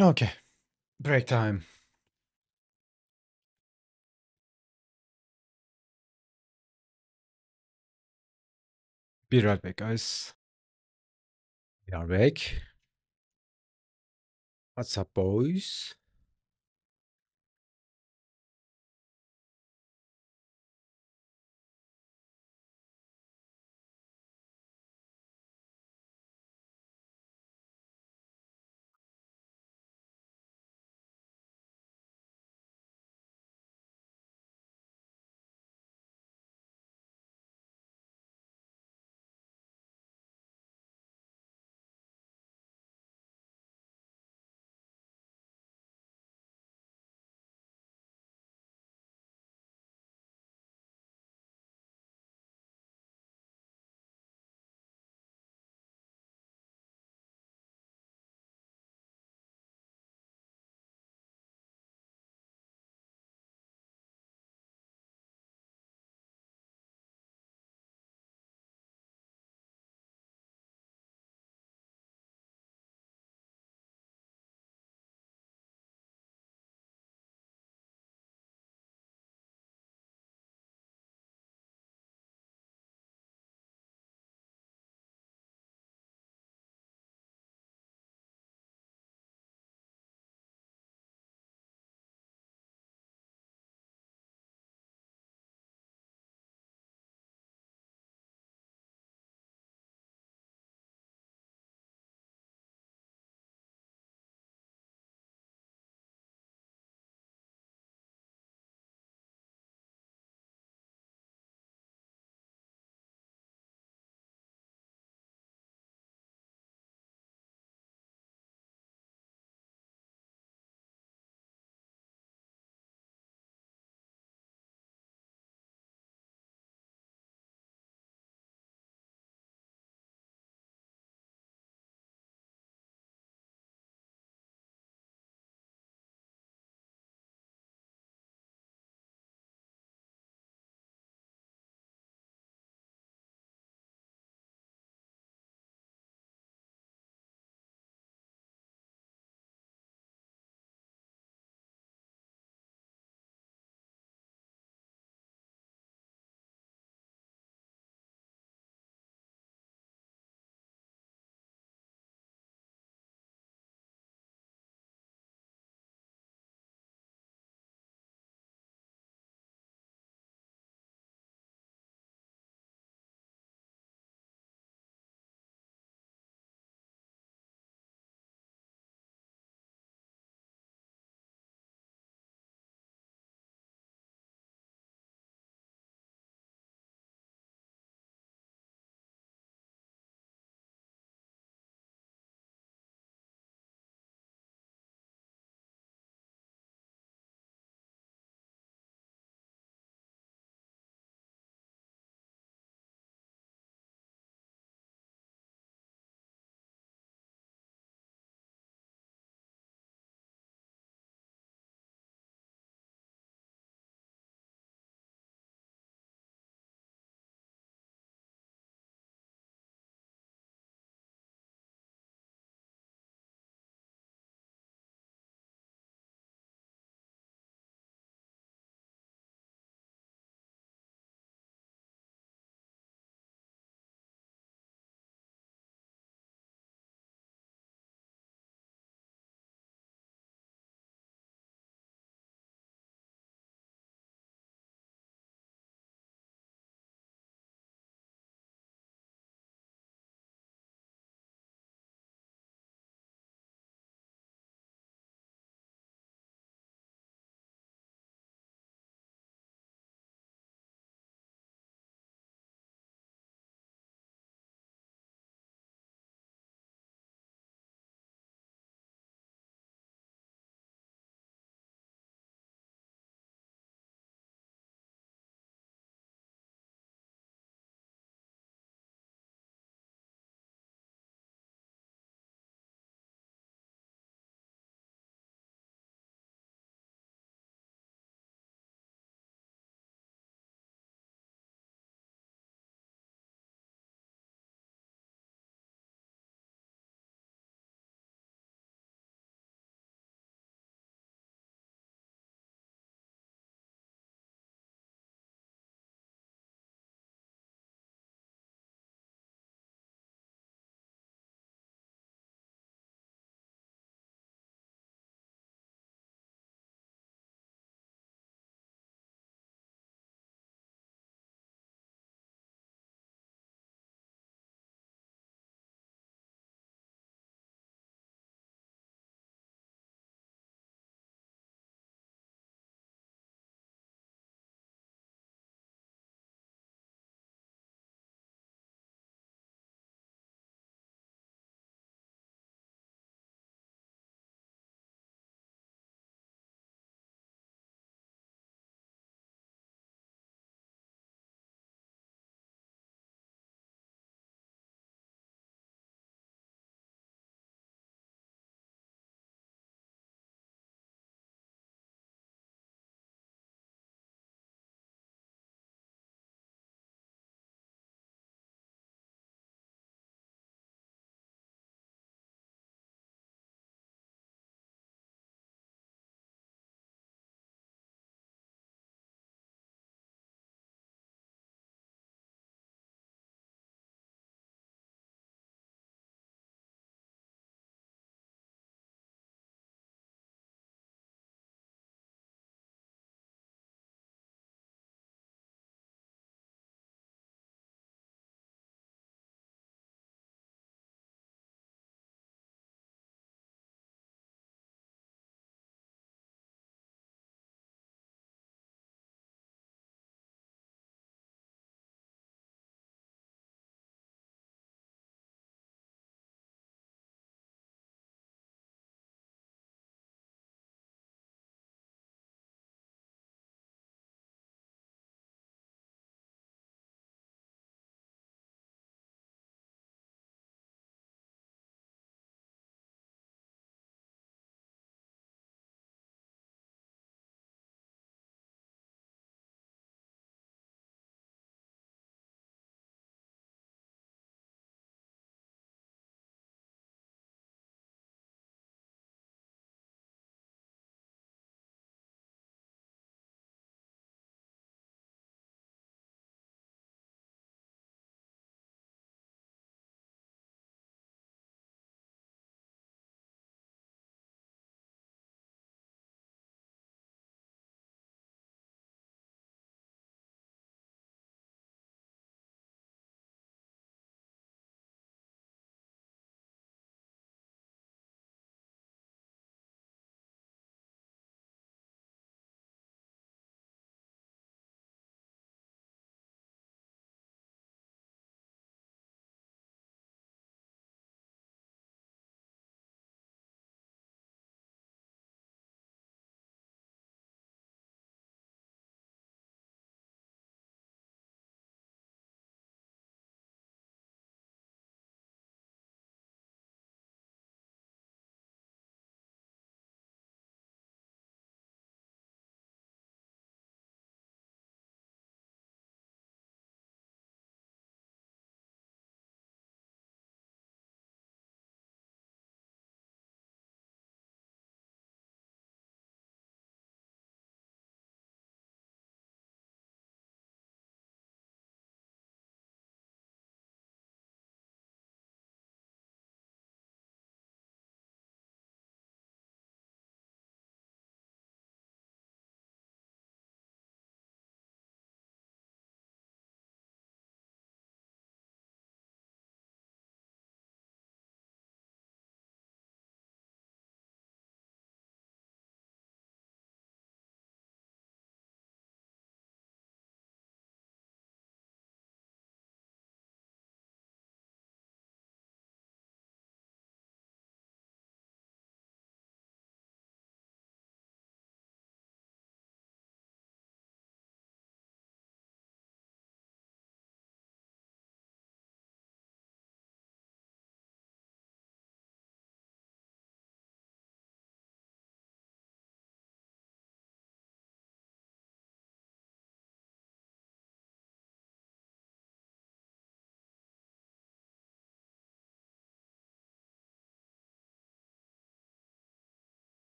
Okay, break time. Be right back, guys. We are back. What's up, boys?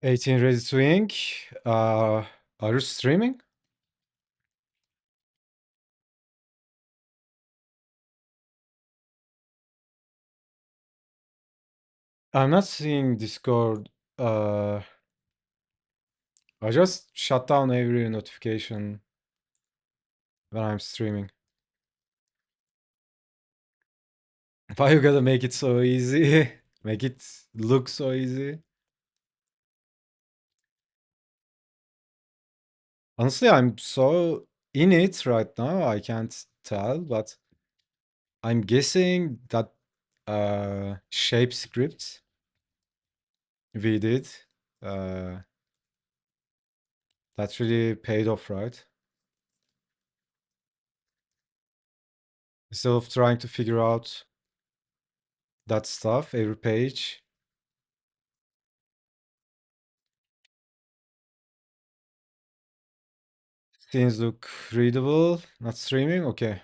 18 ready to ink. Are you streaming? I'm not seeing Discord. I just shut down every notification when I'm streaming. Why you gotta make it so easy? Make it look so easy? Honestly, I'm so in it right now, I can't tell, but I'm guessing that shape script we did, uh, that really paid off, right? Instead of trying to figure out that stuff every page. Things look readable, not streaming. Okay.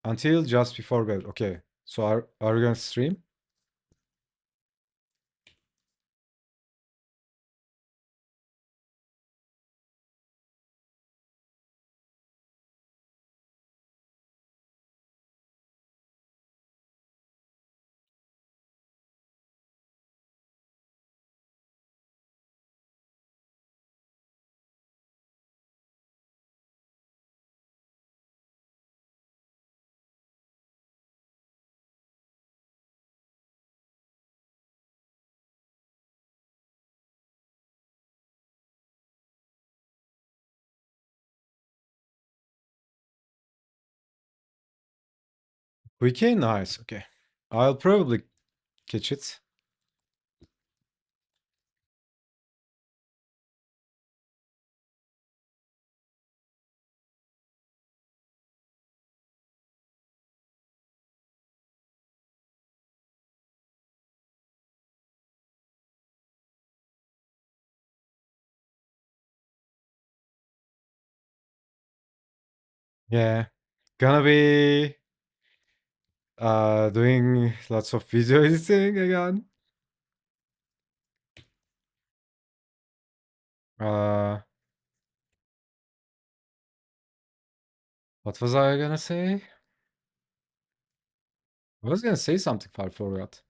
Until just before bed. Okay. So are we gonna stream? Okay, nice. Okay. I'll probably catch it. Yeah. Gonna be doing lots of video editing again. Uh what was I gonna say? I was gonna say something, but I forgot.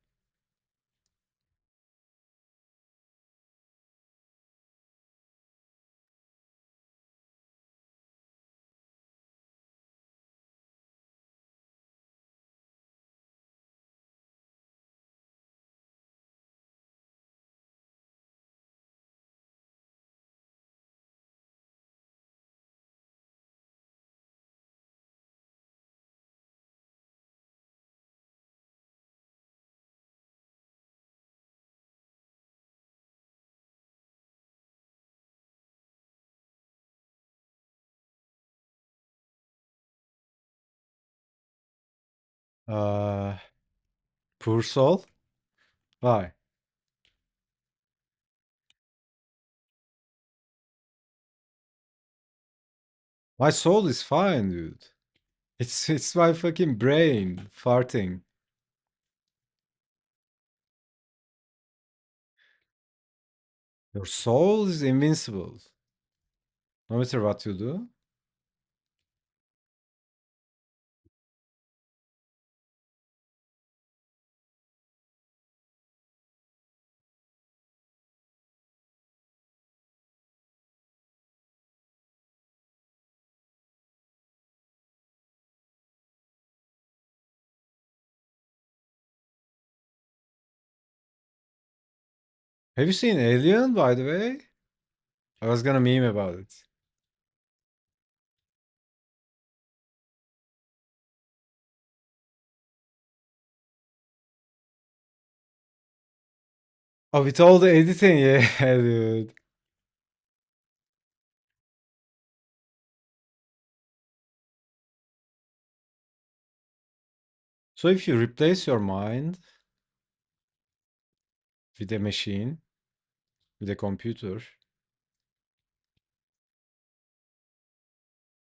Uh Poor soul? Why? My soul is fine, dude. It's my fucking brain farting. Your soul is invincible. No matter what you do. Have you seen Alien, by the way? I was gonna meme about it. Oh, with all the editing, yeah, dude. So if you replace your mind with a machine, with a computer,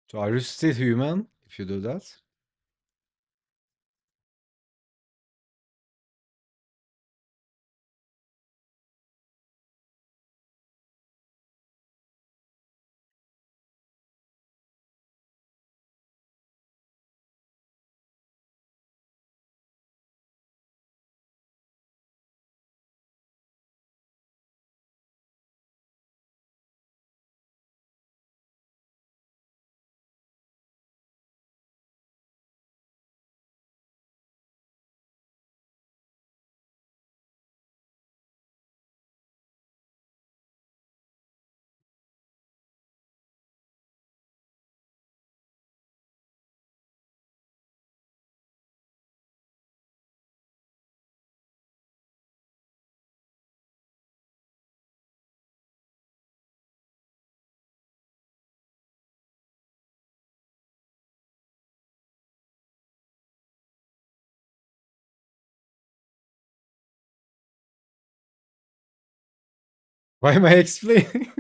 so are you still human if you do that? Why am I explaining?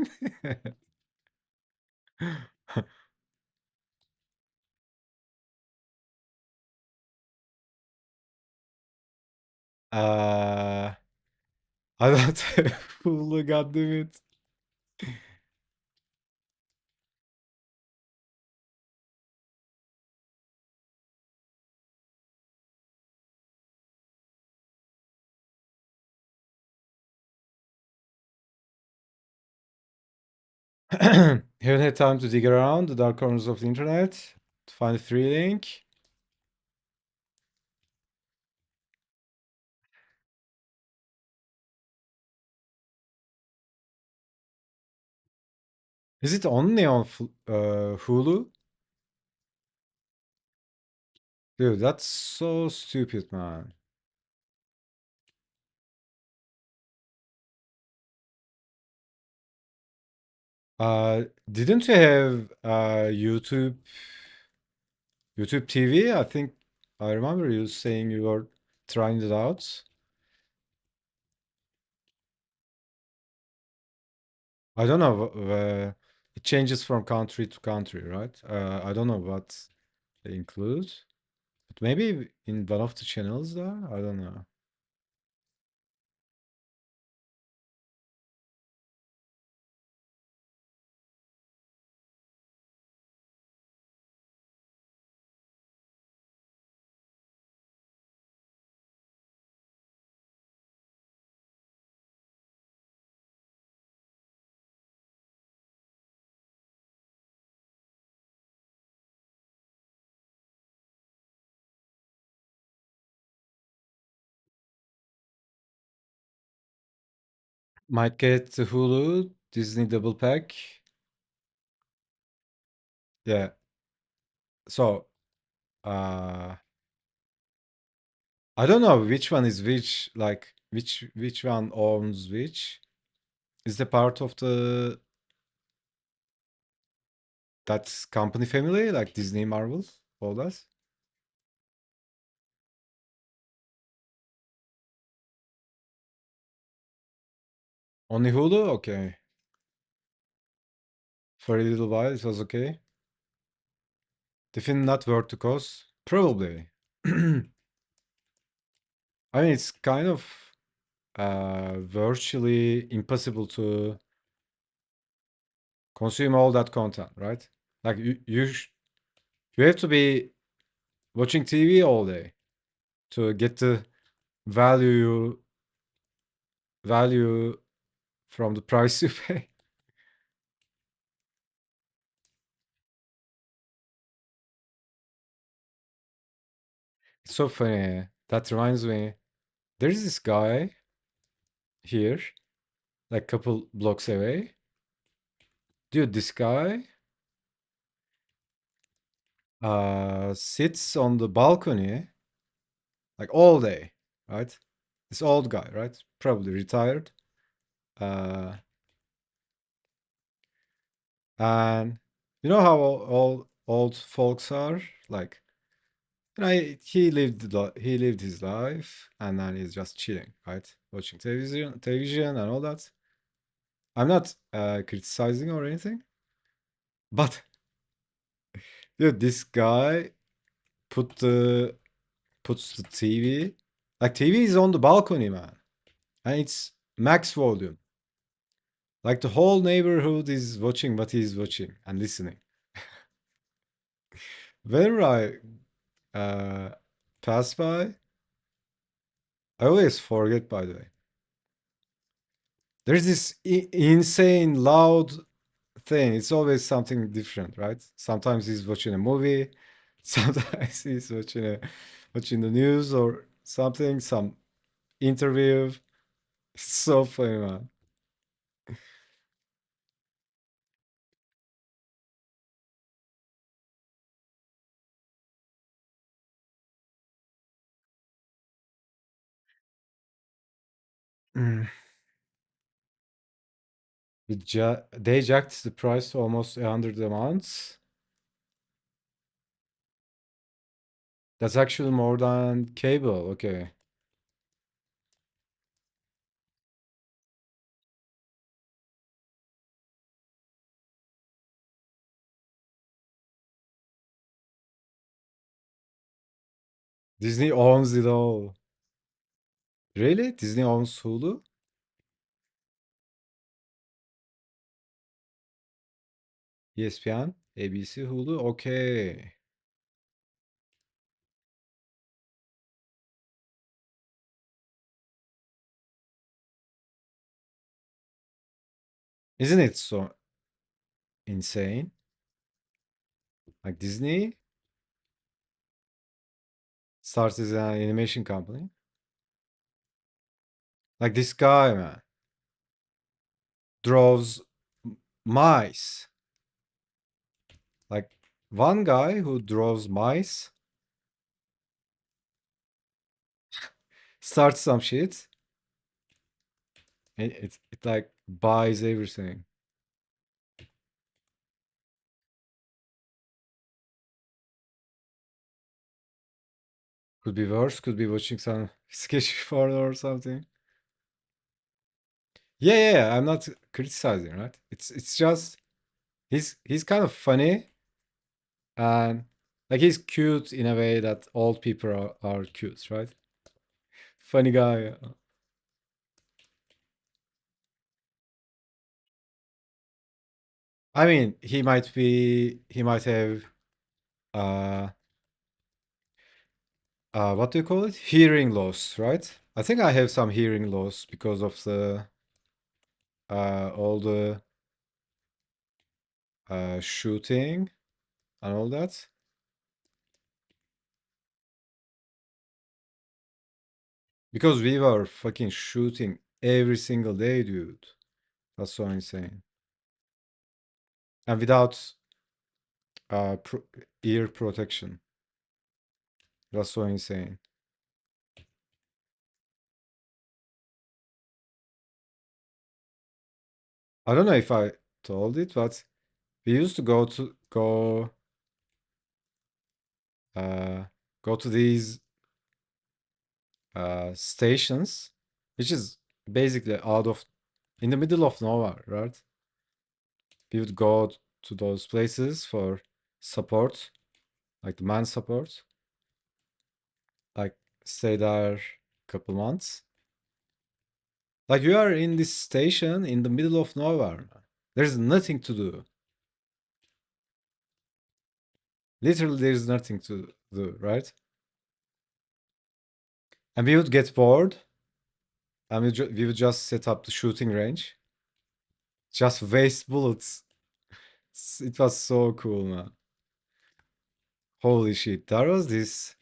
uh, I don't have Hulu, goddammit. Haven't had time to dig around the dark corners of the internet to find a free link. Is it only on Hulu? Dude, that's so stupid, man. Didn't you have YouTube TV? I think I remember you saying you were trying it out. I don't know. It changes from country to country, right? I don't know what they include, but maybe in one of the channels there. I don't know. Might get the Hulu, Disney double pack. Yeah. So, uh, I don't know which one is which. Like, which one owns which? Is the part of the that company family, like Disney, Marvel, all that? Only Hulu? Okay. For a little while, it was okay. Definitely not worth the cost. Probably. I mean, it's kind of virtually impossible to consume all that content, right? Like you have to be watching TV all day to get the value value from the price you pay. It's so funny. That reminds me. There's this guy here, like couple blocks away. Dude, this guy sits on the balcony like all day, right? This old guy, right? Probably retired. Uh, and you know how all old folks are? Like, he lived his life and then he's just chilling, right? Watching television and all that. I'm not criticizing or anything, but dude, this guy put the puts the TV. Like TV is on the balcony, man, and it's max volume. Like the whole neighborhood is watching what he's watching and listening. Whenever I pass by, I always forget. By the way, there's this insane loud thing. It's always something different, right? Sometimes he's watching a movie, sometimes he's watching the news or something, some interview. It's so funny, man. Mm. They jacked the price to almost 100 a month. That's actually more than cable. Okay. Disney owns it all. Really? Disney owns Hulu? ESPN? ABC, Hulu? Okay. Isn't it so insane? Like Disney starts as an animation company. Like this guy, man, draws mice. Like one guy who draws mice starts some shit. And it like buys everything. Could be worse. Could be watching some sketchy porn or something. Yeah, yeah, yeah. I'm not criticizing, right? It's just he's kind of funny and like he's cute in a way that old people are cute, right? Funny guy. I mean, he might have uh what do you call it? Hearing loss, right? I think I have some hearing loss because of the all the shooting and all that. Because we were fucking shooting every single day, dude. That's so insane. And without pro ear protection. That's so insane. I don't know if I told it, but we used to uh go to these stations, which is basically out of in the middle of nowhere, right? We would go to those places for support, like the man support, like stay there a couple months. Like you are in this station in the middle of nowhere. There's nothing to do. Literally, there's nothing to do, right? And we would get bored, and we would just set up the shooting range, just waste bullets. It was so cool, man. Holy shit! There was this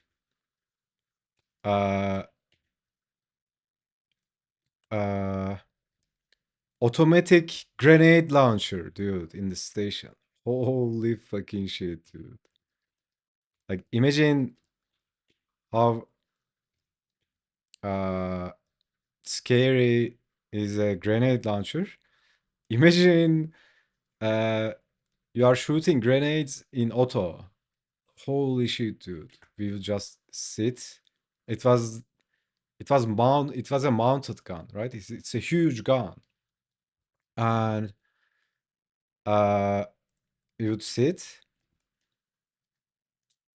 uh uh automatic grenade launcher, dude, in the station. Holy fucking shit, dude! Like imagine how uh scary is a grenade launcher. Imagine uh you are shooting grenades in auto. Holy shit, dude. We would just sit. It was it was a mounted gun, right? It's a huge gun. And uh we would sit.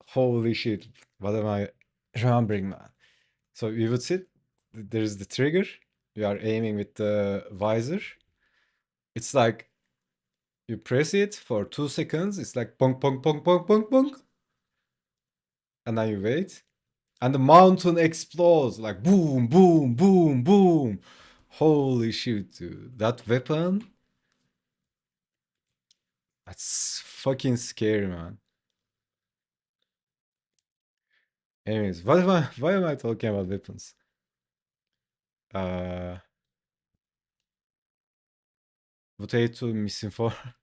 Holy shit. What am I remembering, man? So we would sit, there's the trigger. You are aiming with the visor. It's like you press it for 2 seconds. It's like pong pong pong pong pong pong. And then you wait. And the mountain explodes like boom, boom, boom, boom. Holy shit, dude. That weapon, that's fucking scary, man. Anyways, why am I talking about weapons? Uh Potato misinformed.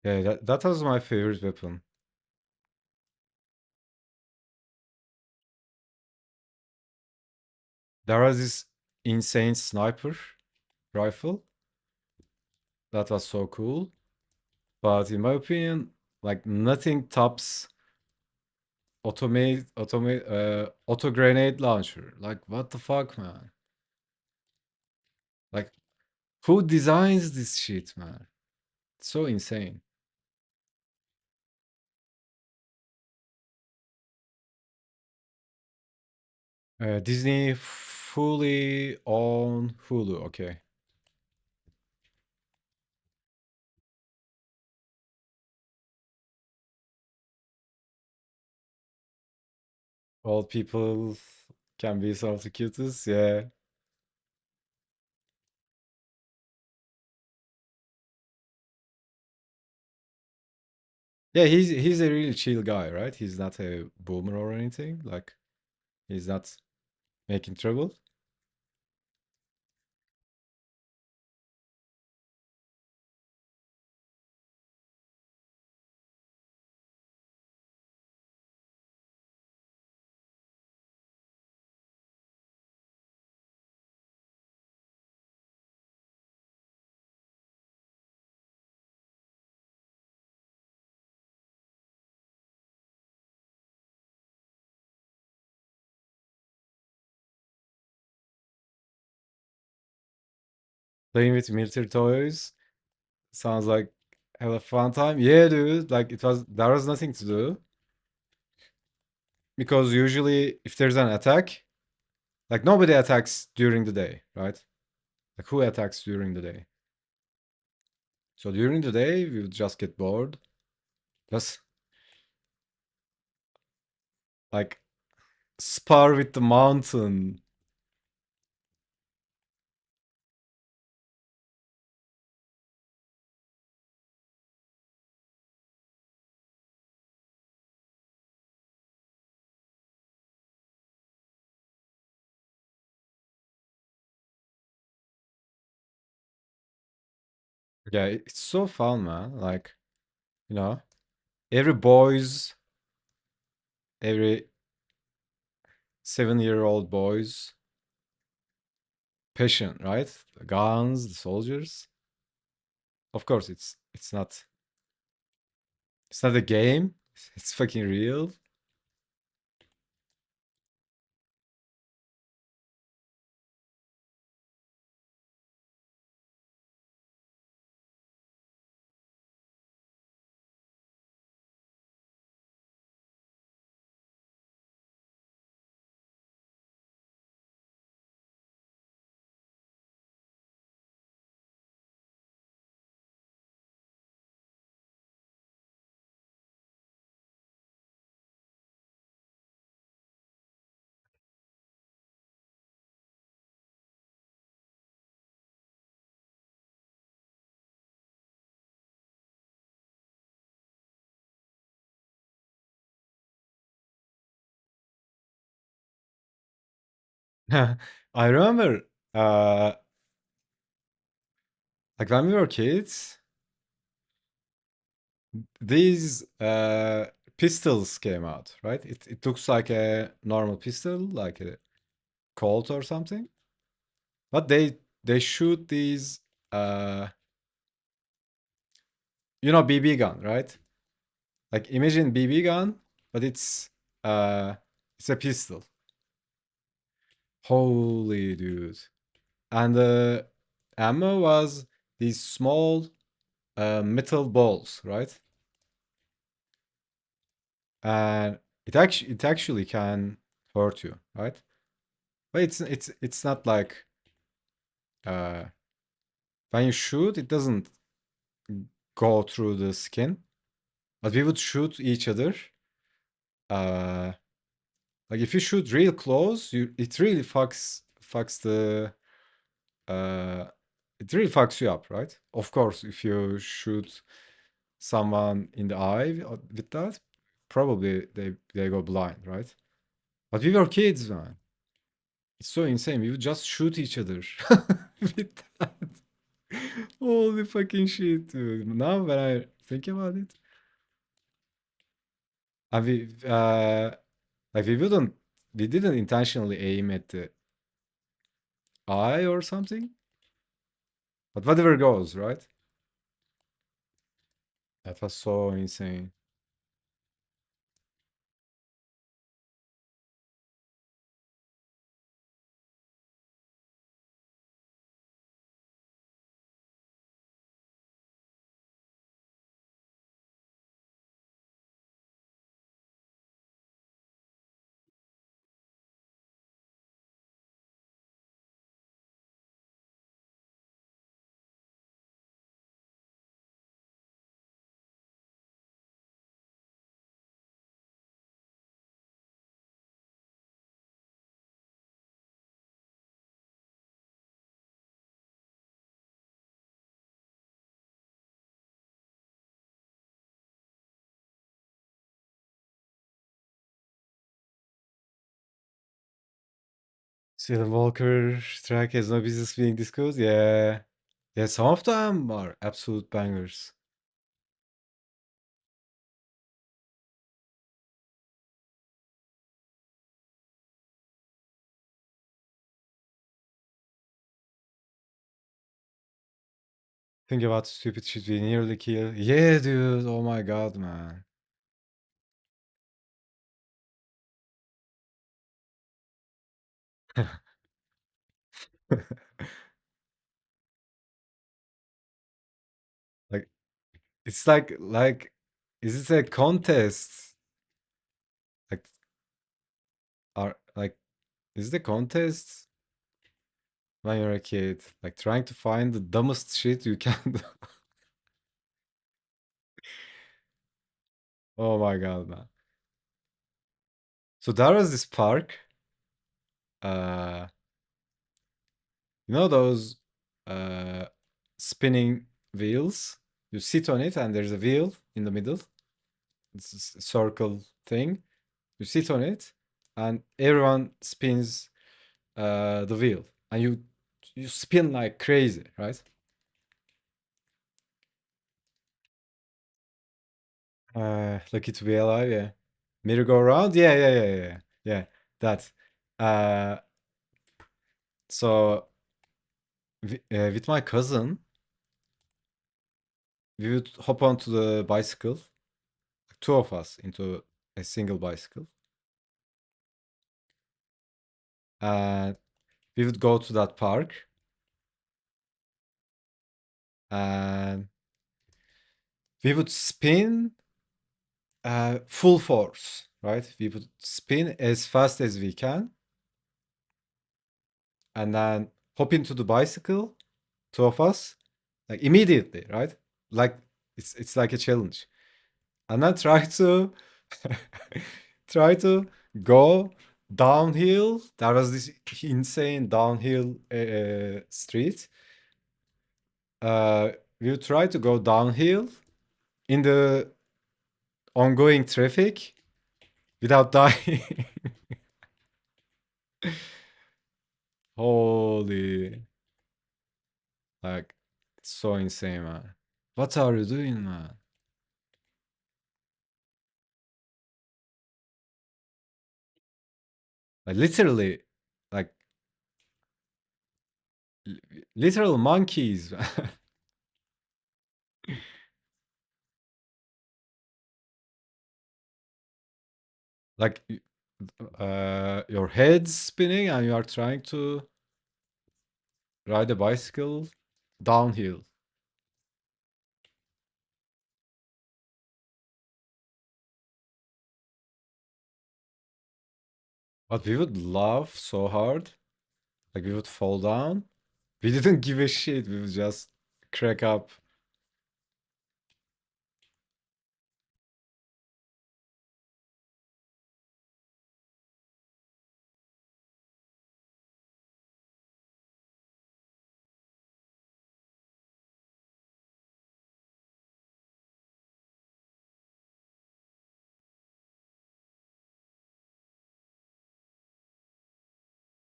Yeah, that was my favorite weapon. There was this insane sniper rifle that was so cool. But in my opinion, like nothing tops auto grenade launcher. Like, what the fuck, man? Like, who designs this shit, man? It's so insane. Disney fully on Hulu. Okay. Old people can be some of the cutest. Yeah. Yeah, he's a really chill guy, right? He's not a boomer or anything. Like, he's not making trouble. Playing with military toys sounds like hella fun time. Yeah, dude. Like, there was nothing to do because usually if there's an attack, like nobody attacks during the day, right? Like, who attacks during the day? So during the day we would just get bored. Just like spar with the mountain. Yeah, it's so fun, man. Like, you know, every boys, every 7-year-old boys, passion, right? The guns, the soldiers. Of course, it's not a game. It's fucking real. I remember, uh, like when we were kids, these pistols came out, right? It looks like a normal pistol, like a Colt or something, but they shoot these, uh, BB gun, right? Like, imagine BB gun, but uh, it's a pistol. Holy dude! And the ammo was these small metal balls, right? And it actually can hurt you, right? But it's not like, uh, when you shoot, it doesn't go through the skin. But we would shoot each other. Uh, like, if you shoot real close, it really fucks the uh, it really fucks you up, right? Of course, if you shoot someone in the eye with that, probably they go blind, right? But we were kids, man. It's so insane. We would just shoot each other with that. Holy fucking shit, dude. Now when I think about it, and like, we didn't intentionally aim at the eye or something, but whatever goes, right? That was so insane. Steven Walker track has no business being this good. Yeah. Yeah, some of them are absolute bangers. Think about stupid shit we nearly kill. Yeah, dude. Oh my god, man. Like it's like is it a contest? Like are like is it a contest when you're a kid? Like trying to find the dumbest shit you can do. Oh my god, man. So there was this park. Uh you know those uh spinning wheels? You sit on it and there's a wheel in the middle. It's a circle thing. You sit on it and everyone spins the wheel and you spin like crazy, right? Lucky to be alive, yeah. Merry-go-round, yeah, yeah, yeah, yeah, yeah. Yeah, that. Uh, so with my cousin, we would hop onto the bicycle, two of us into a single bicycle, and we would go to that park, and we would spin full force, right? We would spin as fast as we can, and then hop into the bicycle, two of us, like immediately, right? Like it's like a challenge, and then try to try to go downhill. There was this insane downhill street. Uh, we would try to go downhill in the ongoing traffic without dying. Holy, like it's so insane, man. What are you doing, man? Like literally, like literal monkeys. Like your head's spinning and you are trying to ride a bicycle downhill. But we would laugh so hard, like we would fall down. We didn't give a shit. We would just crack up.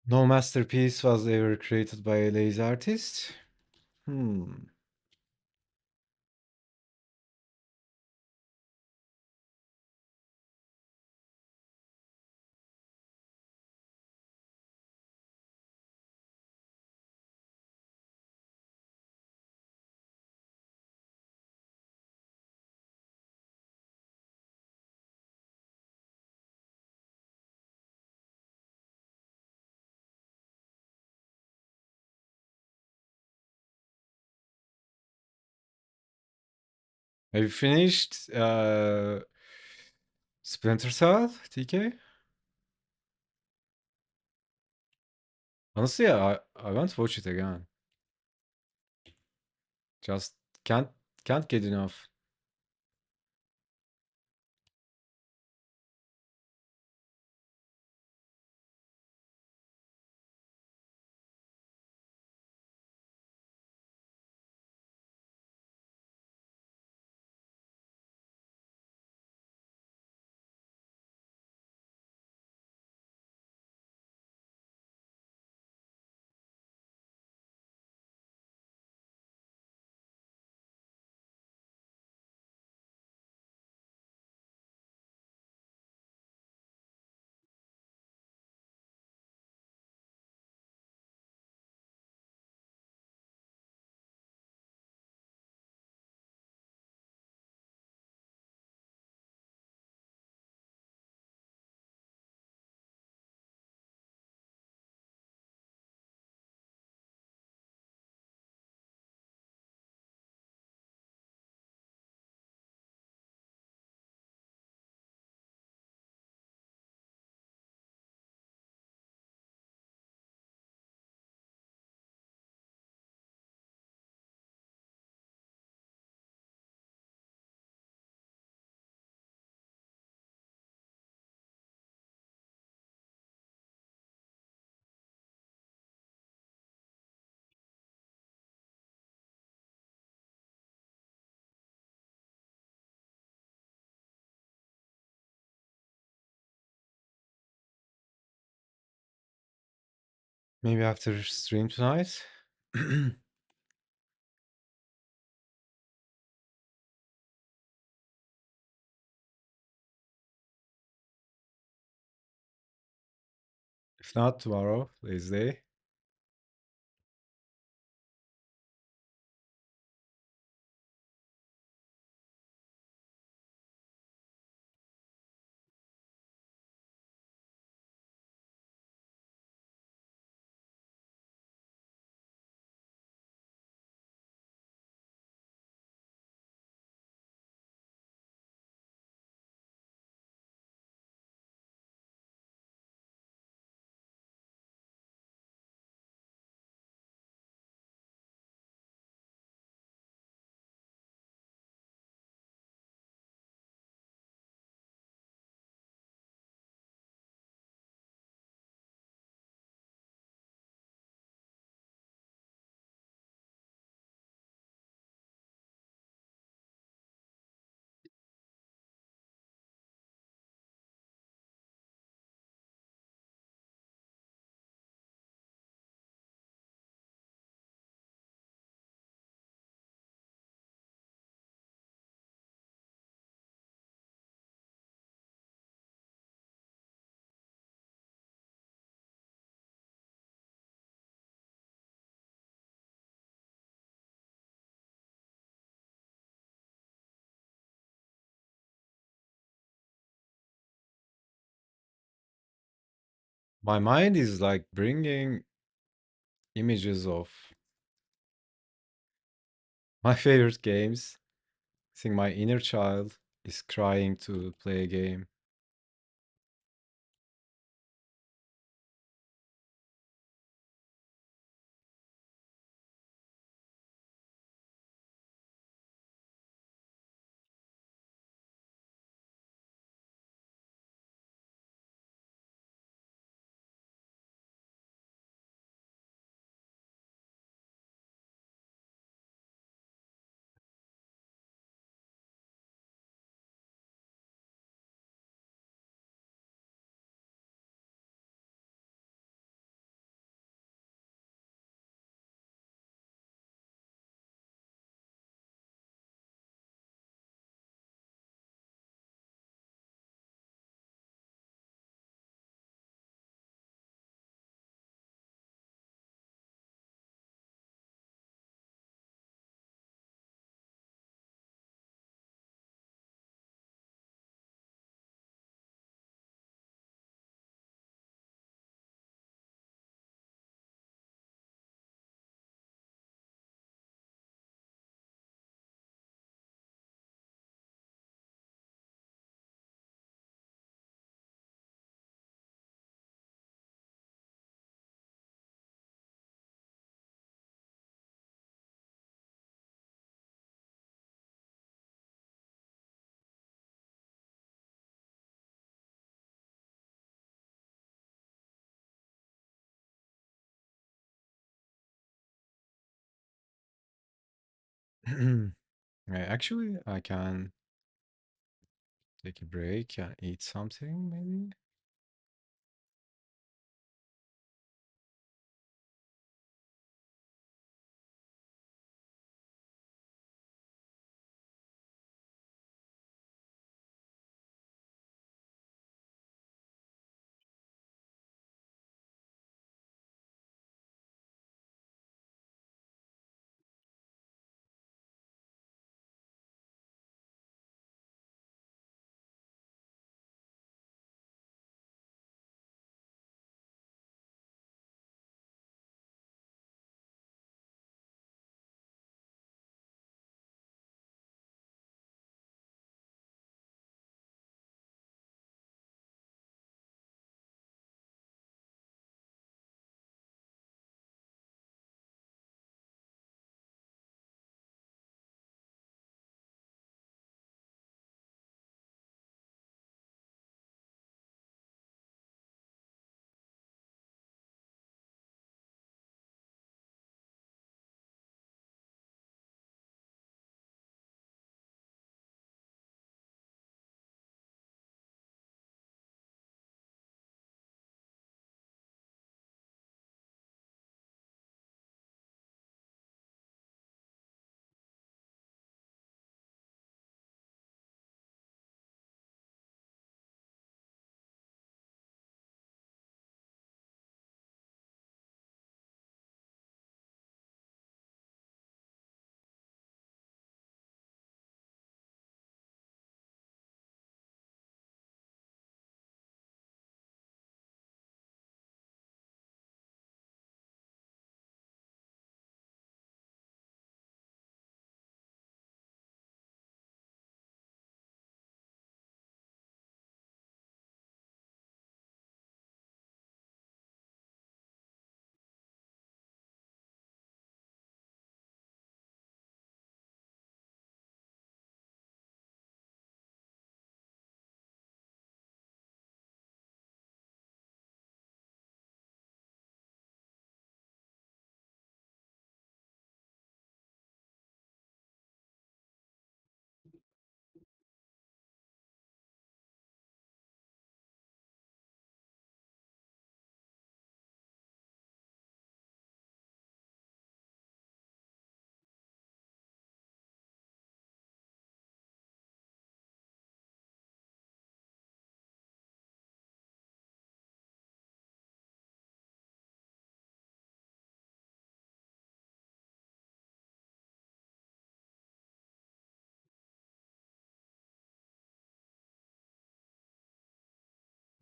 No masterpiece was ever created by a lazy artist. Hmm. Have you finished Splinter Cell, TK? Honestly, I want to watch it again. Just can't can't get enough. Maybe after stream tonight. If not tomorrow, Wednesday. My mind is like bringing images of my favorite games. I think my inner child is crying to play a game. Actually, I can take a break and eat something, maybe.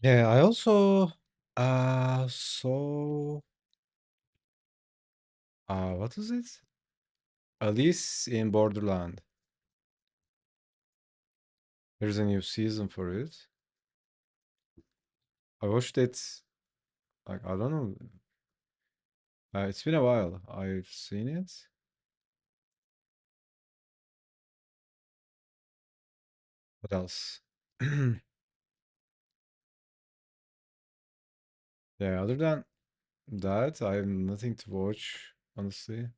Yeah, I also saw what is it? Alice in Borderland. There's a new season for it. I watched it like I don't know. It's been a while. I've seen it. What else? Yeah, other than that, I have nothing to watch, honestly.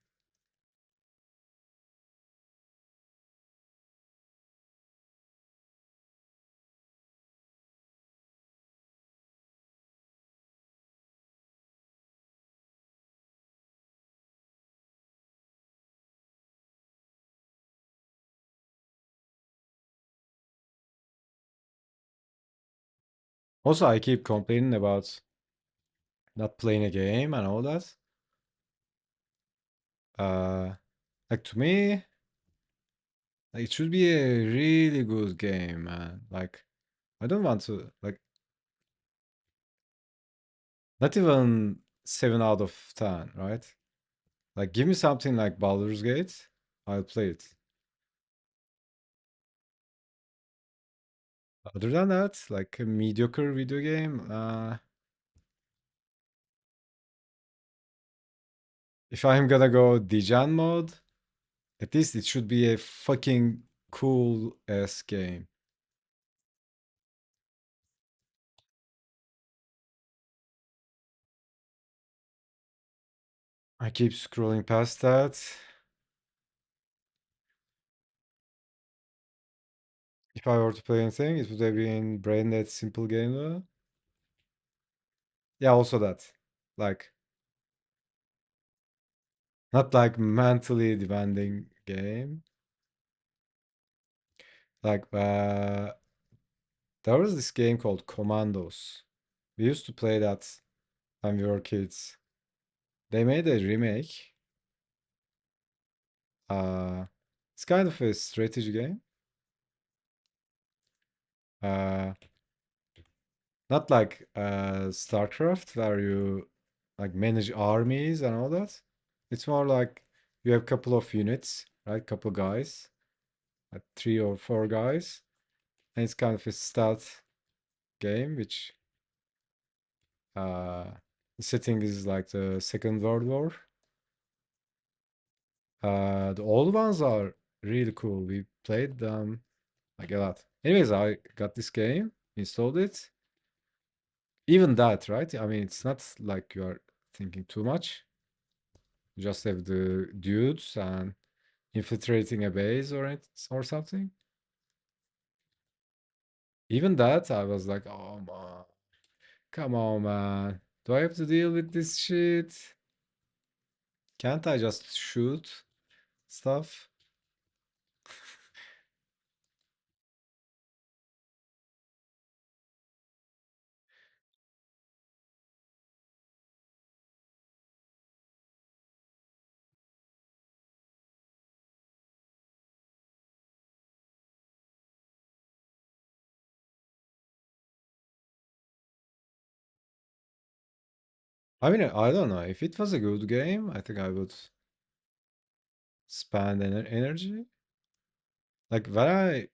Also, I keep complaining about not playing a game and all that. Uh, like to me, like, it should be a really good game, man. Like, I don't want to like not even 7 out of 10, right? Like, give me something like Baldur's Gate, I'll play it. Other than that, like a mediocre video game, if I'm gonna go Degen mode, at least it should be a fucking cool ass game. I keep scrolling past that. If I were to play anything, it would have been Brain Dead Simple Game though. Yeah, also that. Like, not like mentally demanding game. Like, there was this game called Commandos. We used to play that when we were kids. They made a remake. Uh, it's kind of a strategy game. Uh, not like StarCraft where you like manage armies and all that. It's more like you have a couple of units, right? Couple guys, like 3 or 4 guys, and it's kind of a stealth game, which uh, the setting is like the Second World War. The old ones are really cool. We played them like a lot. Anyways, I got this game, installed it. Even that, right? I mean, it's not like you are thinking too much. You just have the dudes and infiltrating a base or something. Even that, I was like, oh man, come on, man. Do I have to deal with this shit? Can't I just shoot stuff? I mean, I don't know. If it was a good game, I think I would spend energy. Like when I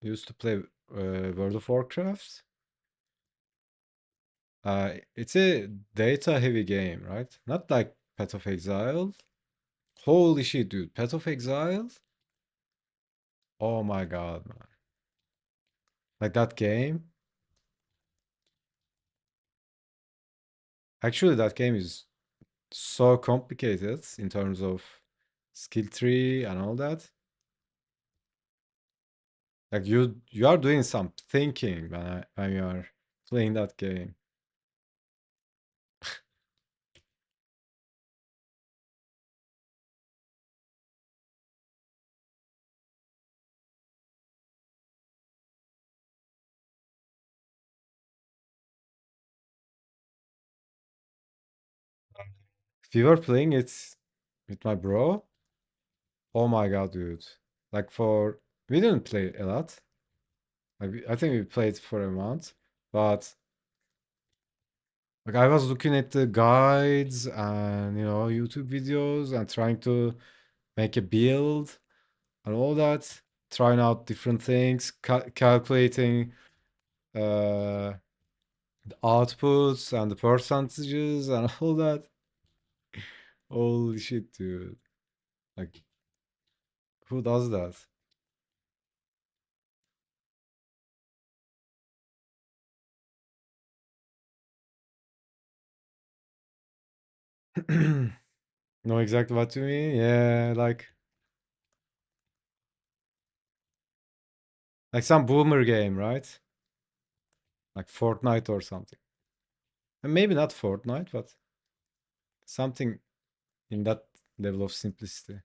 used to play World of Warcraft, it's a data heavy game, right? Not like Path of Exile. Holy shit, dude. Path of Exile? Oh my god, man. Like that game. Actually, that game is so complicated in terms of skill tree and all that. Like you are doing some thinking when you are playing that game. If you were playing it with my bro, oh my god, dude. Like we didn't play a lot. Like I think we played for a month, but Like I was looking at the guides and YouTube videos and trying to make a build and all that, trying out different things, calculating uh, the outputs and the percentages and all that. Holy shit, dude! Like, who does that? Know exactly what you mean? Yeah, like some boomer game, right? Like Fortnite or something. And maybe not Fortnite, but something in that level of simplicity.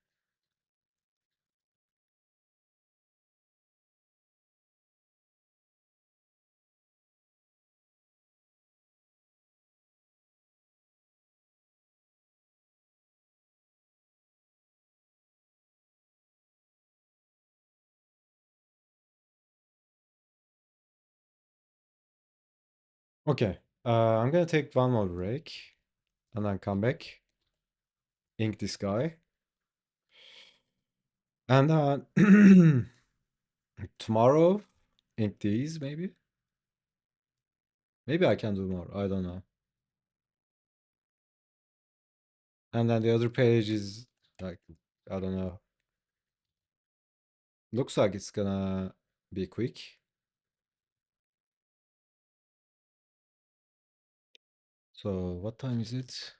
Okay, I'm gonna take one more break and then come back, ink this guy, and tomorrow ink these maybe. Maybe I can do more. I don't know. And then the other page is like, I don't know. Looks like it's gonna be quick. So what time is it?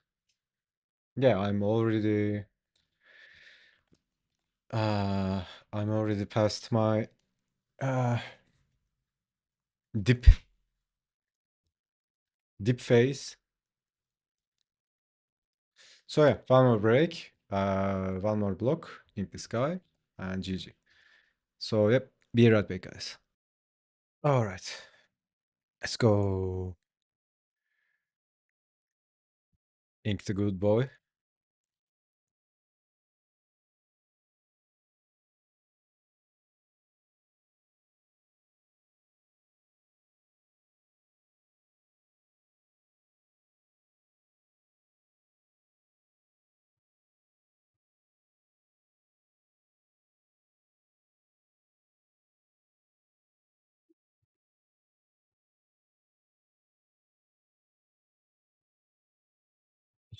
Yeah, uh I'm already past my uh dip dip phase. So yeah, one more break, one more block in the sky, and GG. So yep, be right back, guys. All right, let's go. Ink the good boy.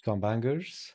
Some bangers.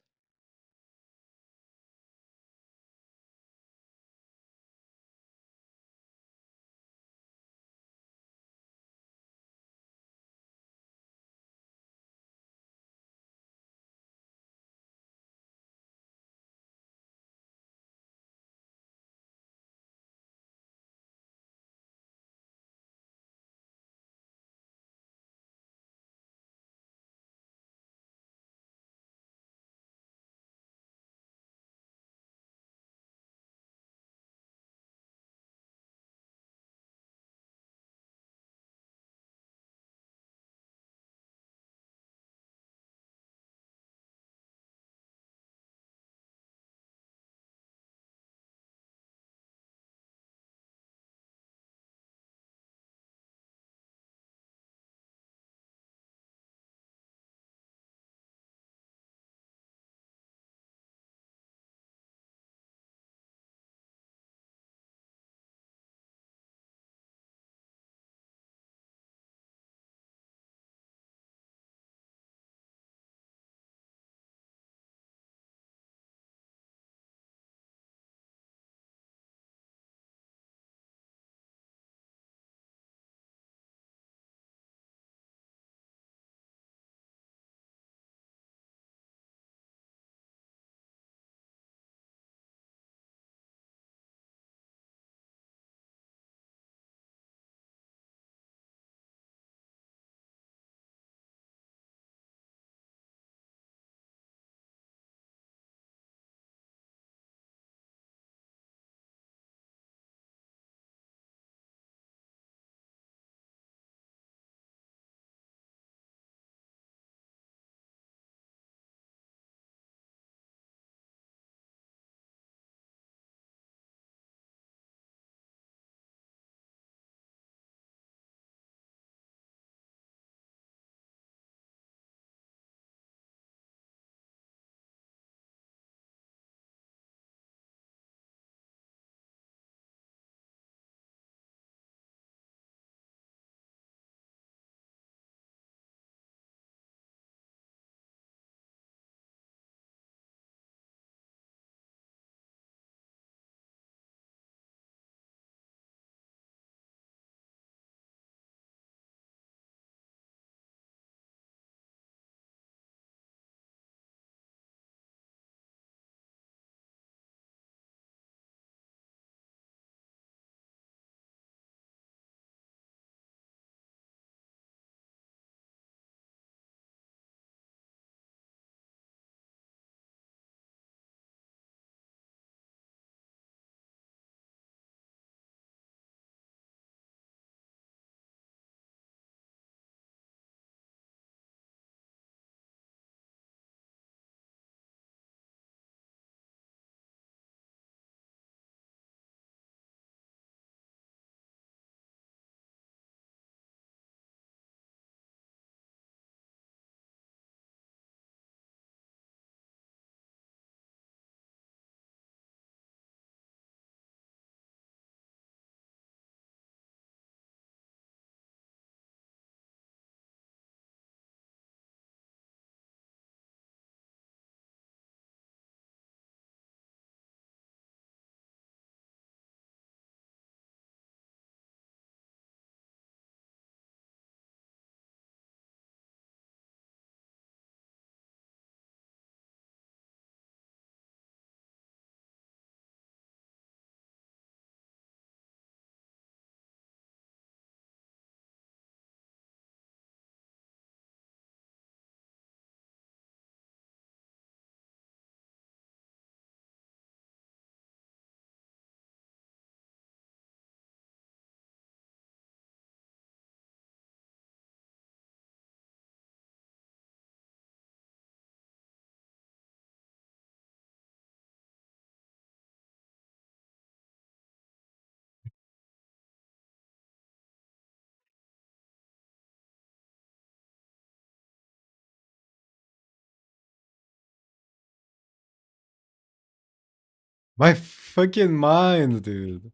My fucking mind, dude.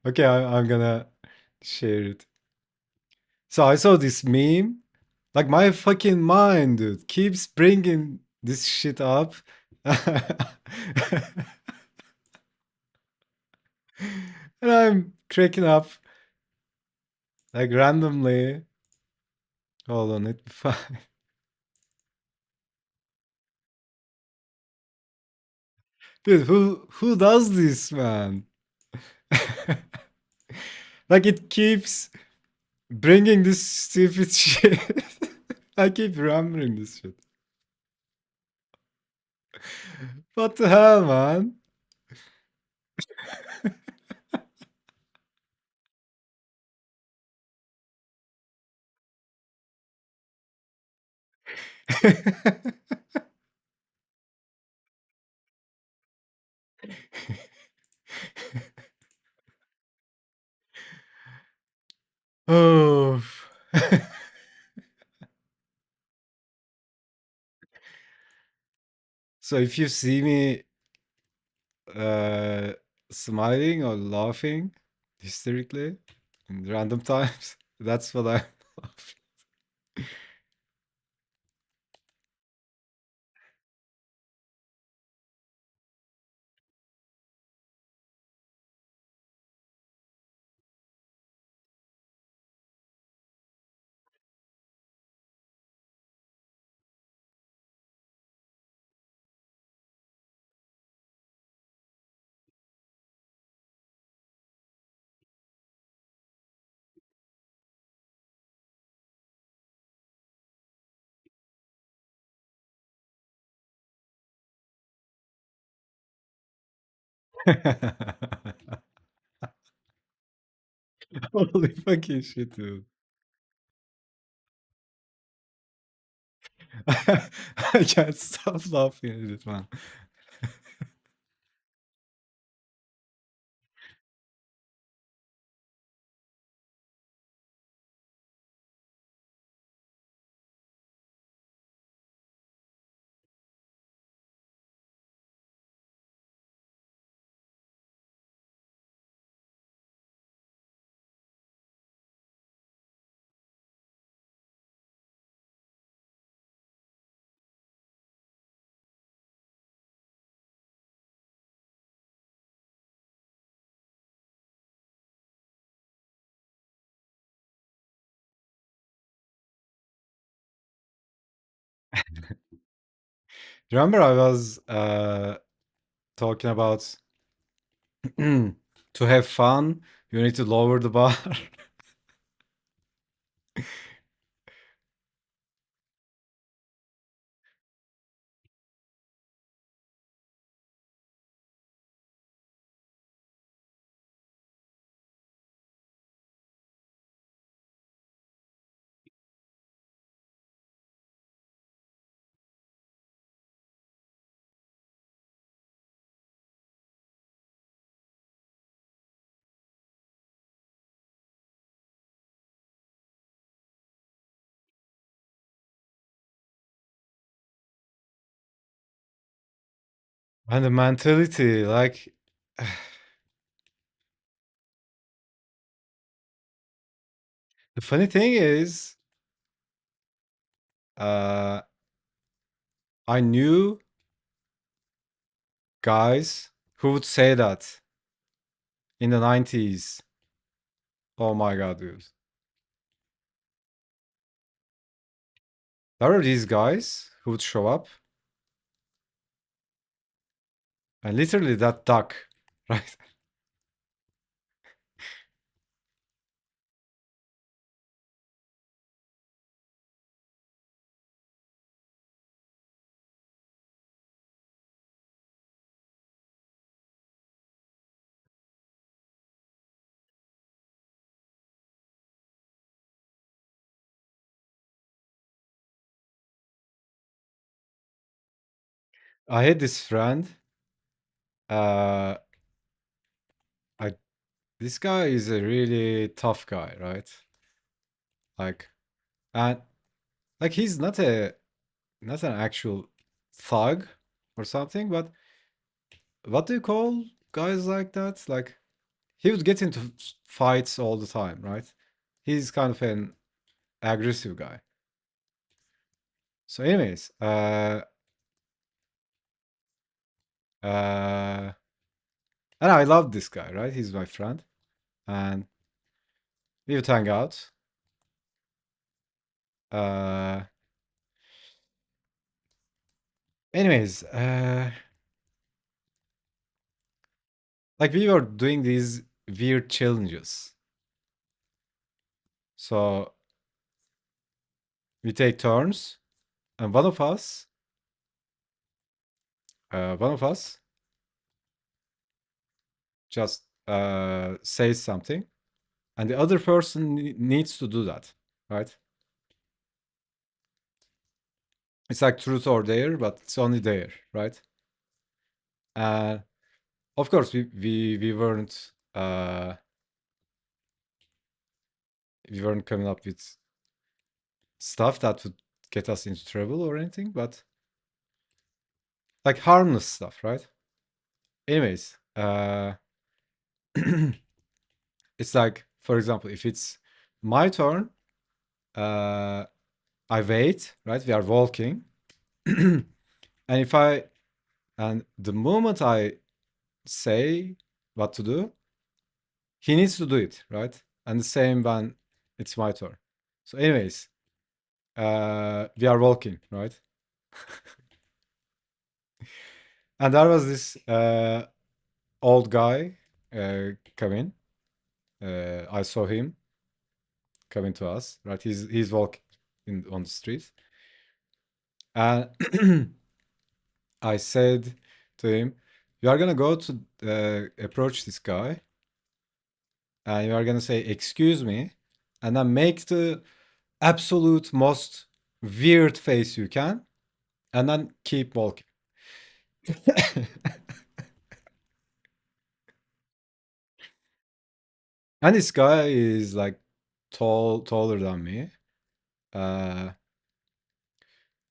Okay, I'm gonna share it. So I saw this meme. Like my fucking mind, dude, keeps bringing this shit up. And I'm cracking up like randomly. Hold on, it fine. Dude, who does this, man? Like it keeps bringing this stupid shit. I keep remembering this shit. What the hell, man? Oh. So if you see me uh, smiling or laughing hysterically in random times, that's what I'm laughing. Holy fucking shit, dude. I can't stop laughing at it, man. Remember, I was talking about to have fun, you need to lower the bar. And the mentality, like, the funny thing is, uh, I knew guys who would say that in the 90s. Oh my god, dude. There were these guys who would show up and literally that duck, right? I had this friend. Uh, I this guy is a really tough guy, right? Like, and like he's not an actual thug or something, but what do you call guys like that? Like he would get into fights all the time, right? He's kind of an aggressive guy. So, anyways, uh, and I love this guy, right? He's my friend, and we would hang out. Uh, anyways, like we were doing these weird challenges. So we take turns, and one of us just says something, and the other person needs to do that, right? It's like truth or dare, but it's only dare, right? And of course, we weren't coming up with stuff that would get us into trouble or anything, but like harmless stuff, right? Anyways, it's like, for example, if it's my turn, uh, I wait, right? We are walking, and if I and the moment I say what to do, he needs to do it, right? And the same when it's my turn. So, anyways, we are walking, right? And there was this old guy coming. I saw him coming to us, right? He's walking on the street, and I said to him, "You are gonna go to approach this guy, and you are gonna say, 'Excuse me,' and then make the absolute most weird face you can, and then keep walking." And this guy is like taller than me. Uh,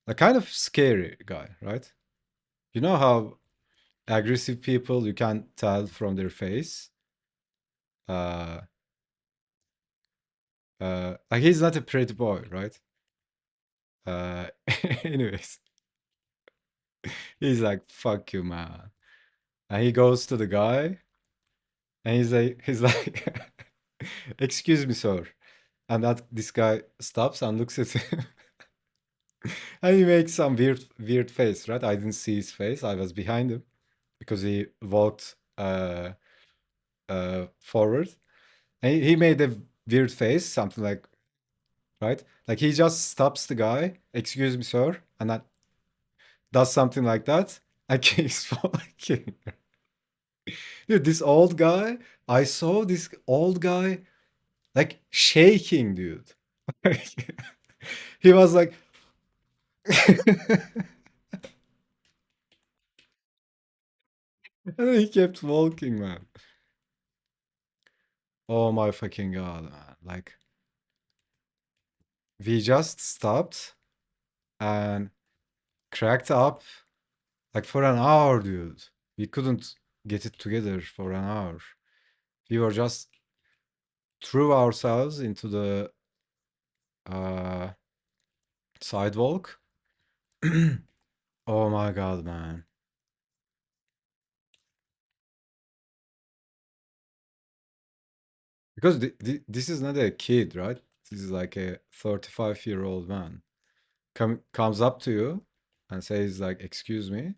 a kind of scary guy, right? You know how aggressive people you can tell from their face. Uh, like he's not a pretty boy, right? Uh, anyways, he's like, "Fuck you, man," and he goes to the guy, and he's like, "Excuse me, sir," and that this guy stops and looks at him, and he makes some weird face, right? I didn't see his face; I was behind him because he walked forward, and he made a weird face, something like, right? Like he just stops the guy, "Excuse me, sir," and that does something like that and keeps walking. Dude, this old guy, I saw this old guy like shaking, dude. He was like, and then he kept walking, man. Oh my fucking god, man. Like, we just stopped and cracked up like for an hour, dude. We couldn't get it together for an hour. We were just threw ourselves into the uh, sidewalk. Oh my god, man. Because this is not a kid, right? This is like a 35-year-old man. Comes up to you and says like, "Excuse me,"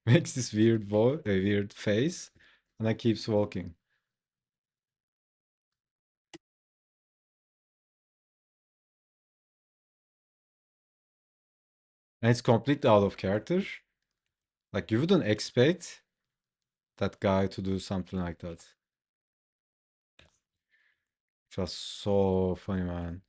makes this a weird face, and then keeps walking. And it's completely out of character. Like you wouldn't expect that guy to do something like that. It was so funny, man.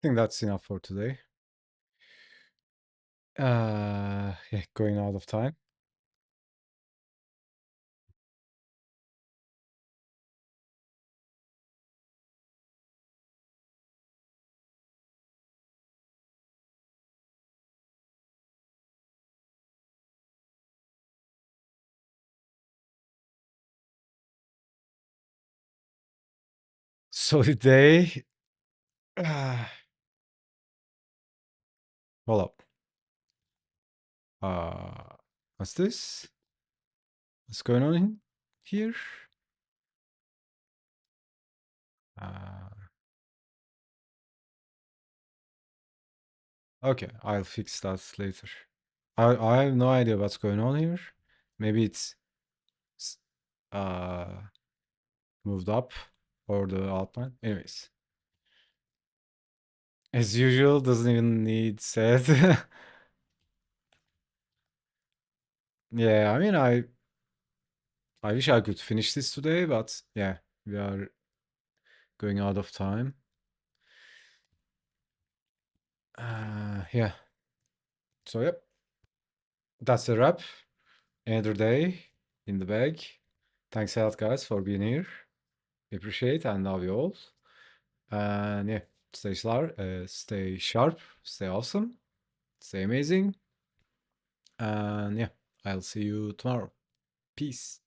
think that's enough for today. Yeah, going out of time. So today, hold up. What's this? What's going on here? Uh, okay, I'll fix that later. I have no idea what's going on here. Maybe it's s- uh moved up or the outline. Anyways, as usual, doesn't even need set. Yeah, I mean, I wish I could finish this today, but yeah, we are going out of time. Yeah. So yep, that's a wrap. Another day in the bag. Thanks a lot, guys, for being here. Appreciate and love you all. And yeah, stay sharp, stay awesome, stay amazing. And yeah, I'll see you tomorrow. Peace.